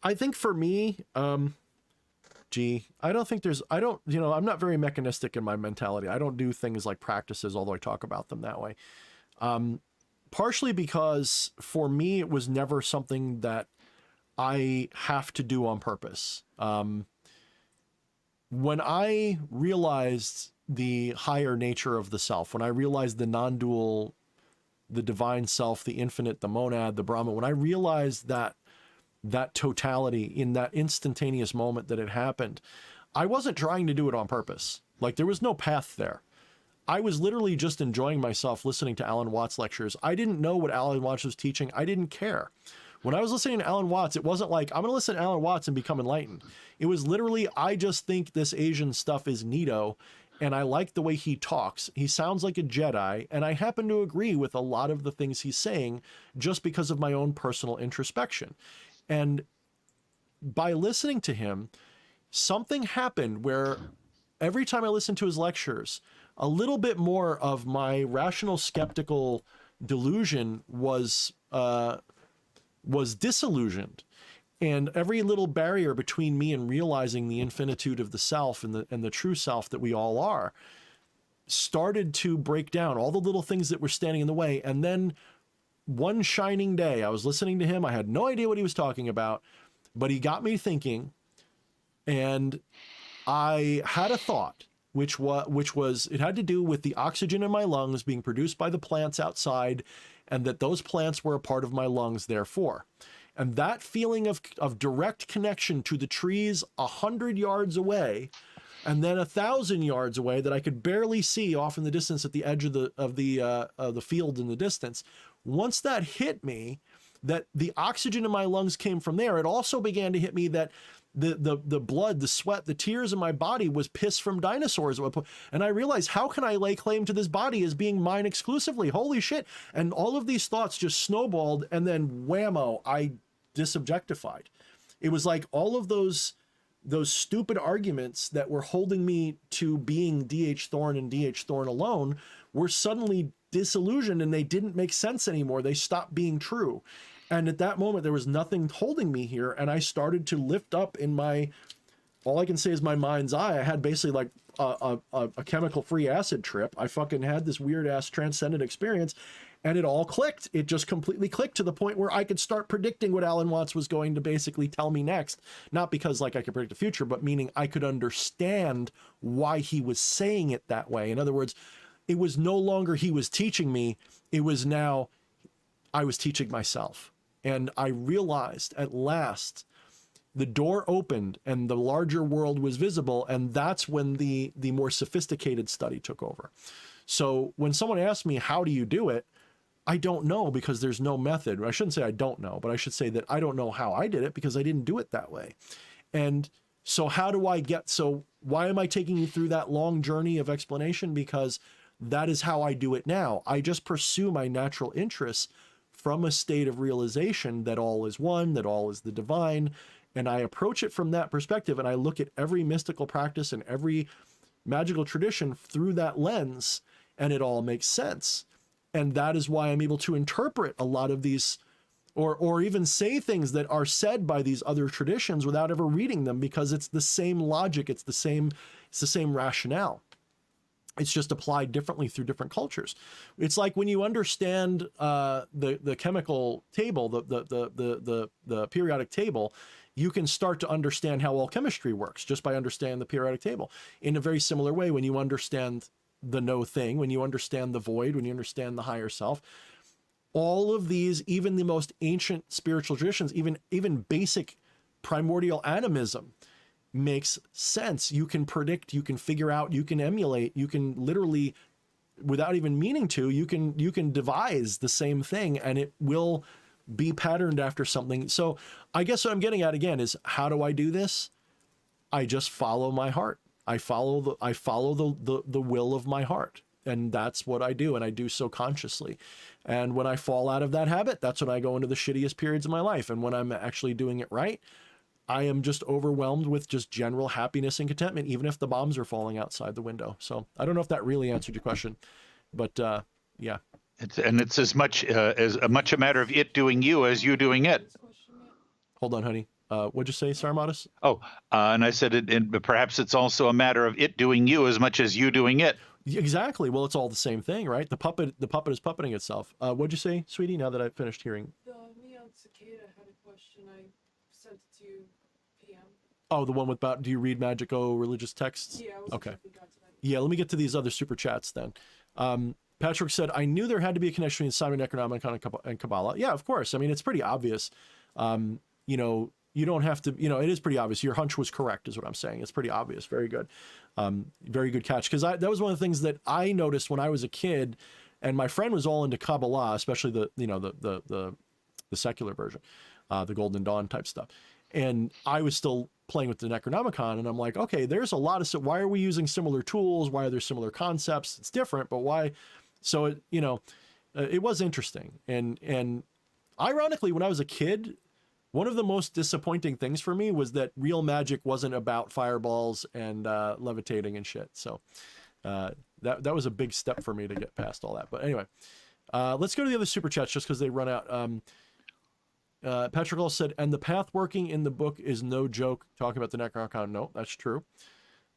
I think for me, I don't think I'm not very mechanistic in my mentality. I don't do things like practices, although I talk about them that way. Partially because for me, it was never something that I have to do on purpose. When I realized the higher nature of the self, when I realized the non-dual, the divine self, the infinite, the monad, the Brahman, when I realized that totality in that instantaneous moment that it happened, I wasn't trying to do it on purpose. Like, there was no path there. I was literally just enjoying myself listening to Alan Watts lectures. I didn't know what Alan Watts was teaching. I didn't care. When I was listening to Alan Watts, it wasn't like, I'm going to listen to Alan Watts and become enlightened. It was literally, I just think this Asian stuff is neato, and I like the way he talks. He sounds like a Jedi, and I happen to agree with a lot of the things he's saying just because of my own personal introspection. And by listening to him, something happened where every time I listened to his lectures, a little bit more of my rational skeptical delusion was disillusioned. And every little barrier between me and realizing the infinitude of the self and the true self that we all are started to break down, all the little things that were standing in the way. And then one shining day, I was listening to him. I had no idea what he was talking about, but he got me thinking, and I had a thought, which was it had to do with the oxygen in my lungs being produced by the plants outside, and that those plants were a part of my lungs, therefore. And that feeling of direct connection to the trees 100 yards away, and then 1,000 yards away that I could barely see off in the distance at the edge of the field in the distance. Once that hit me, that the oxygen in my lungs came from there, it also began to hit me that the blood, the sweat, the tears in my body was piss from dinosaurs. And I realized, how can I lay claim to this body as being mine exclusively? Holy shit. And all of these thoughts just snowballed, and then whammo, I disobjectified. It was like all of those stupid arguments that were holding me to being D.H. Thorne and D.H. Thorne alone were suddenly disillusioned, and they didn't make sense anymore. They stopped being true. And at that moment, there was nothing holding me here. And I started to lift up in all I can say is my mind's eye. I had basically like a chemical-free acid trip. I fucking had this weird-ass transcendent experience, and it all clicked. It just completely clicked to the point where I could start predicting what Alan Watts was going to basically tell me next. Not because like I could predict the future, but meaning I could understand why he was saying it that way. In other words, it was no longer he was teaching me. It was now I was teaching myself. And I realized at last the door opened and the larger world was visible. And that's when the more sophisticated study took over. So when someone asks me, how do you do it? I don't know, because there's no method. I shouldn't say I don't know, but I should say that I don't know how I did it, because I didn't do it that way. And so why am I taking you through that long journey of explanation? Because that is how I do it now. I just pursue my natural interests from a state of realization that all is one, that all is the divine. And I approach it from that perspective. And I look at every mystical practice and every magical tradition through that lens, and it all makes sense. And that is why I'm able to interpret a lot of these, or even say things that are said by these other traditions without ever reading them, because it's the same logic, it's the same rationale. It's just applied differently through different cultures. It's like when you understand the chemical table, the periodic table, you can start to understand how all chemistry works just by understanding the periodic table. In a very similar way, when you understand the no thing, when you understand the void, when you understand the higher self, all of these, even the most ancient spiritual traditions, even basic primordial animism makes sense. You can predict, you can figure out, you can emulate, you can literally, without even meaning to, you can devise the same thing and it will be patterned after something. So I guess what I'm getting at again is, how do I do this? I just follow my heart. I follow the will of my heart. And that's what I do. And I do so consciously. And when I fall out of that habit, that's when I go into the shittiest periods of my life. And when I'm actually doing it right, I am just overwhelmed with just general happiness and contentment, even if the bombs are falling outside the window. So I don't know if that really answered your question, but yeah. It's as much a matter of it doing you as you doing it. Hold on, honey. What'd you say, Sarmatis? Oh, and I said perhaps it's also a matter of it doing you as much as you doing it. Exactly. Well, it's all the same thing, right? The puppet is puppeting itself. What'd you say, sweetie? Now that I've finished hearing. The Neon Cicada had a question. I sent it to PM. Oh, the one with about, do you read magico religious texts? Yeah. Okay. Yeah, let me get to these other super chats then. Patrick said, I knew there had to be a connection between Simon Necronomicon and Kabbalah. Yeah, of course. I mean, it's pretty obvious. You know, you don't have to, you know, it is pretty obvious. Your hunch was correct, is what I'm saying. It's pretty obvious. Very good. Very good catch. Because that was one of the things that I noticed when I was a kid, and my friend was all into Kabbalah, especially the secular version, the Golden Dawn type stuff. And I was still playing with the Necronomicon, and I'm like, okay, there's a lot of, why are we using similar tools? Why are there similar concepts? It's different, but why? So it, you know, it was interesting. And ironically, when I was a kid, one of the most disappointing things for me was that real magic wasn't about fireballs and levitating and shit. So that was a big step for me to get past all that. But anyway, let's go to the other super chats just because they run out. Patrick All said, and the path working in the book is no joke. Talking about the Necronomicon. No, that's true.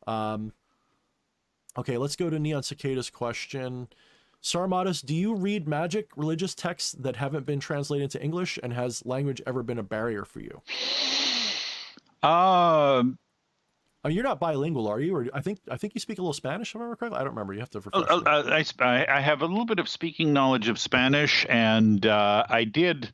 Okay, let's go to Neon Cicada's question. Sarmatis, do you read magic religious texts that haven't been translated into English, and has language ever been a barrier for you? I mean, you're not bilingual, are you? Or I think you speak a little Spanish, if I remember correctly. I don't remember. You have to refresh me. I have a little bit of speaking knowledge of Spanish, and I did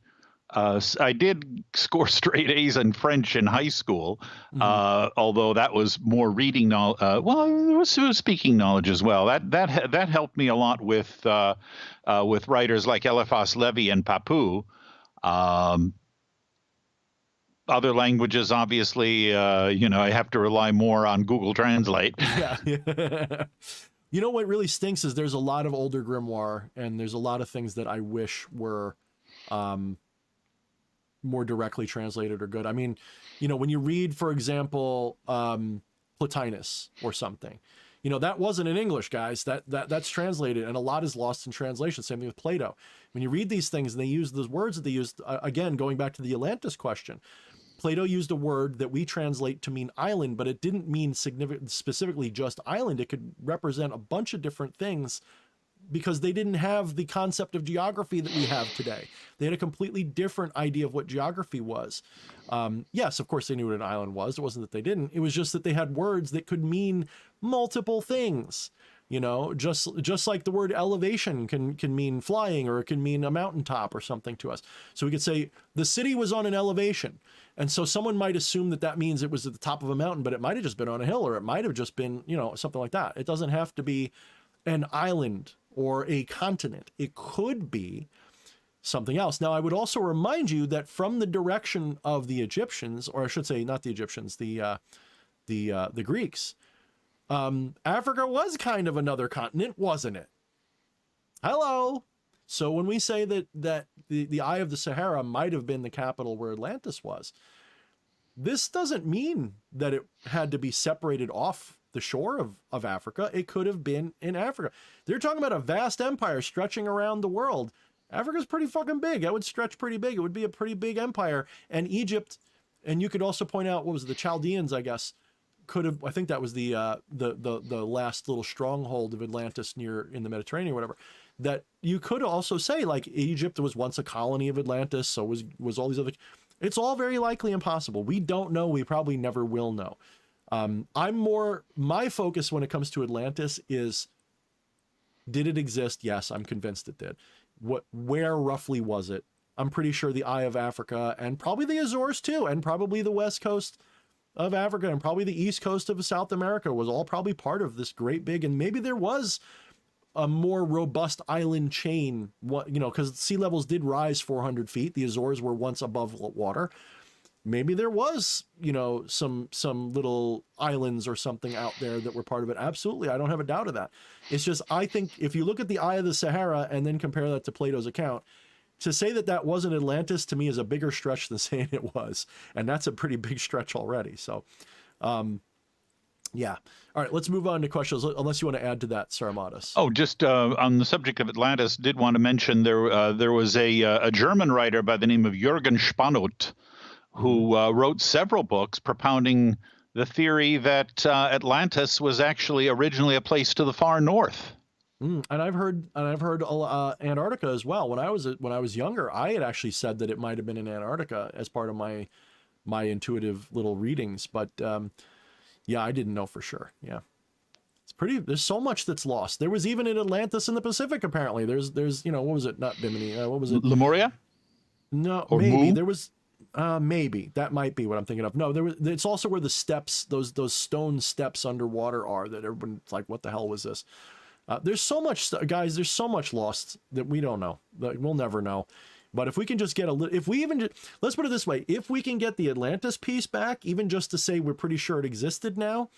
score straight A's in French in high school, although that was more reading knowledge. Well, it was speaking knowledge as well. That helped me a lot with writers like Eliphas Levi and Papou. Other languages, obviously, you know, I have to rely more on Google Translate. Yeah. You know what really stinks is there's a lot of older grimoire, and there's a lot of things that I wish were more directly translated or good. I mean, you know, when you read, for example, Plotinus or something, you know, that wasn't in English, guys. That's translated, and a lot is lost in translation. Same thing with Plato. When you read these things and they use those words that they used, again, going back to the Atlantis question, Plato used a word that we translate to mean island, but it didn't mean specifically just island. It could represent a bunch of different things, because they didn't have the concept of geography that we have today. They had a completely different idea of what geography was. Yes, of course they knew what an island was. It wasn't that they didn't. It was just that they had words that could mean multiple things. You know, just like the word elevation can mean flying, or it can mean a mountaintop or something to us. So we could say the city was on an elevation. And so someone might assume that that means it was at the top of a mountain, but it might have just been on a hill, or it might have just been, you know, something like that. It doesn't have to be an island or a continent. It could be something else. Now, I would also remind you that from the direction of the Egyptians, or I should say not the Egyptians, the Greeks, Africa was kind of another continent, wasn't it? Hello. So when we say that the Eye of the Sahara might have been the capital where Atlantis was, this doesn't mean that it had to be separated off the shore of Africa. It could have been in Africa. They're talking about a vast empire stretching around the world. Africa's pretty fucking big. That would stretch pretty big. It would be a pretty big empire. And Egypt, and you could also point out, what was it, the Chaldeans, I guess, could have, I think that was the last little stronghold of Atlantis in the Mediterranean or whatever, that you could also say, like, Egypt was once a colony of Atlantis, so was all these other, it's all very likely impossible. We don't know. We probably never will know. My focus when it comes to Atlantis is, did it exist? Yes, I'm convinced it did. where roughly was it? I'm pretty sure the Eye of Africa, and probably the Azores too, and probably the west coast of Africa, and probably the east coast of South America was all probably part of this great big, and maybe there was a more robust island chain, because sea levels did rise 400 feet. The Azores were once above water. Maybe there was, some little islands or something out there that were part of it. Absolutely. I don't have a doubt of that. It's just, I think if you look at the Eye of the Sahara and then compare that to Plato's account, to say that that wasn't Atlantis to me is a bigger stretch than saying it was. And that's a pretty big stretch already. So, yeah. All right, let's move on to questions, unless you want to add to that, Saramatis. Oh, just on the subject of Atlantis, did want to mention there was a German writer by the name of Jürgen Spanot who wrote several books propounding the theory that Atlantis was actually originally a place to the far north. And I've heard Antarctica as well. When I was younger, I had actually said that it might have been in Antarctica as part of my intuitive little readings, but yeah, I didn't know for sure. Yeah, there's so much that's lost. There was even an Atlantis in the Pacific. Apparently, there's what was it? Not Bimini. What was it? Lemuria? No, or maybe Mu? there was. Maybe that might be what I'm thinking of. No, it's also where the steps, those stone steps underwater are, that everyone's like, what the hell was this? There's so much, guys, there's so much lost that we don't know, that we'll never know. But if we can just get let's put it this way, if we can get the Atlantis piece back, even just to say we're pretty sure it existed now,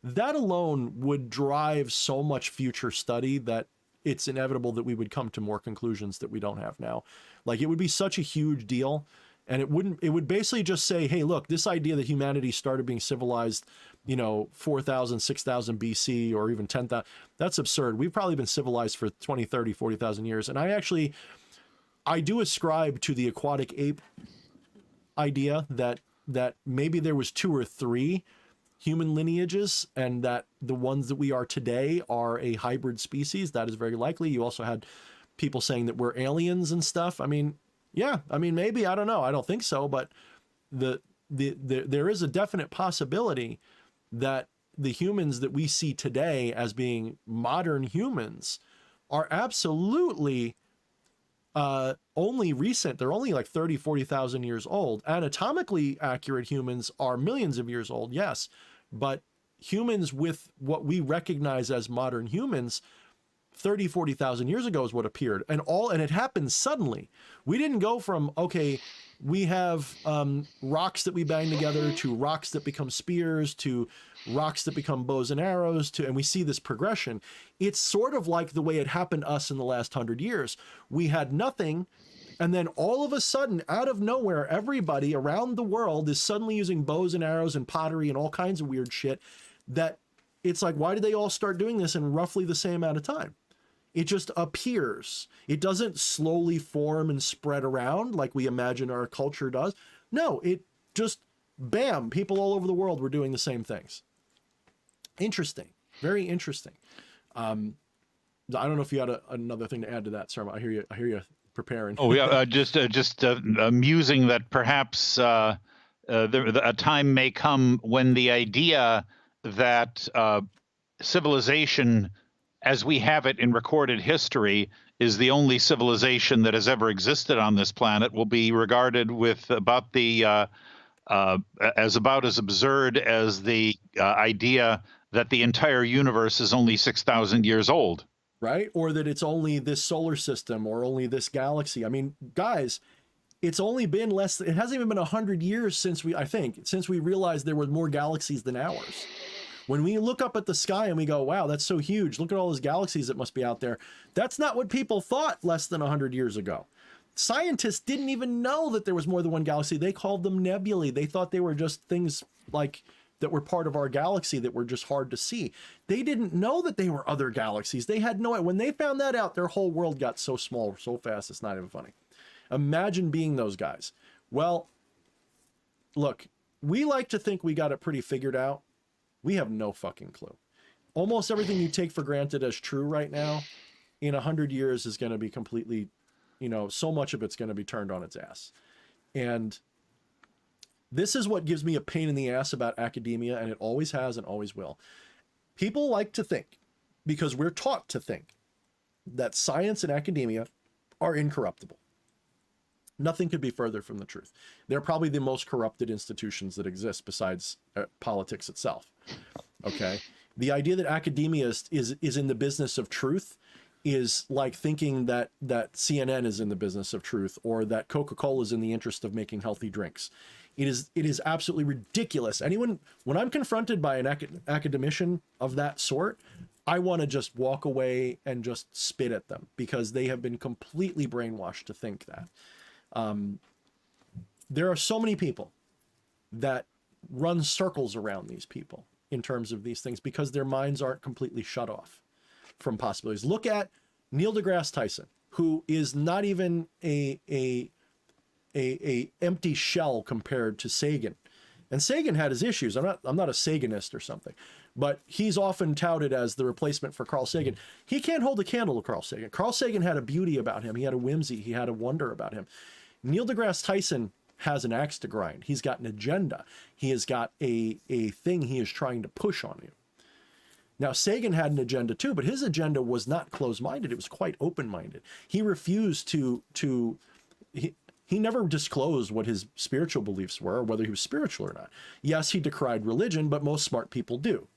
that alone would drive so much future study that it's inevitable that we would come to more conclusions that we don't have now. Like, it would be such a huge deal. And it would basically just say, hey, look, this idea that humanity started being civilized, 4,000, 6,000 BC, or even 10,000, that's absurd. We've probably been civilized for 20, 30, 40,000 years. And I do ascribe to the aquatic ape idea that maybe there was 2 or 3 human lineages, and that the ones that we are today are a hybrid species. That is very likely. You also had people saying that we're aliens and stuff. Yeah, maybe, I don't know. I don't think so, but there is a definite possibility that the humans that we see today as being modern humans are absolutely only recent. They're only like 30, 40,000 years old. Anatomically accurate humans are millions of years old, yes, but humans with what we recognize as modern humans 30, 40,000 years ago is what appeared, and it happened suddenly. We didn't go from, okay, we have rocks that we bang together, to rocks that become spears, to rocks that become bows and arrows, and we see this progression. It's sort of like the way it happened to us in the last 100 years. We had nothing, and then all of a sudden, out of nowhere, everybody around the world is suddenly using bows and arrows and pottery and all kinds of weird shit, that it's like, why did they all start doing this in roughly the same amount of time? It just appears. It doesn't slowly form and spread around like we imagine our culture does. No, it just, bam, people all over the world were doing the same things. Interesting. Very interesting. I don't know if you had another thing to add to that, sir. I hear you preparing. Oh, yeah, just musing that perhaps a time may come when the idea that civilization as we have it in recorded history is the only civilization that has ever existed on this planet will be regarded with about as absurd as the idea that the entire universe is only 6,000 years old. Right? Or that it's only this solar system or only this galaxy. I mean, guys, it's only been it hasn't even been 100 years since we realized there were more galaxies than ours. When we look up at the sky and we go, wow, that's so huge. Look at all those galaxies that must be out there. That's not what people thought less than 100 years ago. Scientists didn't even know that there was more than one galaxy. They called them nebulae. They thought they were just things like that were part of our galaxy that were just hard to see. They didn't know that they were other galaxies. They had no idea. When they found that out, their whole world got so small, so fast, it's not even funny. Imagine being those guys. Well, look, we like to think we got it pretty figured out. We have no fucking clue. Almost everything you take for granted as true right now, in 100 years is going to be completely, so much of it's going to be turned on its ass. And this is what gives me a pain in the ass about academia, and it always has and always will. People like to think, because we're taught to think, that science and academia are incorruptible. Nothing could be further from the truth. They're probably the most corrupted institutions that exist besides politics itself. Okay. The idea that academia is in the business of truth is like thinking that CNN is in the business of truth, or that Coca-Cola is in the interest of making healthy drinks. It is absolutely ridiculous. When I'm confronted by an academician of that sort, I want to just walk away and just spit at them, because they have been completely brainwashed to think that. There are so many people that run circles around these people in terms of these things, because their minds aren't completely shut off from possibilities. Look at Neil deGrasse Tyson, who is not even a empty shell compared to Sagan. And Sagan had his issues. I'm not a Saganist or something, but he's often touted as the replacement for Carl Sagan. He can't hold a candle to Carl Sagan. Carl Sagan had a beauty about him. He had a whimsy. He had a wonder about him. Neil deGrasse Tyson has an axe to grind. He's got an agenda. He has got a thing he is trying to push on you. Now, Sagan had an agenda too, but his agenda was not closed-minded. It was quite open-minded. He refused he never disclosed what his spiritual beliefs were, or whether he was spiritual or not. Yes, he decried religion, but most smart people do.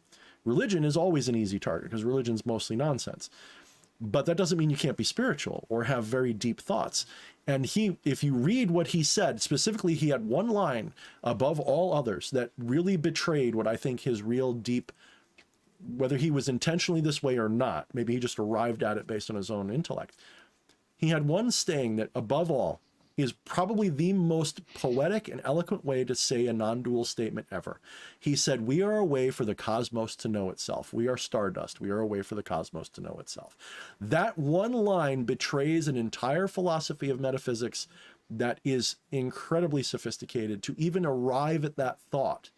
Religion is always an easy target, because religion's mostly nonsense. But that doesn't mean you can't be spiritual or have very deep thoughts. And if you read what he said, specifically, he had one line above all others that really betrayed what I think his real deep, whether he was intentionally this way or not, maybe he just arrived at it based on his own intellect. He had one saying that, above all, is probably the most poetic and eloquent way to say a non-dual statement ever. He said, "We are a way for the cosmos to know itself. We are stardust. We are a way for the cosmos to know itself." That one line betrays an entire philosophy of metaphysics that is incredibly sophisticated. To even arrive at that thought,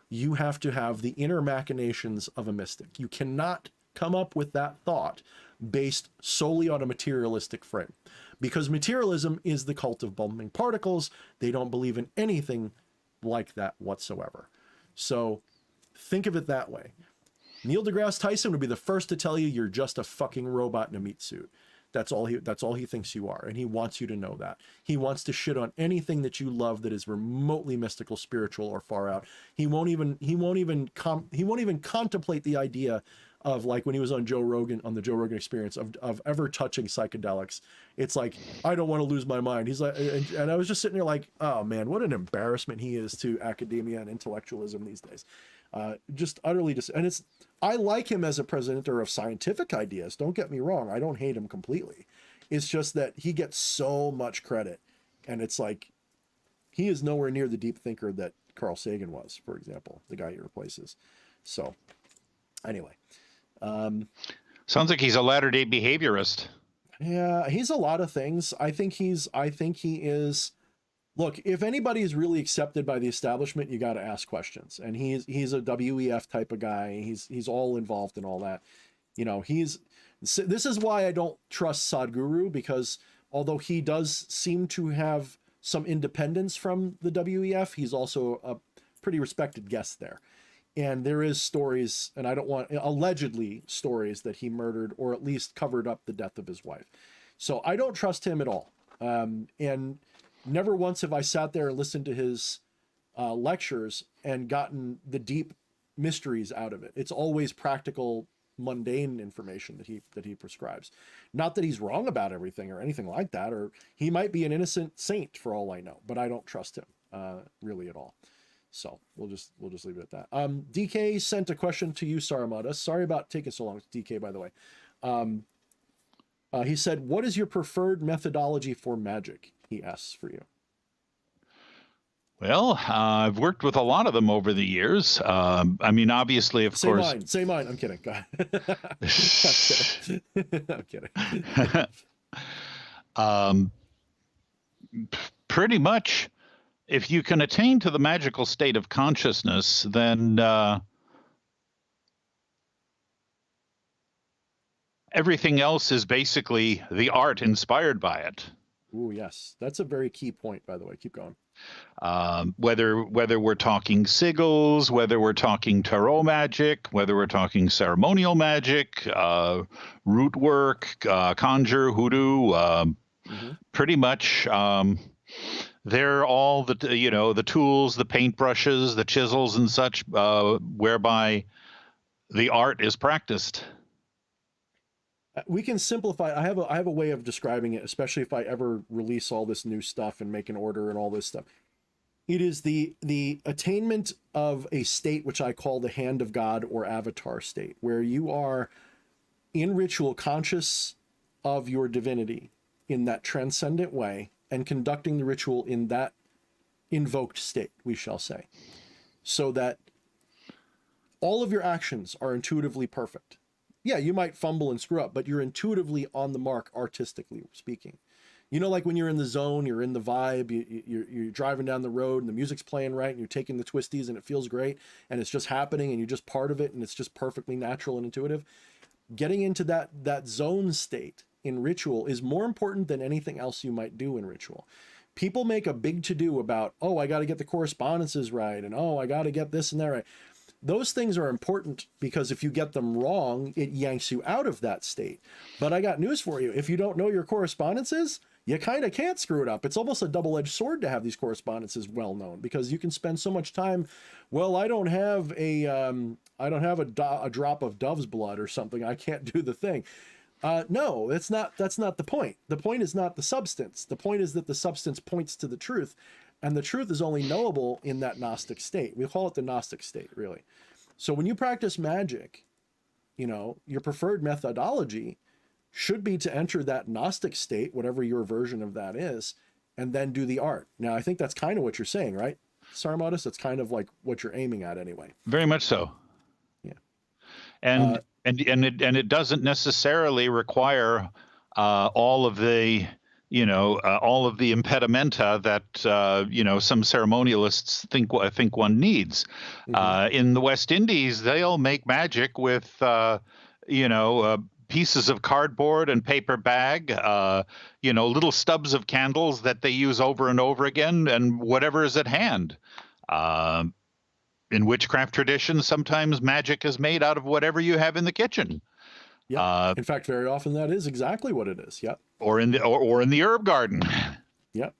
you have to have the inner machinations of a mystic. You cannot come up with that thought based solely on a materialistic frame, because materialism is the cult of bumping particles. They don't believe in anything like that whatsoever. So think of it that way. Neil deGrasse Tyson would be the first to tell you you're just a fucking robot in a meat suit. That's all he thinks you are, and he wants you to know that. He wants to shit on anything that you love that is remotely mystical, spiritual, or far out. He won't even contemplate the idea of, like when he was on Joe Rogan, on the Joe Rogan Experience, of ever touching psychedelics. It's like, I don't want to lose my mind. He's like, and I was just sitting there like, oh man, what an embarrassment he is to academia and intellectualism these days. Just utterly and I like him as a presenter of scientific ideas. Don't get me wrong. I don't hate him completely. It's just that he gets so much credit, and it's like, he is nowhere near the deep thinker that Carl Sagan was, for example, the guy he replaces. So anyway, sounds like he's a latter-day behaviorist. Yeah, he's a lot of things. I think he is. Look, if anybody is really accepted by the establishment, you got to ask questions. And he's a WEF type of guy. He's all involved in all that. You know, this is why I don't trust Sadhguru, because although he does seem to have some independence from the WEF, he's also a pretty respected guest there. And there is stories, and I don't want, allegedly stories, that he murdered or at least covered up the death of his wife. So I don't trust him at all. And never once have I sat there and listened to his lectures and gotten the deep mysteries out of it. It's always practical, mundane information that he prescribes. Not that he's wrong about everything or anything like that, or he might be an innocent saint for all I know, but I don't trust him really at all. So we'll just leave it at that. DK sent a question to you, Saramada. Sorry about taking so long, DK, by the way. He said, what is your preferred methodology for magic? He asks for you. Well, I've worked with a lot of them over the years. I mean, obviously, of course. Say mine. I'm kidding. Go ahead. I'm kidding. Pretty much, if you can attain to the magical state of consciousness, then everything else is basically the art inspired by it. Ooh, yes. That's a very key point, by the way. Keep going. Whether we're talking sigils, whether we're talking tarot magic, whether we're talking ceremonial magic, root work, conjure, hoodoo, pretty much they're all the, you know, the tools, the paintbrushes, the chisels and such, whereby the art is practiced. We can simplify. I have a way of describing it, especially if I ever release all this new stuff and make an order and all this stuff. It is the attainment of a state which I call the hand of God or avatar state, where you are in ritual conscious of your divinity in that transcendent way and conducting the ritual in that invoked state, we shall say, so that all of your actions are intuitively perfect. Yeah, you might fumble and screw up, but you're intuitively on the mark, artistically speaking. You know, like when you're in the zone, you're in the vibe, you're driving down the road and the music's playing right and you're taking the twisties and it feels great and it's just happening and you're just part of it and it's just perfectly natural and intuitive. Getting into that zone state in ritual is more important than anything else you might do in ritual. People make a big to-do about, oh, I got to get the correspondences right, and oh, I got to get this and that right. Those things are important because if you get them wrong, it yanks you out of that state. But I got news for you. If you don't know your correspondences, you kind of can't screw it up. It's almost a double-edged sword to have these correspondences well known, because you can spend so much time, well, I don't have a drop of dove's blood or something, I can't do the thing. No, that's not the point. The point is not the substance. The point is that the substance points to the truth, and the truth is only knowable in that Gnostic state. We call it the Gnostic state, really. So when you practice magic, you know, your preferred methodology should be to enter that Gnostic state, whatever your version of that is, and then do the art. Now, I think that's kind of what you're saying, right, Sarmodus? That's kind of like what you're aiming at anyway. Very much so. Yeah. And it doesn't necessarily require all of the, you know, all of the impedimenta that you know, some ceremonialists think one needs. In the West Indies, they'll make magic with you know, pieces of cardboard and paper bag, you know, little stubs of candles that they use over and over again, and whatever is at hand. In witchcraft traditions, sometimes magic is made out of whatever you have in the kitchen. Yeah. In fact, very often that is exactly what it is. Yep. Or in the herb garden. Yep.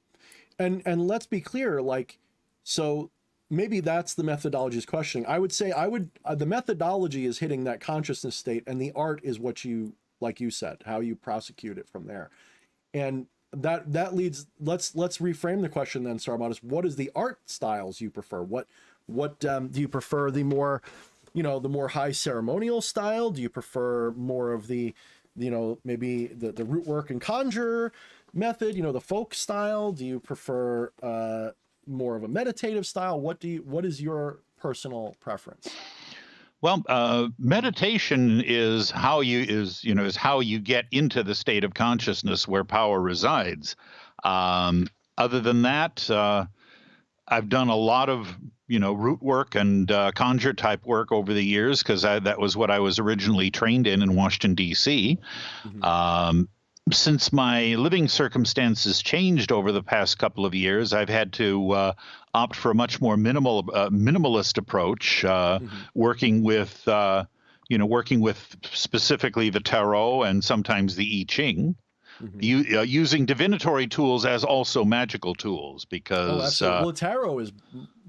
And let's be clear, like, so maybe that's the methodology's questioning. I would say the methodology is hitting that consciousness state, and the art is what you, like you said, how you prosecute it from there. And that leads, let's reframe the question then, Sarmodus. What is the art styles you prefer? What do you prefer? The more, you know, the more high ceremonial style? Do you prefer more of the, you know, maybe the root work and conjure method, you know, the folk style? Do you prefer more of a meditative style? What is your personal preference? Well, meditation is how you get into the state of consciousness where power resides. Other than that, I've done a lot of, you know, root work and conjure type work over the years, because that was what I was originally trained in Washington, D.C. Since my living circumstances changed over the past couple of years, I've had to opt for a much more minimalist approach, working with specifically the tarot and sometimes the I Ching. Using divinatory tools as also magical tools, because well, the tarot is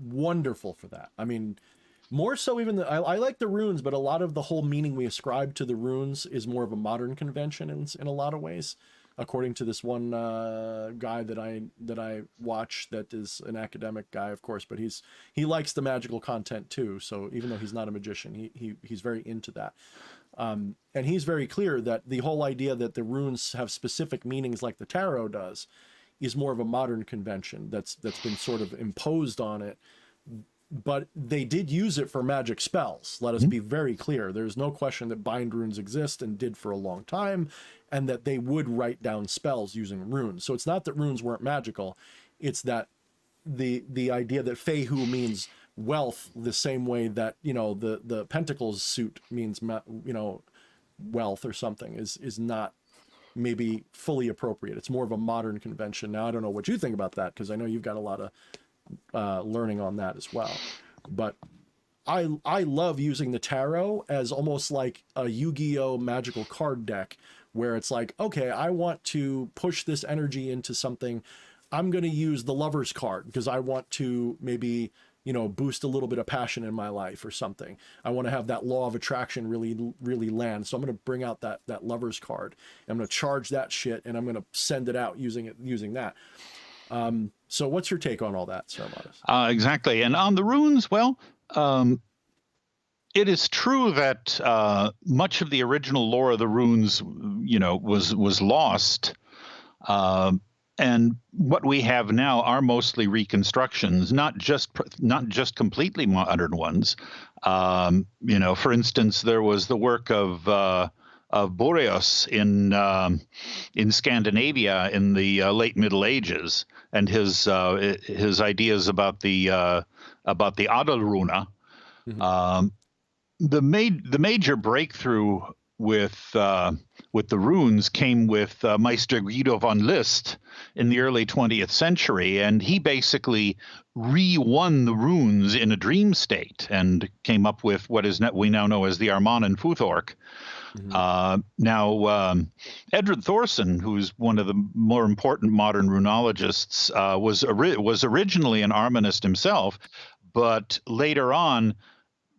wonderful for that. I mean, more so even I like the runes, but a lot of the whole meaning we ascribe to the runes is more of a modern convention in a lot of ways, according to this one guy that I watch, that is an academic guy, of course, but he likes the magical content too. So even though he's not a magician, he's very into that. And he's very clear that the whole idea that the runes have specific meanings like the tarot does is more of a modern convention that's been sort of imposed on it. But they did use it for magic spells. Let us be very clear. There's no question that bind runes exist and did for a long time, and that they would write down spells using runes. So it's not that runes weren't magical. It's that the idea that Fehu means wealth the same way that, you know, the pentacles suit means, you know, wealth or something is not maybe fully appropriate. It's more of a modern convention. Now, I don't know what you think about that, because I know you've got a lot of learning on that as well, but I love using the tarot as almost like a Yu-Gi-Oh magical card deck, where it's like, okay, I want to push this energy into something. I'm going to use the Lover's card because I want to maybe, you know, boost a little bit of passion in my life or something. I want to have that law of attraction really land. So I'm going to bring out that Lover's card. I'm going to charge that shit and I'm going to send it out using that. So what's your take on all that, Sir Modest? Exactly. And on the runes, well, it is true that much of the original lore of the runes, you know, was lost. And what we have now are mostly reconstructions, not just completely modern ones. You know, for instance, there was the work of Boreas in Scandinavia in the late Middle Ages, and his ideas about the Adalruna. Mm-hmm. The major breakthrough with the runes came with Meister Guido von List in the early 20th century, and he basically re-won the runes in a dream state and came up with what we now know as the Arman and Futhorc. Mm-hmm. Now, Edred Thorson, who's one of the more important modern runologists, was originally an Armanist himself, but later on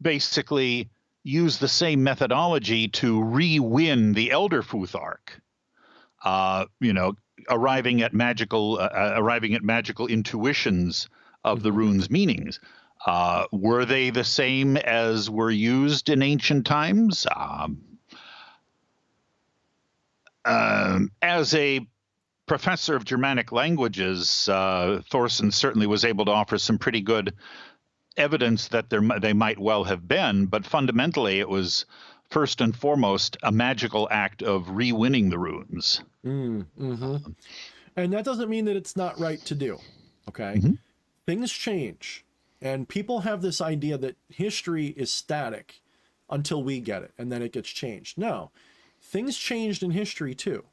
basically used the same methodology to re-win the Elder Futhark, you know, arriving at magical intuitions of the runes' meanings. Were they the same as were used in ancient times? As a professor of Germanic languages, Thorson certainly was able to offer some pretty good evidence that they might well have been, but fundamentally it was first and foremost a magical act of re-winning the runes. Mm-hmm. And that doesn't mean that it's not right to do. Okay. Mm-hmm. Things change, and people have this idea that history is static until we get it, and then it gets changed. No, things changed in history too.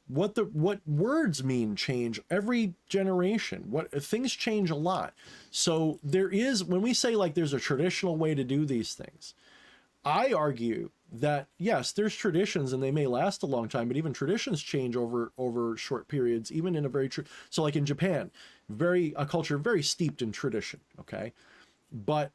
What words mean change every generation. Things change a lot. So there is, when we say like there's a traditional way to do these things, I argue that yes, there's traditions and they may last a long time, but even traditions change over short periods, even in a very so like in Japan, a culture very steeped in tradition. Okay, but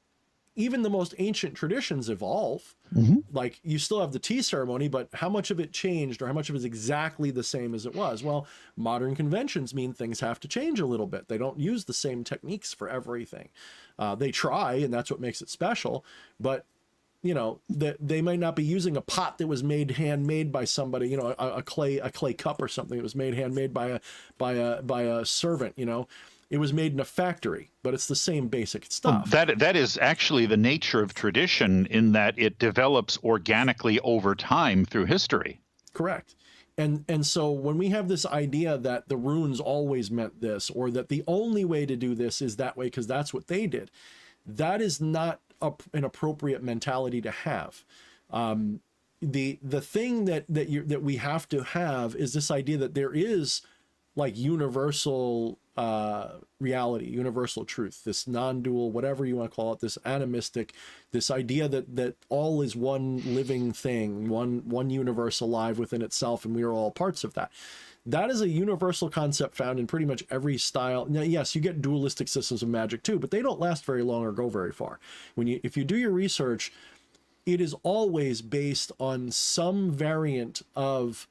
even the most ancient traditions evolve. Mm-hmm. Like you still have the tea ceremony, but how much of it changed or how much of it is exactly the same as it was? Well, modern conventions mean things have to change a little bit. They don't use the same techniques for everything. They try, and that's what makes it special. But you know, they might not be using a pot that was made handmade by somebody, you know, a clay cup or something that was made handmade by a servant, you know. It was made in a factory, but it's the same basic stuff. Well, that is actually the nature of tradition, in that it develops organically over time through history. Correct. And so when we have this idea that the runes always meant this, or that the only way to do this is that way because that's what they did, that is not an appropriate mentality to have. The thing that we have to have is this idea that there is like universal reality, universal truth, this non-dual, whatever you want to call it, this animistic, this idea that all is one living thing, one universe alive within itself, and we are all parts of that. That is a universal concept found in pretty much every style. Now, yes, you get dualistic systems of magic too, but they don't last very long or go very far. If you do your research, it is always based on some variant of.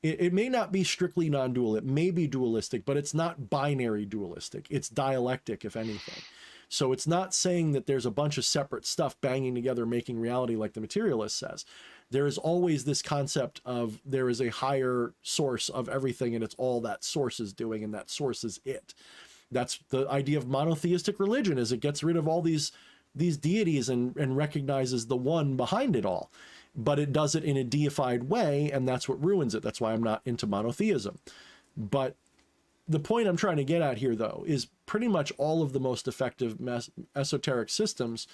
It may not be strictly non-dual, it may be dualistic, but it's not binary dualistic. It's dialectic, if anything. So it's not saying that there's a bunch of separate stuff banging together, making reality like the materialist says. There is always this concept of there is a higher source of everything, and it's all that source is doing, and that source is it. That's the idea of monotheistic religion, is it gets rid of all these deities and recognizes the one behind it all. But it does it in a deified way, and that's what ruins it. That's why I'm not into monotheism. But the point I'm trying to get at here, though, is pretty much all of the most effective esoteric systems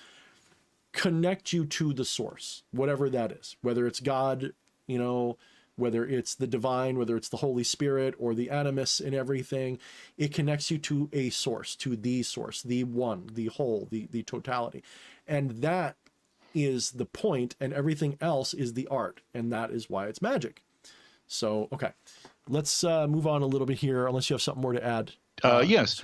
connect you to the source, whatever that is, whether it's God, you know, whether it's the divine, whether it's the Holy Spirit or the animus in everything. It connects you to a source, the one, the whole, the totality. And that is the point, and everything else is the art, and that is why it's magic. So, okay, let's move on a little bit here, unless you have something more to add. Yes,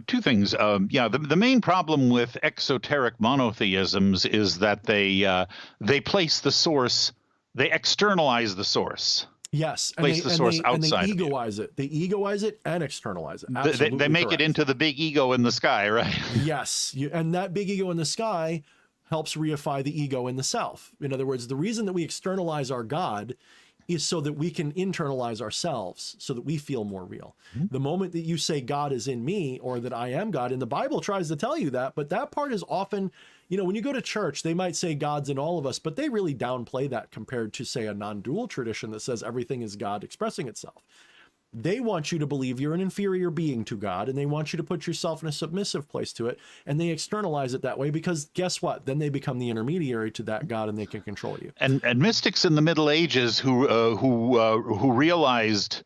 two things. Yeah, the main problem with exoteric monotheisms is that they place the source, they externalize the source. Yes, Place the source outside. And they egoize it. They egoize it and externalize it. Absolutely, they make correct. it into the big ego in the sky, right? Yes, and that big ego in the sky helps reify the ego in the self. In other words, the reason that we externalize our God is so that we can internalize ourselves, so that we feel more real. Mm-hmm. The moment that you say God is in me, or that I am God, and the Bible tries to tell you that, but that part is often, you know, when you go to church, they might say God's in all of us, but they really downplay that compared to, say, a non-dual tradition that says everything is God expressing itself. They want you to believe you're an inferior being to God, and they want you to put yourself in a submissive place to it, and they externalize it that way, because guess what? Then they become the intermediary to that God, and they can control you. And mystics in the Middle Ages who realized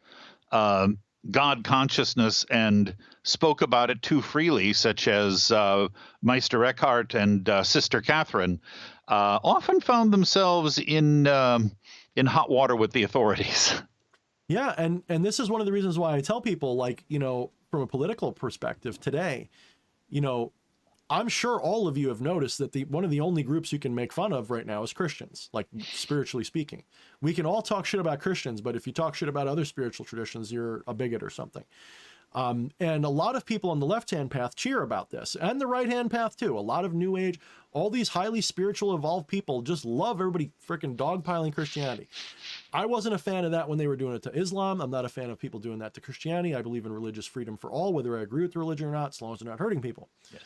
God consciousness and spoke about it too freely, such as Meister Eckhart and Sister Catherine, often found themselves in hot water with the authorities. Yeah, and this is one of the reasons why I tell people, like, you know, from a political perspective today, you know, I'm sure all of you have noticed that one of the only groups you can make fun of right now is Christians, like spiritually speaking. We can all talk shit about Christians, but if you talk shit about other spiritual traditions, you're a bigot or something. And a lot of people on the left-hand path cheer about this, and the right-hand path too. A lot of New Age, all these highly spiritual, evolved people just love everybody freaking dogpiling Christianity. I wasn't a fan of that when they were doing it to Islam. I'm not a fan of people doing that to Christianity. I believe in religious freedom for all, whether I agree with the religion or not, as long as they're not hurting people. Yes.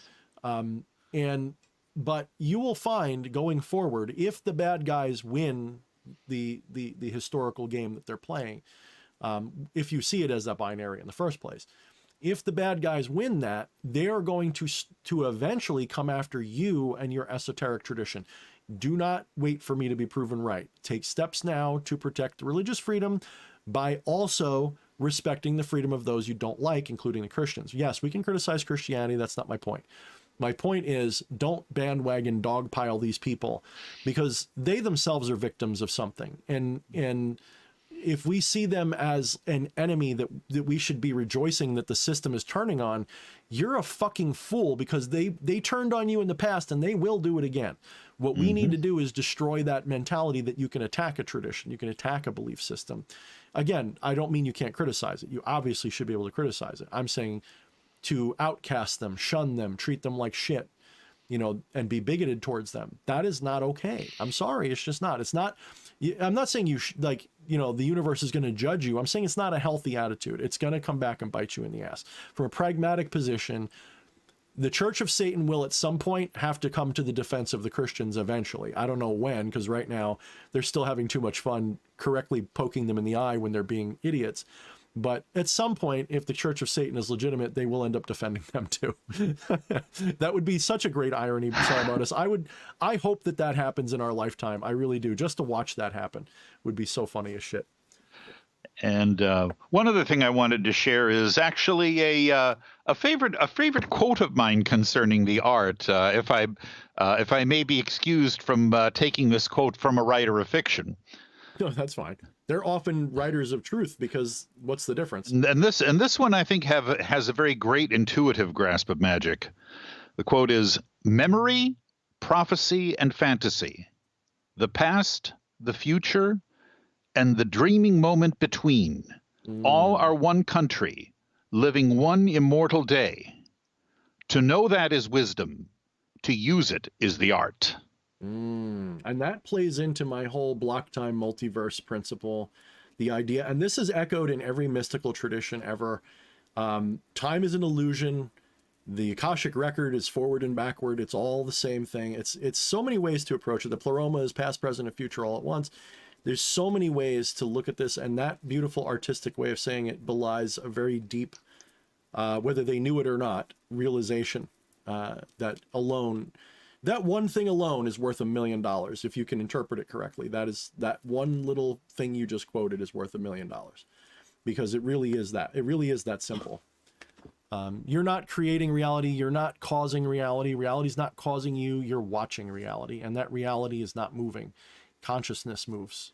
But you will find going forward, if the bad guys win the historical game that they're playing, if you see it as a binary in the first place, if the bad guys win that, they're going to eventually come after you and your esoteric tradition. Do not wait for me to be proven right. Take steps now to protect religious freedom by also respecting the freedom of those you don't like, including the Christians. Yes, we can criticize Christianity. That's not my point. My point is, don't bandwagon dogpile these people, because they themselves are victims of something. And if we see them as an enemy that we should be rejoicing that the system is turning on, you're a fucking fool, because they turned on you in the past and they will do it again. What we need to do is destroy that mentality that you can attack a tradition, you can attack a belief system. Again, I don't mean you can't criticize it. You obviously should be able to criticize it. I'm saying to outcast them, shun them, treat them like shit, you know, and be bigoted towards them. That is not okay. I'm sorry. It's just not. It's not. I'm not saying like, you know, the universe is going to judge you. I'm saying it's not a healthy attitude. It's going to come back and bite you in the ass. From a pragmatic position, the Church of Satan will at some point have to come to the defense of the Christians eventually. I don't know when, because right now they're still having too much fun correctly poking them in the eye when they're being idiots. But at some point, if the Church of Satan is legitimate, they will end up defending them too. That would be such a great irony. Sorry about us. I hope that happens in our lifetime. I really do. Just to watch that happen would be so funny as shit. And one other thing I wanted to share is actually a favorite quote of mine concerning the art. If I may be excused from taking this quote from a writer of fiction. No, that's fine. They're often writers of truth, because what's the difference? And this one I think has a very great intuitive grasp of magic. The quote is: "Memory, prophecy, and fantasy, the past, the future, and the dreaming moment between, all are one country, living one immortal day. To know that is wisdom. To use it is the art." And that plays into my whole block time multiverse principle, the idea, and this is echoed in every mystical tradition ever. Time is an illusion. The Akashic record is forward and backward. It's all the same thing. It's so many ways to approach it. The pleroma is past, present, and future all at once. There's so many ways to look at this, and that beautiful artistic way of saying it belies a very deep, whether they knew it or not, realization that one thing alone is worth $1 million if you can interpret it correctly. That one little thing you just quoted is worth $1 million, because it really is that. It really is that simple. You're not creating reality. You're not causing reality. Reality's not causing you. You're watching reality, and that reality is not moving. Consciousness moves.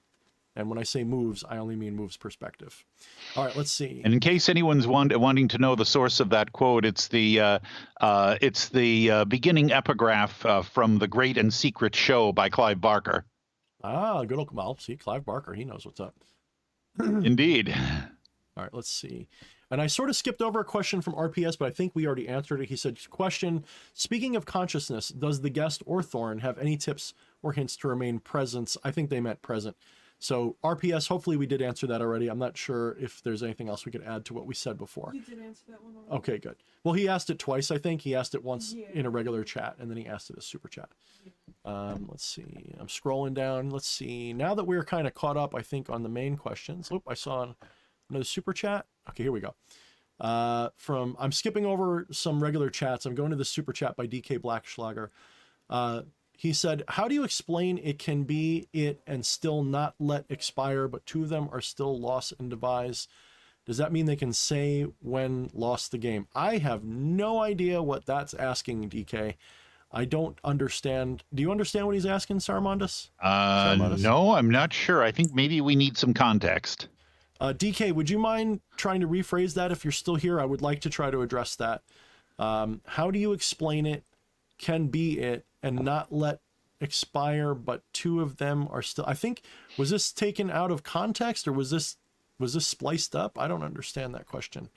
And when I say moves, I only mean moves perspective. All right, let's see. And in case anyone's wanting to know the source of that quote, it's the beginning epigraph from The Great and Secret Show by Clive Barker. Ah, good old, well, see, Clive Barker, he knows what's up. Indeed. All right, let's see. And I sort of skipped over a question from RPS, but I think we already answered it. He said, question, speaking of consciousness, does the guest or Thorne have any tips or hints to remain present? I think they meant present. So RPS, hopefully we did answer that already. I'm not sure if there's anything else we could add to what we said before. You did answer that one already. Okay, good. Well, he asked it twice, I think. He asked it once in a regular chat, and then he asked it as super chat. Let's see. I'm scrolling down. Let's see. Now that we're kind of caught up, I think, on the main questions. Oop, I saw another super chat. Okay, here we go. I'm skipping over some regular chats. I'm going to the super chat by DK Blackschlager. He said, how do you explain it can be it and still not let expire, but two of them are still lost and devised? Does that mean they can say when lost the game? I have no idea what that's asking, DK. I don't understand. Do you understand what he's asking, Saramandus? No, I'm not sure. I think maybe we need some context. DK, would you mind trying to rephrase that if you're still here? I would like to try to address that. How do you explain it can be it and not let expire, but two of them are still... I think, was this taken out of context or was this spliced up? I don't understand that question.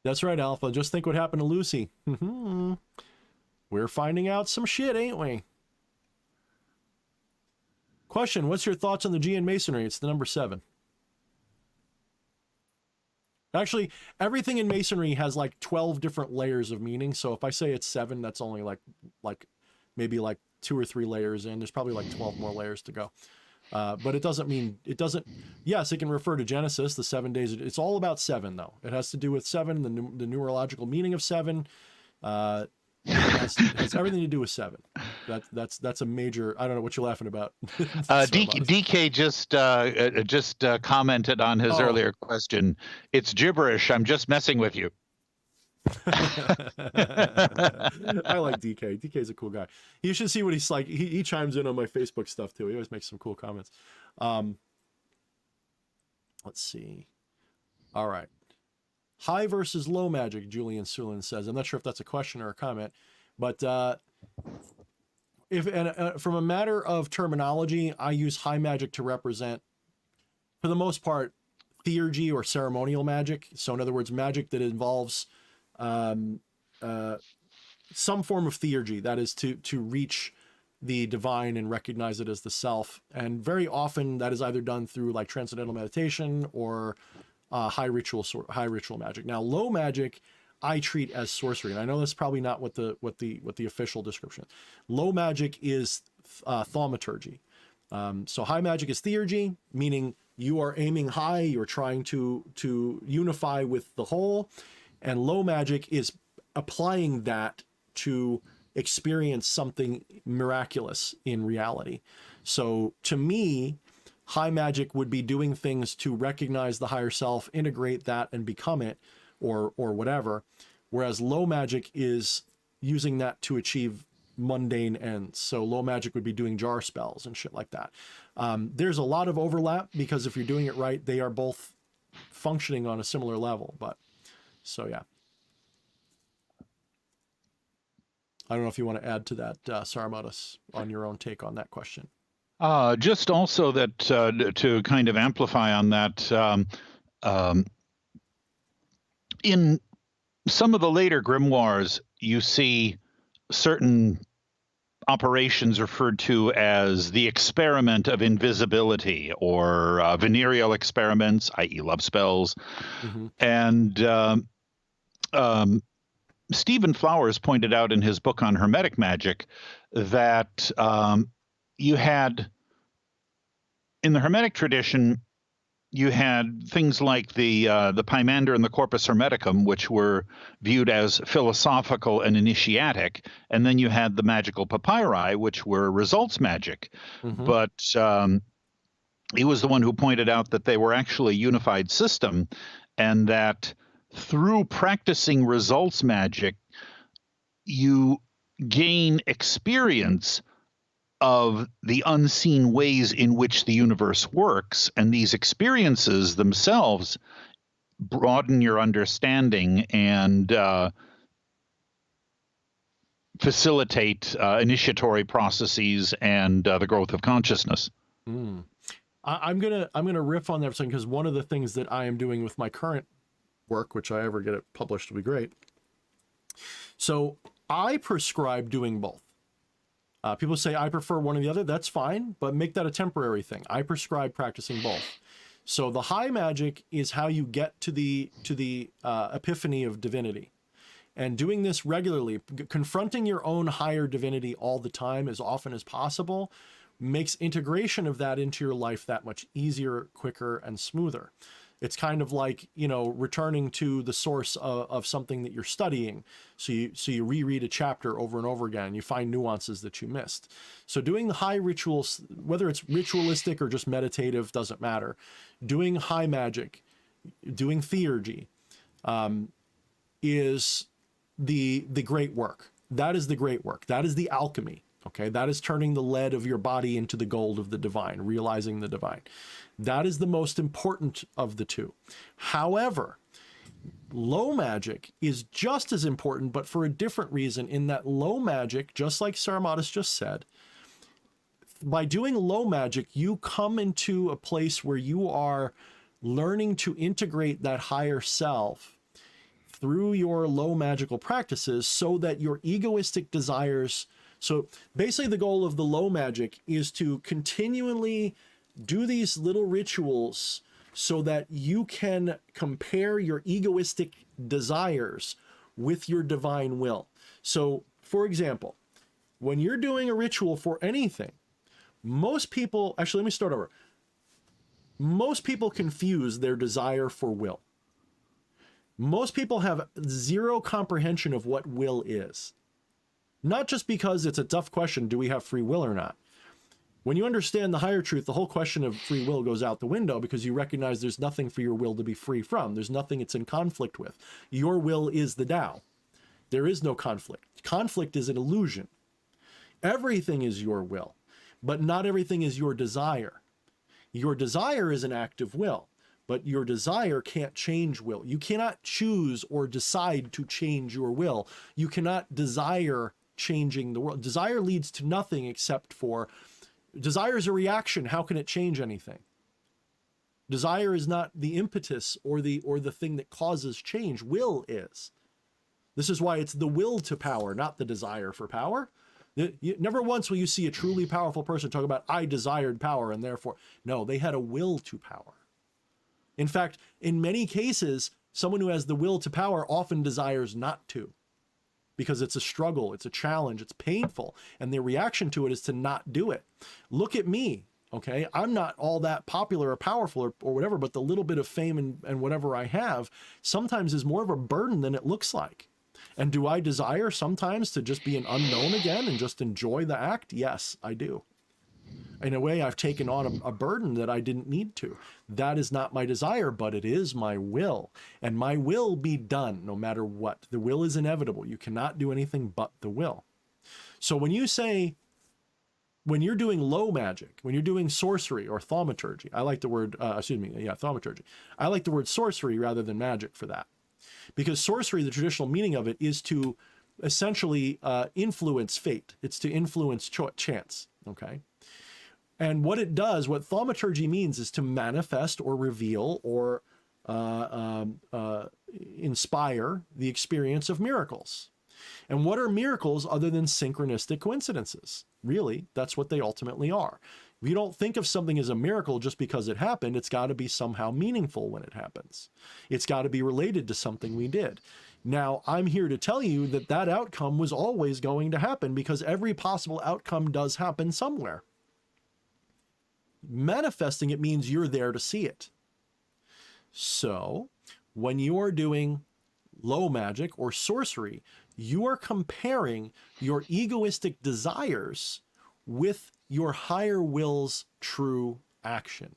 That's right, Alpha. Just think what happened to Lucy. We're finding out some shit, ain't we? Question, what's your thoughts on the G in Masonry? It's the number 7. Actually, everything in Masonry has like 12 different layers of meaning. So if I say it's 7, that's only like maybe like 2 or 3 layers in. There's probably like 12 more layers to go. But it doesn't mean, yes, it can refer to Genesis, the 7 days. It's all about 7, though. It has to do with 7, the numerological meaning of 7. It has everything to do with 7. That's a major. I don't know what you're laughing about. DK just commented on his earlier question. It's gibberish. I'm just messing with you. I like DK. DK's a cool guy. You should see what he's like. He chimes in on my Facebook stuff too. He always makes some cool comments. Let's see. All right. High versus low magic, Julian Sulin says. I'm not sure if that's a question or a comment, but from a matter of terminology, I use high magic to represent, for the most part, theurgy or ceremonial magic. So in other words, magic that involves some form of theurgy, that is to reach the divine and recognize it as the self. And very often that is either done through like transcendental meditation or high ritual magic. Now, low magic I treat as sorcery, and I know that's probably not what the official description is. Low magic is thaumaturgy. So high magic is theurgy, meaning you are aiming high, you're trying to unify with the whole, and low magic is applying that to experience something miraculous in reality. So to me, high magic would be doing things to recognize the higher self, integrate that and become it, or whatever. Whereas low magic is using that to achieve mundane ends. So low magic would be doing jar spells and shit like that. There's a lot of overlap because if you're doing it right, they are both functioning on a similar level. But so, yeah. I don't know if you want to add to that, Saramodus, on your own take on that question. Just also that to kind of amplify on that, in some of the later grimoires, you see certain operations referred to as the experiment of invisibility or venereal experiments, i.e. love spells. Mm-hmm. And Stephen Flowers pointed out in his book on Hermetic magic that you had, in the Hermetic tradition, you had things like the Pymander and the Corpus Hermeticum, which were viewed as philosophical and initiatic, and then you had the magical papyri, which were results magic. Mm-hmm. But he was the one who pointed out that they were actually a unified system, and that through practicing results magic, you gain experience of the unseen ways in which the universe works, and these experiences themselves broaden your understanding and facilitate initiatory processes and the growth of consciousness. I'm gonna riff on that for a second, because one of the things that I am doing with my current work, which I ever get it published will be great. So I prescribe doing both. People say I prefer one or the other. That's fine, but make that a temporary thing. I prescribe practicing both. So the high magic is how you get to the epiphany of divinity. And doing this regularly, confronting your own higher divinity all the time as often as possible, makes integration of that into your life that much easier, quicker, and smoother. It's kind of like, you know, returning to the source of something that you're studying. So you reread a chapter over and over again. You find nuances that you missed. So doing the high rituals, whether it's ritualistic or just meditative, doesn't matter. Doing high magic, doing theurgy, is the great work. That is the great work. That is the alchemy. Okay, that is turning the lead of your body into the gold of the divine, realizing the divine. That is the most important of the two. However, low magic is just as important, but for a different reason, in that low magic, just like Sarmatis just said, by doing low magic, you come into a place where you are learning to integrate that higher self through your low magical practices so that your egoistic desires. So basically the goal of the low magic is to continually do these little rituals so that you can compare your egoistic desires with your divine will. So for example, when you're doing a ritual for anything, most people, actually, let me start over. Most people confuse their desire for will. Most people have zero comprehension of what will is. Not just because it's a tough question, do we have free will or not? When you understand the higher truth, the whole question of free will goes out the window because you recognize there's nothing for your will to be free from. There's nothing it's in conflict with. Your will is the Tao. There is no conflict. Conflict is an illusion. Everything is your will, but not everything is your desire. Your desire is an act of will, but your desire can't change will. You cannot choose or decide to change your will. You cannot desire changing the world. Desire leads to nothing except for, desire is a reaction. How can it change anything? Desire is not the impetus or the thing that causes change. Will is. This is why it's the will to power, not the desire for power. Never once will you see a truly powerful person talk about, I desired power and therefore, no, they had a will to power. In fact, in many cases, someone who has the will to power often desires not to, because it's a struggle, it's a challenge, it's painful, and their reaction to it is to not do it. Look at me, okay? I'm not all that popular or powerful or whatever, but the little bit of fame and whatever I have sometimes is more of a burden than it looks like. And do I desire sometimes to just be an unknown again and just enjoy the act? Yes, I do. In a way, I've taken on a burden that I didn't need to. That is not my desire, but it is my will. And my will be done no matter what. The will is inevitable. You cannot do anything but the will. So when you say, when you're doing low magic, when you're doing sorcery or thaumaturgy, I like the word, thaumaturgy. I like the word sorcery rather than magic for that. Because sorcery, the traditional meaning of it is to essentially influence fate. It's to influence chance, okay? And what it does, what thaumaturgy means, is to manifest or reveal or inspire the experience of miracles. And what are miracles other than synchronistic coincidences? Really, that's what they ultimately are. If you don't think of something as a miracle just because it happened, it's got to be somehow meaningful when it happens. It's got to be related to something we did. Now, I'm here to tell you that that outcome was always going to happen because every possible outcome does happen somewhere. Manifesting it means you're there to see it. So when you are doing low magic or sorcery, you are comparing your egoistic desires with your higher will's true action.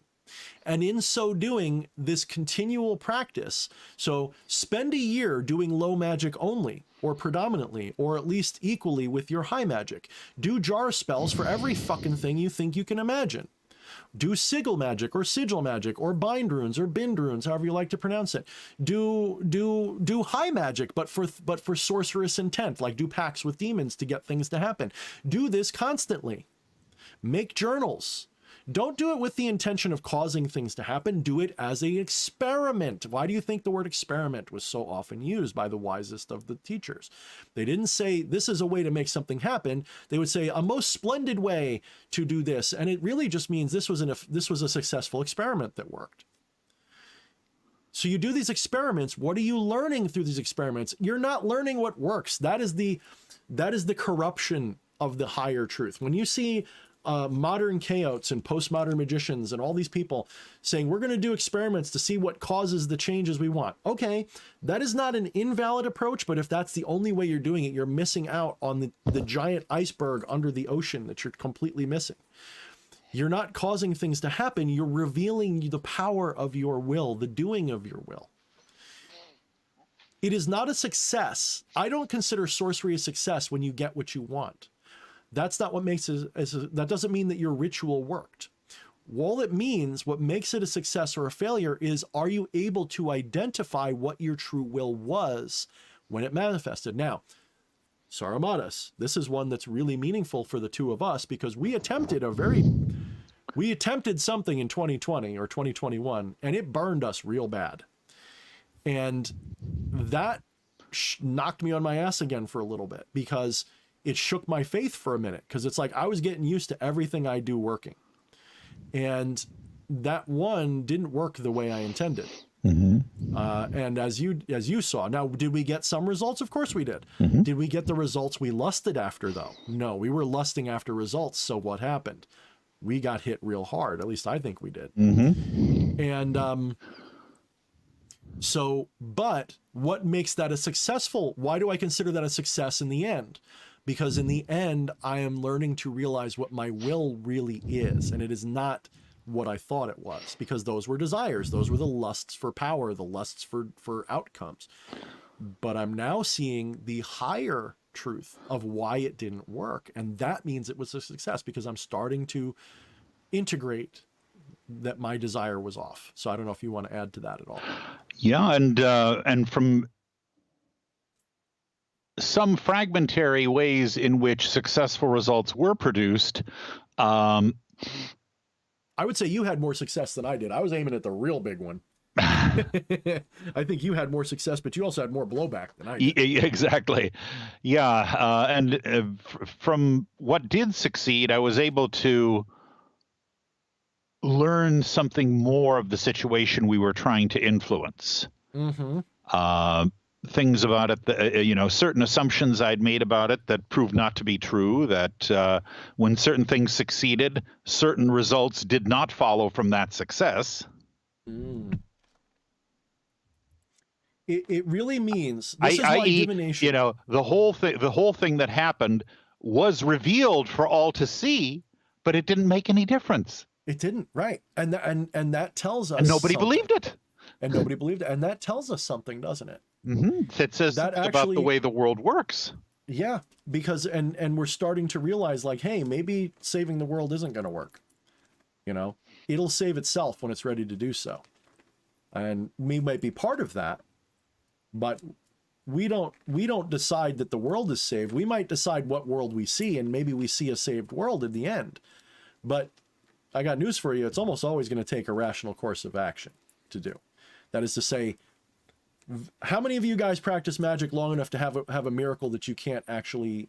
And in so doing, this continual practice, so spend a year doing low magic only, or predominantly, or at least equally with your high magic. Do jar spells for every fucking thing you think you can imagine. Do sigil magic or sigil magic or bind runes or bind runes, however you like to pronounce it. Do high magic, but for sorcerous intent, like do pacts with demons to get things to happen. Do this constantly. Make journals. Don't do it with the intention of causing things to happen. Do it as an experiment. Why do you think the word experiment was so often used by the wisest of the teachers? They didn't say this is a way to make something happen. They would say a most splendid way to do this. And it really just means this was a successful experiment that worked. So you do these experiments. What are you learning through these experiments? You're not learning what works. That is the corruption of the higher truth. When you see modern chaots and postmodern magicians and all these people saying we're going to do experiments to see what causes the changes we want. Okay, that is not an invalid approach, but if that's the only way you're doing it, you're missing out on the giant iceberg under the ocean that you're completely missing. You're not causing things to happen. You're revealing the power of your will, the doing of your will. It is not a success. I don't consider sorcery a success when you get what you want. That's not what makes it, that doesn't mean that your ritual worked. All it means, what makes it a success or a failure is, are you able to identify what your true will was when it manifested? Now, Saramatis, this is one that's really meaningful for the two of us because we attempted something in 2020 or 2021 and it burned us real bad. And that knocked me on my ass again for a little bit because it shook my faith for a minute, because it's like I was getting used to everything I do working. And that one didn't work the way I intended. Mm-hmm. And as you saw, now, did we get some results? Of course we did. Mm-hmm. Did we get the results we lusted after, though? No, we were lusting after results. So what happened? We got hit real hard. At least I think we did. Mm-hmm. And but what makes that a successful? Why do I consider that a success in the end? Because in the end, I am learning to realize what my will really is. And it is not what I thought it was, because those were desires. Those were the lusts for power, the lusts for outcomes. But I'm now seeing the higher truth of why it didn't work. And that means it was a success, because I'm starting to integrate that my desire was off. So I don't know if you want to add to that at all. Yeah. And from some fragmentary ways in which successful results were produced, I would say you had more success than I did. I was aiming at the real big one. I think you had more success, but you also had more blowback than I did. Exactly. Yeah. And from what did succeed, I was able to learn something more of the situation we were trying to influence. Mm-hmm. Things about it, certain assumptions I'd made about it that proved not to be true, that when certain things succeeded, certain results did not follow from that success. Mm. It really means, this is why divination... the whole thing that happened was revealed for all to see, but it didn't make any difference. It didn't, right. And that tells us... And nobody believed it. And nobody believed it. And that tells us something, doesn't it? Mm-hmm. It says that about the way the world works. Yeah, because and we're starting to realize, like, hey, maybe saving the world isn't going to work. It'll save itself when it's ready to do so. And we might be part of that, but we don't decide that the world is saved. We might decide what world we see, and maybe we see a saved world in the end. But I got news for you. It's almost always going to take a rational course of action to do. That is to say, how many of you guys practice magic long enough to have a miracle that you can't actually,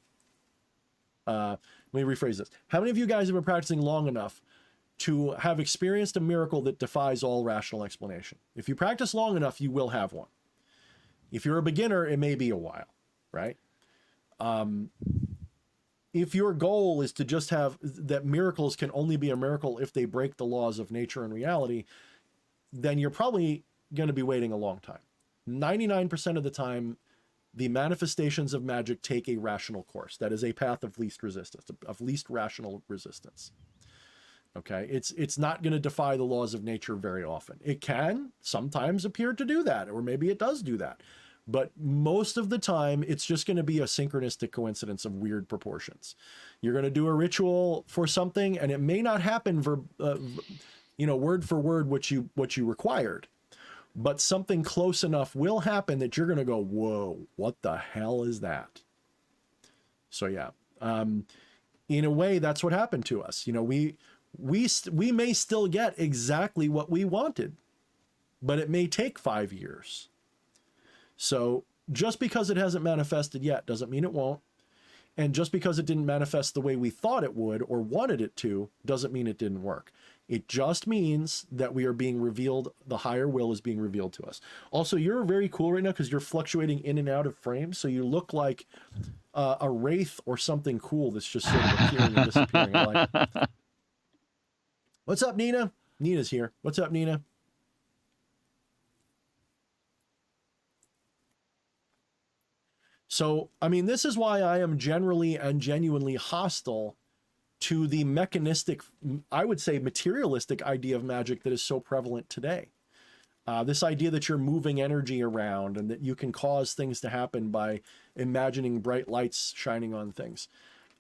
let me rephrase this. How many of you guys have been practicing long enough to have experienced a miracle that defies all rational explanation? If you practice long enough, you will have one. If you're a beginner, it may be a while, right? If your goal is to just have that miracles can only be a miracle if they break the laws of nature and reality, then you're probably going to be waiting a long time. 99% of the time, the manifestations of magic take a rational course. That is a path of least resistance, of least rational resistance. Okay, it's not going to defy the laws of nature very often. It can sometimes appear to do that, or maybe it does do that. But most of the time, it's just going to be a synchronistic coincidence of weird proportions. You're going to do a ritual for something, and it may not happen word for word what you required, but something close enough will happen that you're going to go, whoa, what the hell is that? So yeah, in a way, that's what happened to us. You know, we may still get exactly what we wanted, but it may take 5 years. So just because it hasn't manifested yet doesn't mean it won't. And just because it didn't manifest the way we thought it would or wanted it to doesn't mean it didn't work. It just means that we are being revealed. The higher will is being revealed to us. Also, you're very cool right now because you're fluctuating in and out of frame. So you look like a wraith or something cool that's just sort of appearing and disappearing. I like it. What's up, Nina? Nina's here. What's up, Nina? So, I mean, this is why I am generally and genuinely hostile to the mechanistic, I would say materialistic idea of magic that is so prevalent today. This idea that you're moving energy around and that you can cause things to happen by imagining bright lights shining on things.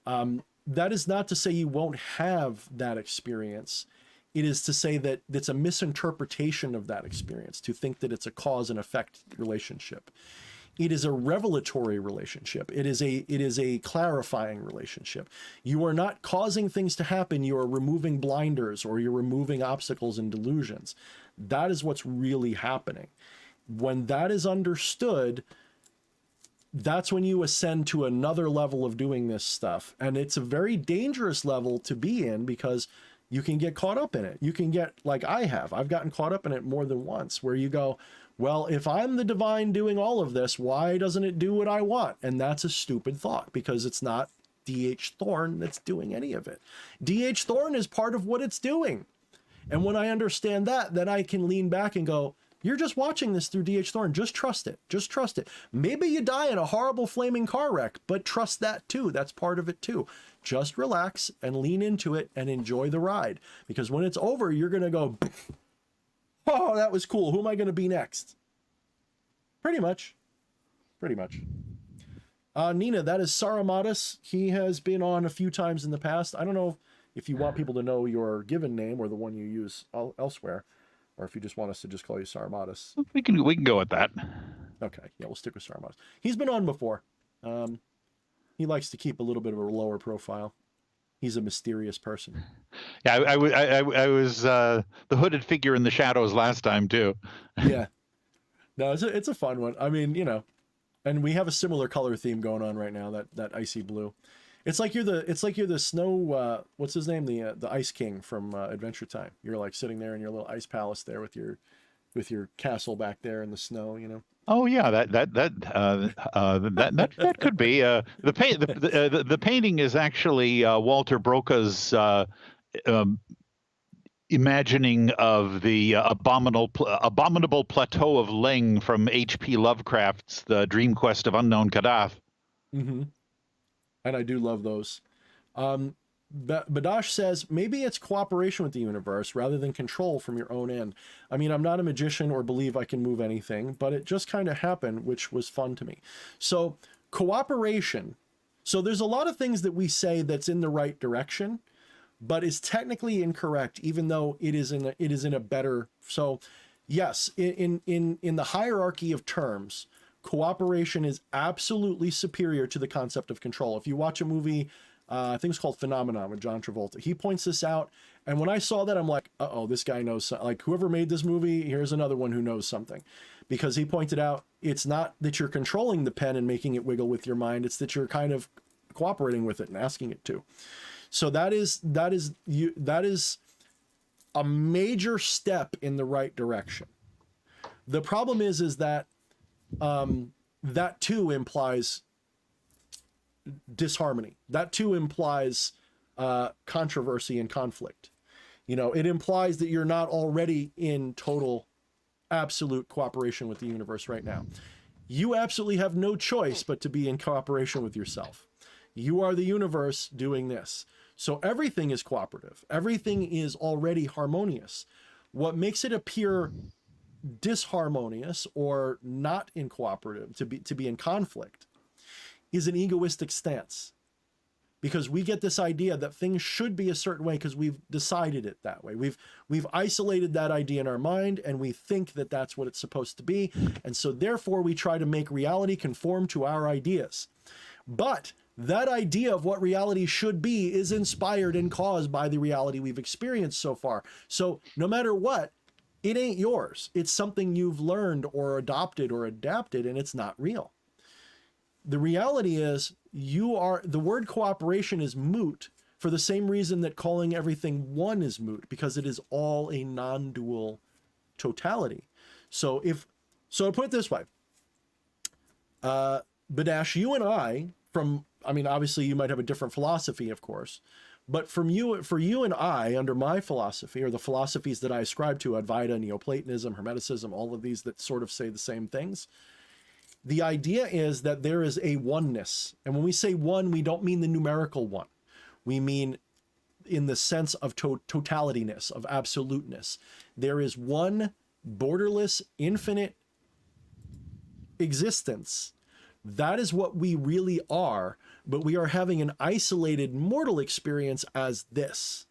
That is not to say you won't have that experience. It is to say that it's a misinterpretation of that experience to think that it's a cause and effect relationship. It is a revelatory relationship. It is a clarifying relationship. You are not causing things to happen. You are removing blinders, or you're removing obstacles and delusions. That is what's really happening. When that is understood, that's when you ascend to another level of doing this stuff. And it's a very dangerous level to be in because you can get caught up in it. You can get, like I have, I've gotten caught up in it more than once, where you go, well, if I'm the divine doing all of this, why doesn't it do what I want? And that's a stupid thought, because it's not D.H. Thorne that's doing any of it. D.H. Thorne is part of what it's doing. And when I understand that, then I can lean back and go, you're just watching this through D.H. Thorne. Just trust it. Just trust it. Maybe you die in a horrible flaming car wreck, but trust that too. That's part of it too. Just relax and lean into it and enjoy the ride. Because when it's over, you're going to go, oh, that was cool. Who am I going to be next? Pretty much. Pretty much. Nina, that is Saramatis. He has been on a few times in the past. I don't know if you want people to know your given name or the one you use elsewhere, or if you just want us to just call you Saramatis. We can go with that. Okay, yeah, we'll stick with Saramatis. He's been on before. He likes to keep a little bit of a lower profile. He's a mysterious person. Yeah, I was the hooded figure in the shadows last time too. Yeah. No, it's a fun one. I mean, you know, and we have a similar color theme going on right now, that icy blue. It's like you're the snow, what's his name? The Ice King from Adventure Time. You're like sitting there in your little ice palace there with your castle back there in the snow, you know. Oh yeah, that could be. The painting is actually Walter Broca's imagining of the abominable plateau of Ling from H.P. Lovecraft's The Dream Quest of Unknown Kadath. Mm-hmm. And I do love those. Badash says, maybe it's cooperation with the universe rather than control from your own end. I mean, I'm not a magician or believe I can move anything, but it just kind of happened, which was fun to me. So cooperation. So there's a lot of things that we say that's in the right direction, but is technically incorrect, even though it is in a better. So yes, in the hierarchy of terms, cooperation is absolutely superior to the concept of control. If you watch a movie, I think it's called Phenomenon with John Travolta, he points this out. And when I saw that, I'm like, uh-oh, this guy knows something. Like, whoever made this movie, here's another one who knows something. Because he pointed out, it's not that you're controlling the pen and making it wiggle with your mind. It's that you're kind of cooperating with it and asking it to. So that is a major step in the right direction. The problem is that that too implies disharmony. That too implies controversy and conflict. You know, it implies that you're not already in total, absolute cooperation with the universe right now. You absolutely have no choice but to be in cooperation with yourself. You are the universe doing this. So everything is cooperative. Everything is already harmonious. What makes it appear disharmonious or not in cooperative, to be in conflict, is an egoistic stance. Because we get this idea that things should be a certain way because we've decided it that way. We've isolated that idea in our mind, and we think that that's what it's supposed to be. And so therefore we try to make reality conform to our ideas. But that idea of what reality should be is inspired and caused by the reality we've experienced so far. So no matter what, it ain't yours. It's something you've learned or adopted or adapted, and it's not real. The reality is the word cooperation is moot for the same reason that calling everything one is moot, because it is all a non-dual totality. So to put it this way, Badash, you and I, obviously you might have a different philosophy, of course, but for you and I, under my philosophy, or the philosophies that I ascribe to, Advaita, Neoplatonism, Hermeticism, all of these that sort of say the same things, the idea is that there is a oneness. And when we say one, we don't mean the numerical one. We mean in the sense of totalityness, of absoluteness. There is one borderless, infinite existence. That is what we really are, but we are having an isolated mortal experience as this.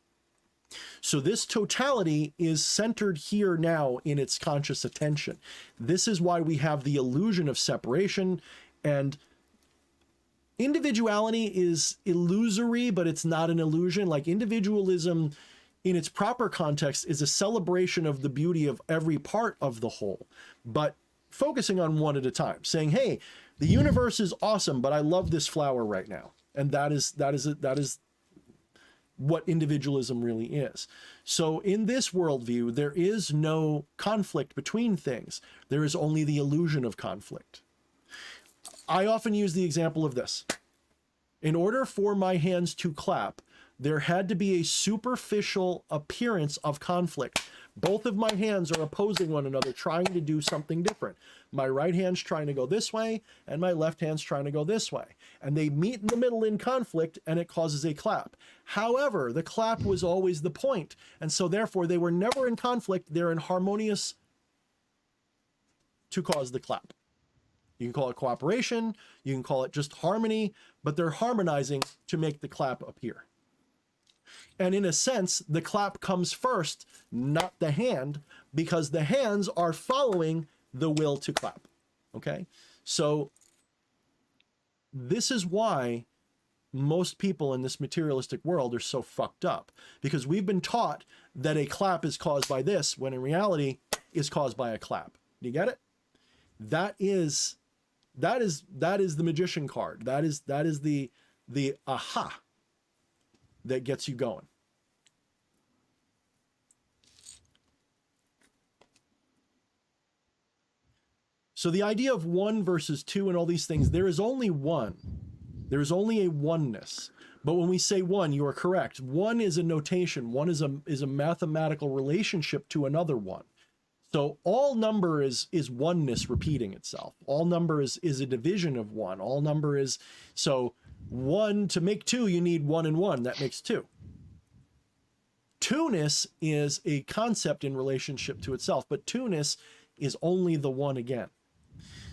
So this totality is centered here now in its conscious attention. This is why we have the illusion of separation, and individuality is illusory, but it's not an illusion. Like individualism in its proper context is a celebration of the beauty of every part of the whole, but focusing on one at a time, saying, hey, the universe is awesome, but I love this flower right now. And that is what individualism really is. So in this worldview, there is no conflict between things. There is only the illusion of conflict. I often use the example of this. In order for my hands to clap, there had to be a superficial appearance of conflict. Both of my hands are opposing one another, trying to do something different. My right hand's trying to go this way, and my left hand's trying to go this way. And they meet in the middle in conflict, and it causes a clap. However, the clap was always the point, and so therefore they were never in conflict. They're in harmonious to cause the clap. You can call it cooperation, you can call it just harmony, but they're harmonizing to make the clap appear. And in a sense, the clap comes first, not the hand, because the hands are following the will to clap. Okay? So this is why most people in this materialistic world are so fucked up, because we've been taught that a clap is caused by this, when in reality is caused by a clap. Do you get it? That is the magician card. That is the aha that gets you going. So the idea of one versus two and all these things, there is only one. There is only a oneness. But when we say one, you are correct. One is a notation. One is a mathematical relationship to another one. So all number is oneness repeating itself. All number is a division of one. All number is, so one, to make two, you need one and one. That makes two. Two-ness is a concept in relationship to itself, but two-ness is only the one again.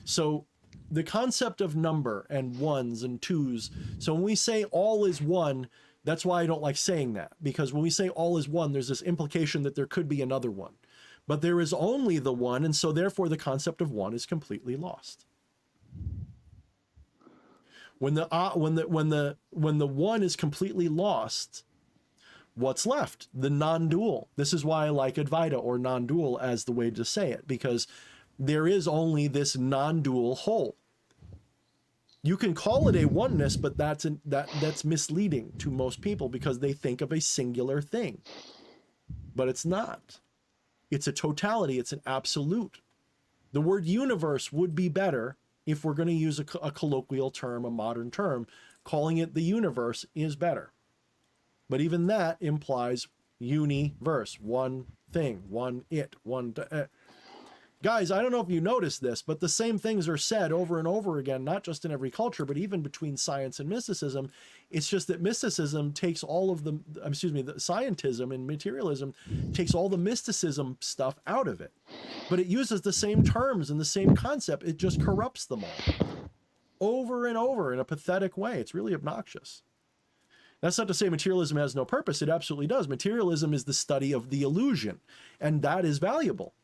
So the concept of number and ones and twos, so when we say all is one, that's why I don't like saying that, because when we say all is one, there's this implication that there could be another one. But there is only the one, and so therefore the concept of one is completely lost. When the one is completely lost, what's left? The non-dual. This is why I like Advaita or non-dual as the way to say it, because there is only this non-dual whole. You can call it a oneness, but that's misleading to most people because they think of a singular thing. But it's not. It's a totality. It's an absolute. The word universe would be better if we're going to use a colloquial term, a modern term. Calling it the universe is better. But even that implies universe, one thing, one it, one. Guys, I don't know if you noticed this, but the same things are said over and over again, not just in every culture, but even between science and mysticism. It's just that mysticism takes all of the scientism and materialism takes all the mysticism stuff out of it. But it uses the same terms and the same concept. It just corrupts them all over and over in a pathetic way. It's really obnoxious. That's not to say materialism has no purpose. It absolutely does. Materialism is the study of the illusion, and that is valuable.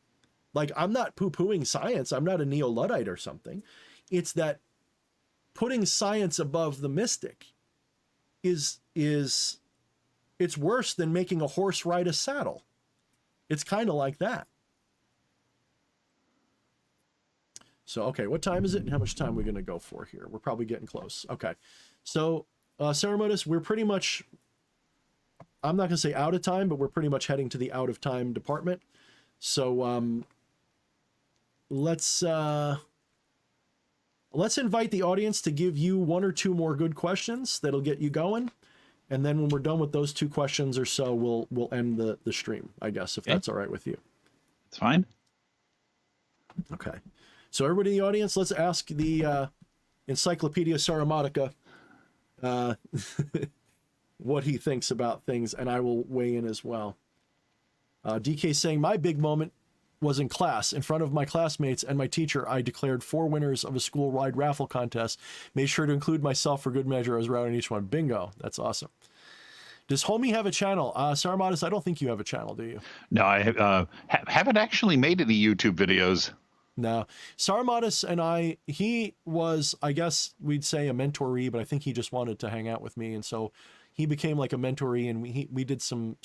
Like, I'm not poo-pooing science. I'm not a neo-Luddite or something. It's that putting science above the mystic it's worse than making a horse ride a saddle. It's kind of like that. So, okay, what time is it and how much time are we going to go for here? We're probably getting close. Okay. So, Ceremonious, we're pretty much, I'm not going to say out of time, but we're pretty much heading to the out of time department. So, let's invite the audience to give you one or two more good questions that'll get you going, and then when we're done with those 2 questions or so, we'll end the stream, I guess, if that's all right with you. It's fine. Okay, so everybody in the audience, let's ask the Encyclopedia Saramatica what he thinks about things, and I will weigh in as well. DK saying, my big moment was in class. In front of my classmates and my teacher, I declared 4 winners of a school-wide raffle contest. Made sure to include myself for good measure. I was routing each one. Bingo. That's awesome. Does Homie have a channel? Saramatis, I don't think you have a channel, do you? No, I haven't actually made any YouTube videos. No. Saramatis and he was, I guess we'd say, a mentoree, but I think he just wanted to hang out with me. And so he became like a mentoree, and we did some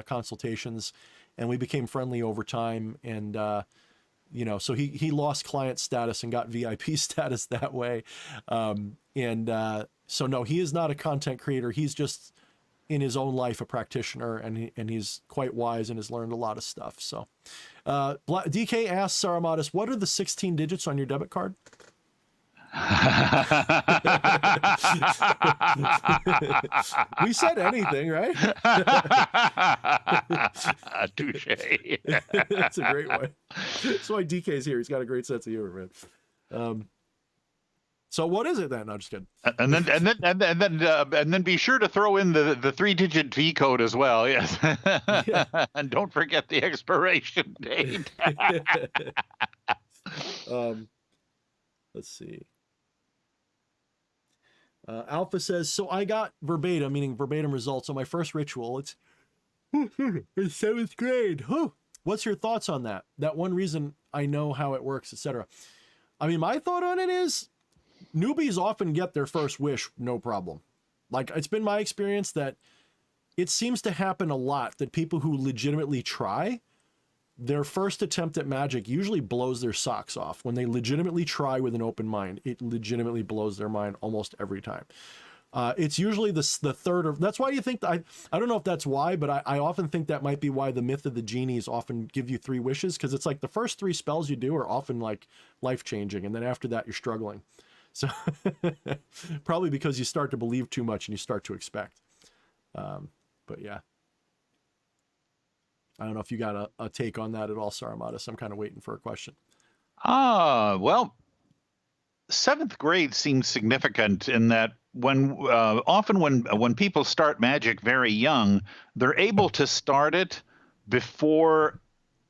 consultations, and we became friendly over time. And, you know, so he lost client status and got VIP status that way. So no, he is not a content creator. He's just in his own life a practitioner, and he's quite wise and has learned a lot of stuff. So DK asks Saramatis, what are the 16 digits on your debit card? We said anything, right? Touche. That's a great one. That's why DK's here. He's got a great sense of humor, man. So what is it then? No, I'm just kidding. And then be sure to throw in the 3-digit V code as well. Yes. Yeah. And don't forget the expiration date. Let's see. Alpha says, so I got verbatim, meaning verbatim results on my first ritual. It's in 7th grade. What's your thoughts on that? That one reason I know how it works, etc. I mean, my thought on it is newbies often get their first wish, no problem. Like, it's been my experience that it seems to happen a lot that people who legitimately try, their first attempt at magic usually blows their socks off. When they legitimately try with an open mind, it legitimately blows their mind almost every time. It's usually the third, or that's why you think that I don't know if that's why, but I often think that might be why the myth of the genies often give you 3 wishes, because it's like the first 3 spells you do are often like life-changing, and then after that you're struggling. So probably because you start to believe too much and you start to expect. But yeah. I don't know if you got a take on that at all, Saramatis. I'm kind of waiting for a question. Well, 7th grade seems significant in that often when people start magic very young, they're able to start it before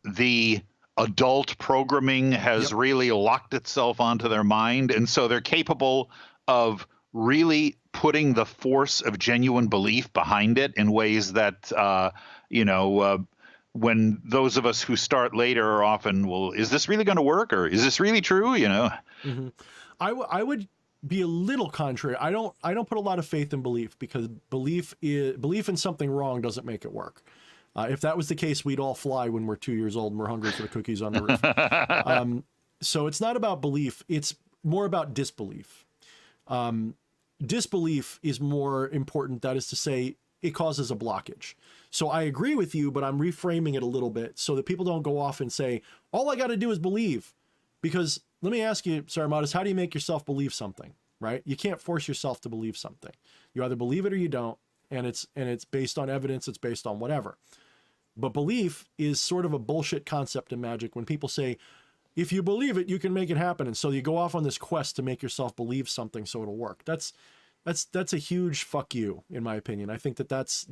the adult programming has really locked itself onto their mind. And so they're capable of really putting the force of genuine belief behind it in ways that, when those of us who start later are often, well, is this really going to work, or is this really true? Mm-hmm. I would be a little contrary. I don't put a lot of faith in belief, because belief in something wrong doesn't make it work. If that was the case, we'd all fly when we're 2 years old and we're hungry for the cookies on the roof. So it's not about belief. It's more about disbelief. Disbelief is more important. That is to say, it causes a blockage. So I agree with you, but I'm reframing it a little bit so that people don't go off and say, all I got to do is believe. Because let me ask you, Saramatis, how do you make yourself believe something, right? You can't force yourself to believe something. You either believe it or you don't. And it's based on evidence. It's based on whatever. But belief is sort of a bullshit concept in magic. When people say, If you believe it, you can make it happen. And so you go off on this quest to make yourself believe something so it'll work. That's a huge fuck you, in my opinion. I think that's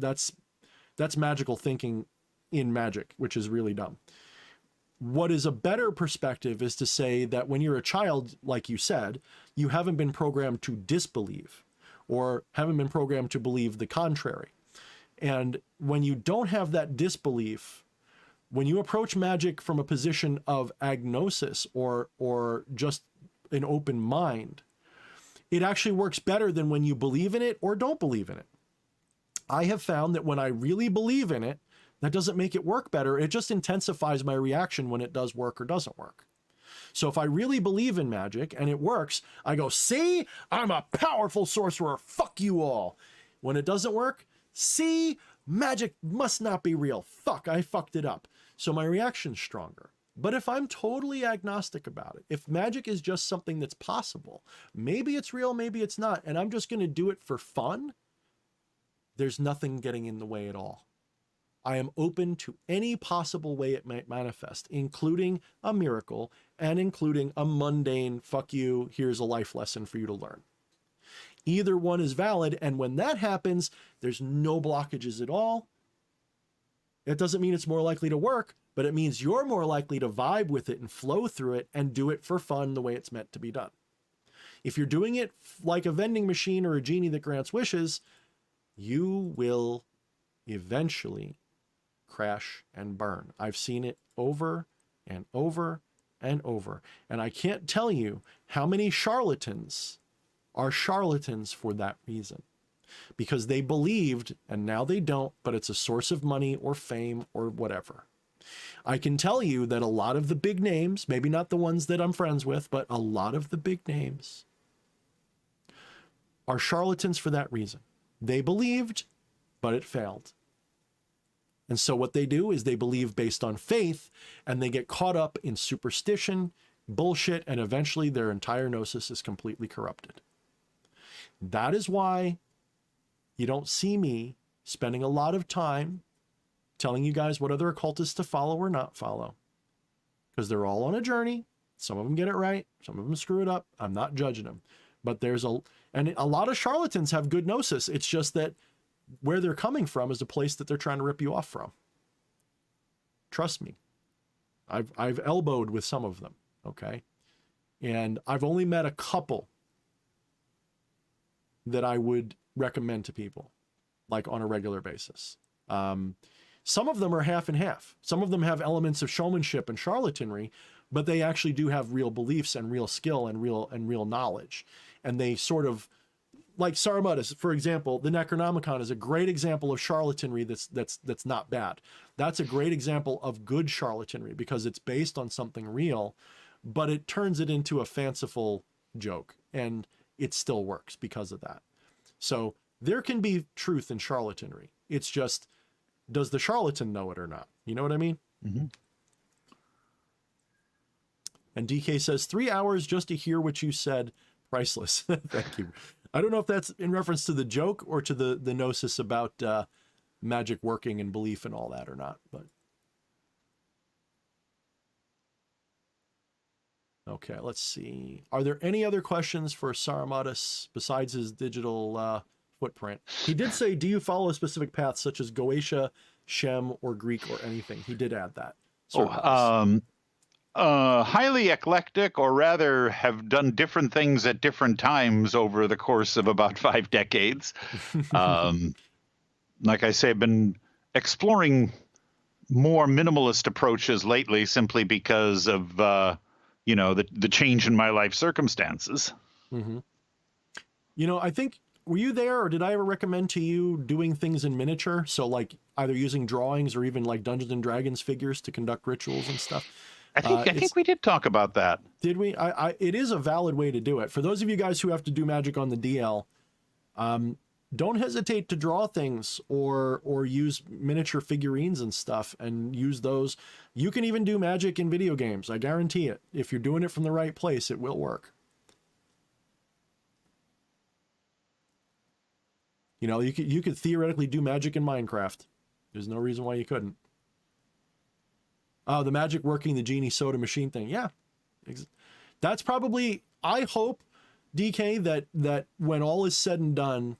magical thinking in magic, which is really dumb. What is a better perspective is to say that when you're a child, like you said, you haven't been programmed to disbelieve or haven't been programmed to believe the contrary. And when you don't have that disbelief, when you approach magic from a position of agnosis or just an open mind, it actually works better than when you believe in it or don't believe in it. I have found that when I really believe in it, that doesn't make it work better. It just intensifies my reaction when it does work or doesn't work. So if I really believe in magic and it works, I go, see, I'm a powerful sorcerer. Fuck you all. When it doesn't work, see, magic must not be real. Fuck, I fucked it up. So my reaction's stronger. But if I'm totally agnostic about it, if magic is just something that's possible, maybe it's real, maybe it's not, and I'm just going to do it for fun, there's nothing getting in the way at all. I am open to any possible way it might manifest, including a miracle and including a mundane, fuck you, here's a life lesson for you to learn. Either one is valid, and when that happens, there's no blockages at all. It doesn't mean it's more likely to work, but it means you're more likely to vibe with it and flow through it and do it for fun the way it's meant to be done. If you're doing it like a vending machine or a genie that grants wishes, you will eventually crash and burn. I've seen it over and over and over. And I can't tell you how many charlatans are charlatans for that reason. Because they believed, and now they don't, but it's a source of money or fame or whatever. I can tell you that a lot of the big names, maybe not the ones that I'm friends with, but a lot of the big names are charlatans for that reason. They believed, but it failed. And so what they do is they believe based on faith, and they get caught up in superstition, bullshit, and eventually their entire gnosis is completely corrupted. That is why you don't see me spending a lot of time telling you guys what other occultists to follow or not follow. Because they're all on a journey. Some of them get it right. Some of them screw it up. I'm not judging them. But and a lot of charlatans have good gnosis. It's just that where they're coming from is a place that they're trying to rip you off from. Trust me. I've elbowed with some of them, okay? And I've only met a couple that I would recommend to people, like on a regular basis. Some of them are half and half. Some of them have elements of showmanship and charlatanry, but they actually do have real beliefs and real skill and real knowledge. And they sort of, like Sarmatis, for example, the Necronomicon is a great example of charlatanry that's not bad. That's a great example of good charlatanry because it's based on something real, but it turns it into a fanciful joke, and it still works because of that. So there can be truth in charlatanry. It's just, does the charlatan know it or not? You know what I mean? Mm-hmm. And DK says, 3 hours just to hear what you said. Priceless. Thank you. I don't know if that's in reference to the joke or to the gnosis about magic working and belief and all that or not, but. Okay, let's see. Are there any other questions for Sarmatis besides his digital footprint? He did say, do you follow a specific path such as Goetia, Shem, or Greek, or anything? He did add that. Highly eclectic, or rather have done different things at different times over the course of about 5 decades. Like I say, I've been exploring more minimalist approaches lately simply because of, the change in my life circumstances. Mm-hmm. You know, I think, were you there, or did I ever recommend to you doing things in miniature? So like either using drawings or even like Dungeons and Dragons figures to conduct rituals and stuff. I think we did talk about that. Did we? It is a valid way to do it. For those of you guys who have to do magic on the DL, don't hesitate to draw things or use miniature figurines and stuff and use those. You can even do magic in video games. I guarantee it. If you're doing it from the right place, it will work. You know, you could theoretically do magic in Minecraft. There's no reason why you couldn't. Oh, the magic working the genie soda machine thing. Yeah, That's probably, I hope, DK, that when all is said and done,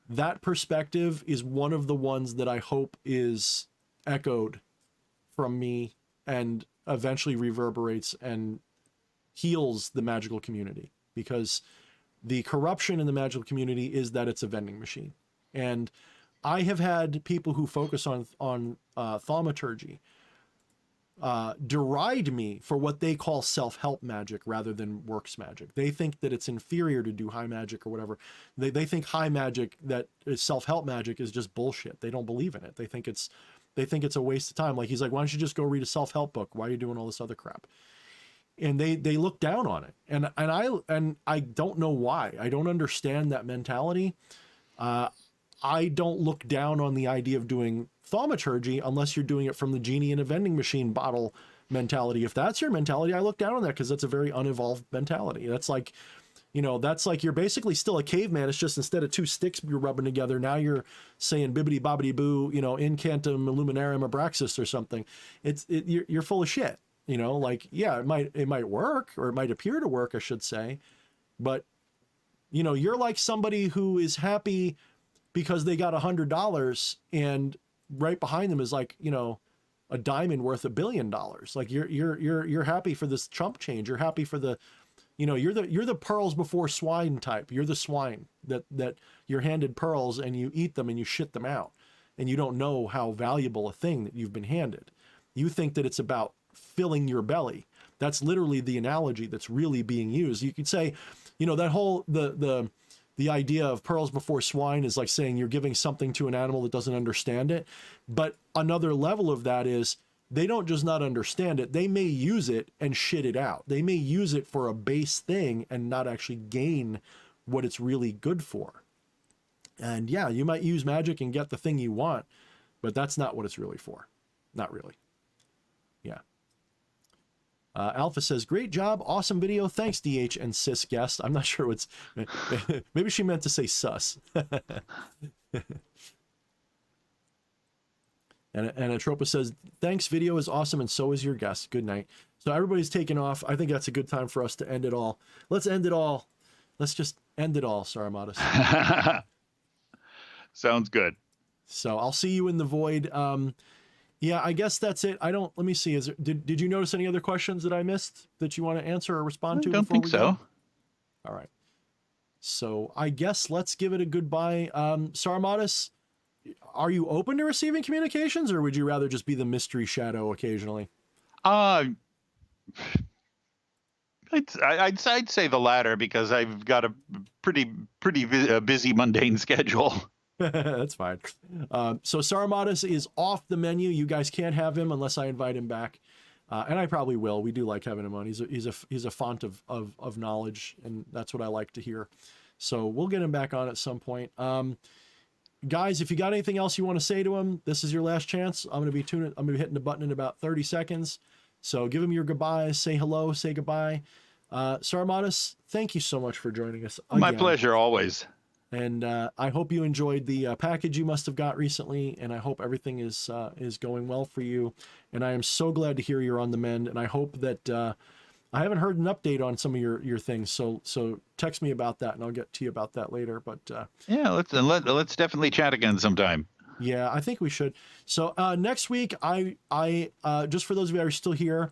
that perspective is one of the ones that I hope is echoed from me and eventually reverberates and heals the magical community, because the corruption in the magical community is that it's a vending machine. And I have had people who focus on thaumaturgy deride me for what they call self-help magic rather than works magic. They think that it's inferior to do high magic or whatever. They think high magic, that is self-help magic, is just bullshit. They don't believe in it. They think it's a waste of time. Like, he's like, why don't you just go read a self-help book? Why are you doing all this other crap? And they look down on it. And I don't know why. I don't understand that mentality. I don't look down on the idea of doing thaumaturgy unless you're doing it from the genie in a vending machine bottle mentality. If that's your mentality, I look down on that, because that's a very unevolved mentality. That's like, that's like, you're basically still a caveman. It's just, instead of two sticks you're rubbing together, now you're saying bibbity bobbity boo, incantum illuminarum abraxas or something. You're full of shit. Like, yeah, it might work, or it might appear to work, I should say, but you're like somebody who is happy because they got $100 and right behind them is like, a diamond worth $1 billion. Like, you're happy for this chump change. You're happy for the, you're the pearls before swine type. You're the swine that you're handed pearls and you eat them and you shit them out. And you don't know how valuable a thing that you've been handed. You think that it's about filling your belly. That's literally the analogy that's really being used. You could say, that whole, the idea of pearls before swine is like saying you're giving something to an animal that doesn't understand it. But another level of that is, they don't just not understand it. They may use it and shit it out. They may use it for a base thing and not actually gain what it's really good for. And yeah, you might use magic and get the thing you want, but that's not what it's really for. Not really. Yeah. Alpha says, great job. Awesome video. Thanks, DH and cis guest. I'm not sure what's, maybe she meant to say sus. And Atropa says, thanks, video is awesome, and so is your guest. Good night. So everybody's taking off. I think that's a good time for us to end it all. Let's end it all. Let's just end it all, Saramatis. Sounds good. So I'll see you in the void. Yeah, I guess that's it. Let me see. Did you notice any other questions that I missed that you want to answer or respond to? I don't think so. All right. So I guess let's give it a goodbye. Saramatis, are you open to receiving communications, or would you rather just be the mystery shadow occasionally? I'd say the latter, because I've got a pretty busy mundane schedule. That's fine. So Saramatis is off the menu. You guys can't have him unless I invite him back. And I probably will. We do like having him on. He's a font of knowledge, and that's what I like to hear. So we'll get him back on at some point. Guys, if you got anything else you want to say to him, this is your last chance. I'm going to be hitting the button in about 30 seconds. So give him your goodbyes, say hello, say goodbye. Saramatis, thank you so much for joining us again. My pleasure, always. And I hope you enjoyed the package you must have got recently, and I hope everything is going well for you. And I am so glad to hear you're on the mend, and I hope that I haven't heard an update on some of your things, so text me about that, and I'll get to you about that later. But yeah, let's definitely chat again sometime. Yeah, I think we should. So next week, I just for those of you who are still here,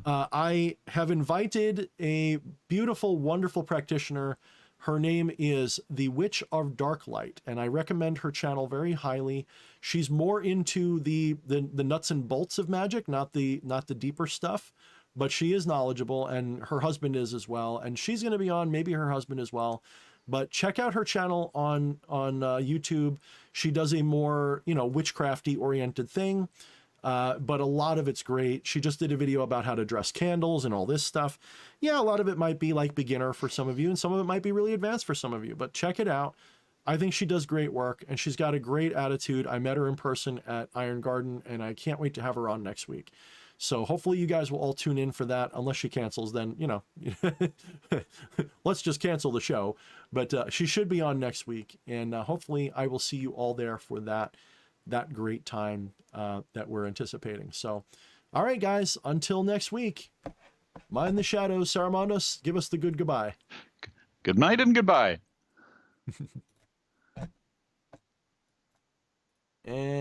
I have invited a beautiful, wonderful practitioner. Her name is the Witch of Darklight, and I recommend her channel very highly. She's more into the nuts and bolts of magic, not the deeper stuff, but she is knowledgeable, and her husband is as well. And she's going to be on, maybe her husband as well. But check out her channel on YouTube. She does a more, witchcrafty oriented thing. But a lot of it's great. She just did a video about how to dress candles and all this stuff. Yeah, a lot of it might be like beginner for some of you, and some of it might be really advanced for some of you, but check it out. I think she does great work, and she's got a great attitude. I met her in person at Iron Garden, and I can't wait to have her on next week. So hopefully you guys will all tune in for that. Unless she cancels, then, let's just cancel the show. But she should be on next week, and hopefully I will see you all there for that great time that we're anticipating. So, all right, guys, until next week, Mind the shadows, Harmonious. Give us the good goodbye. Good night and goodbye. And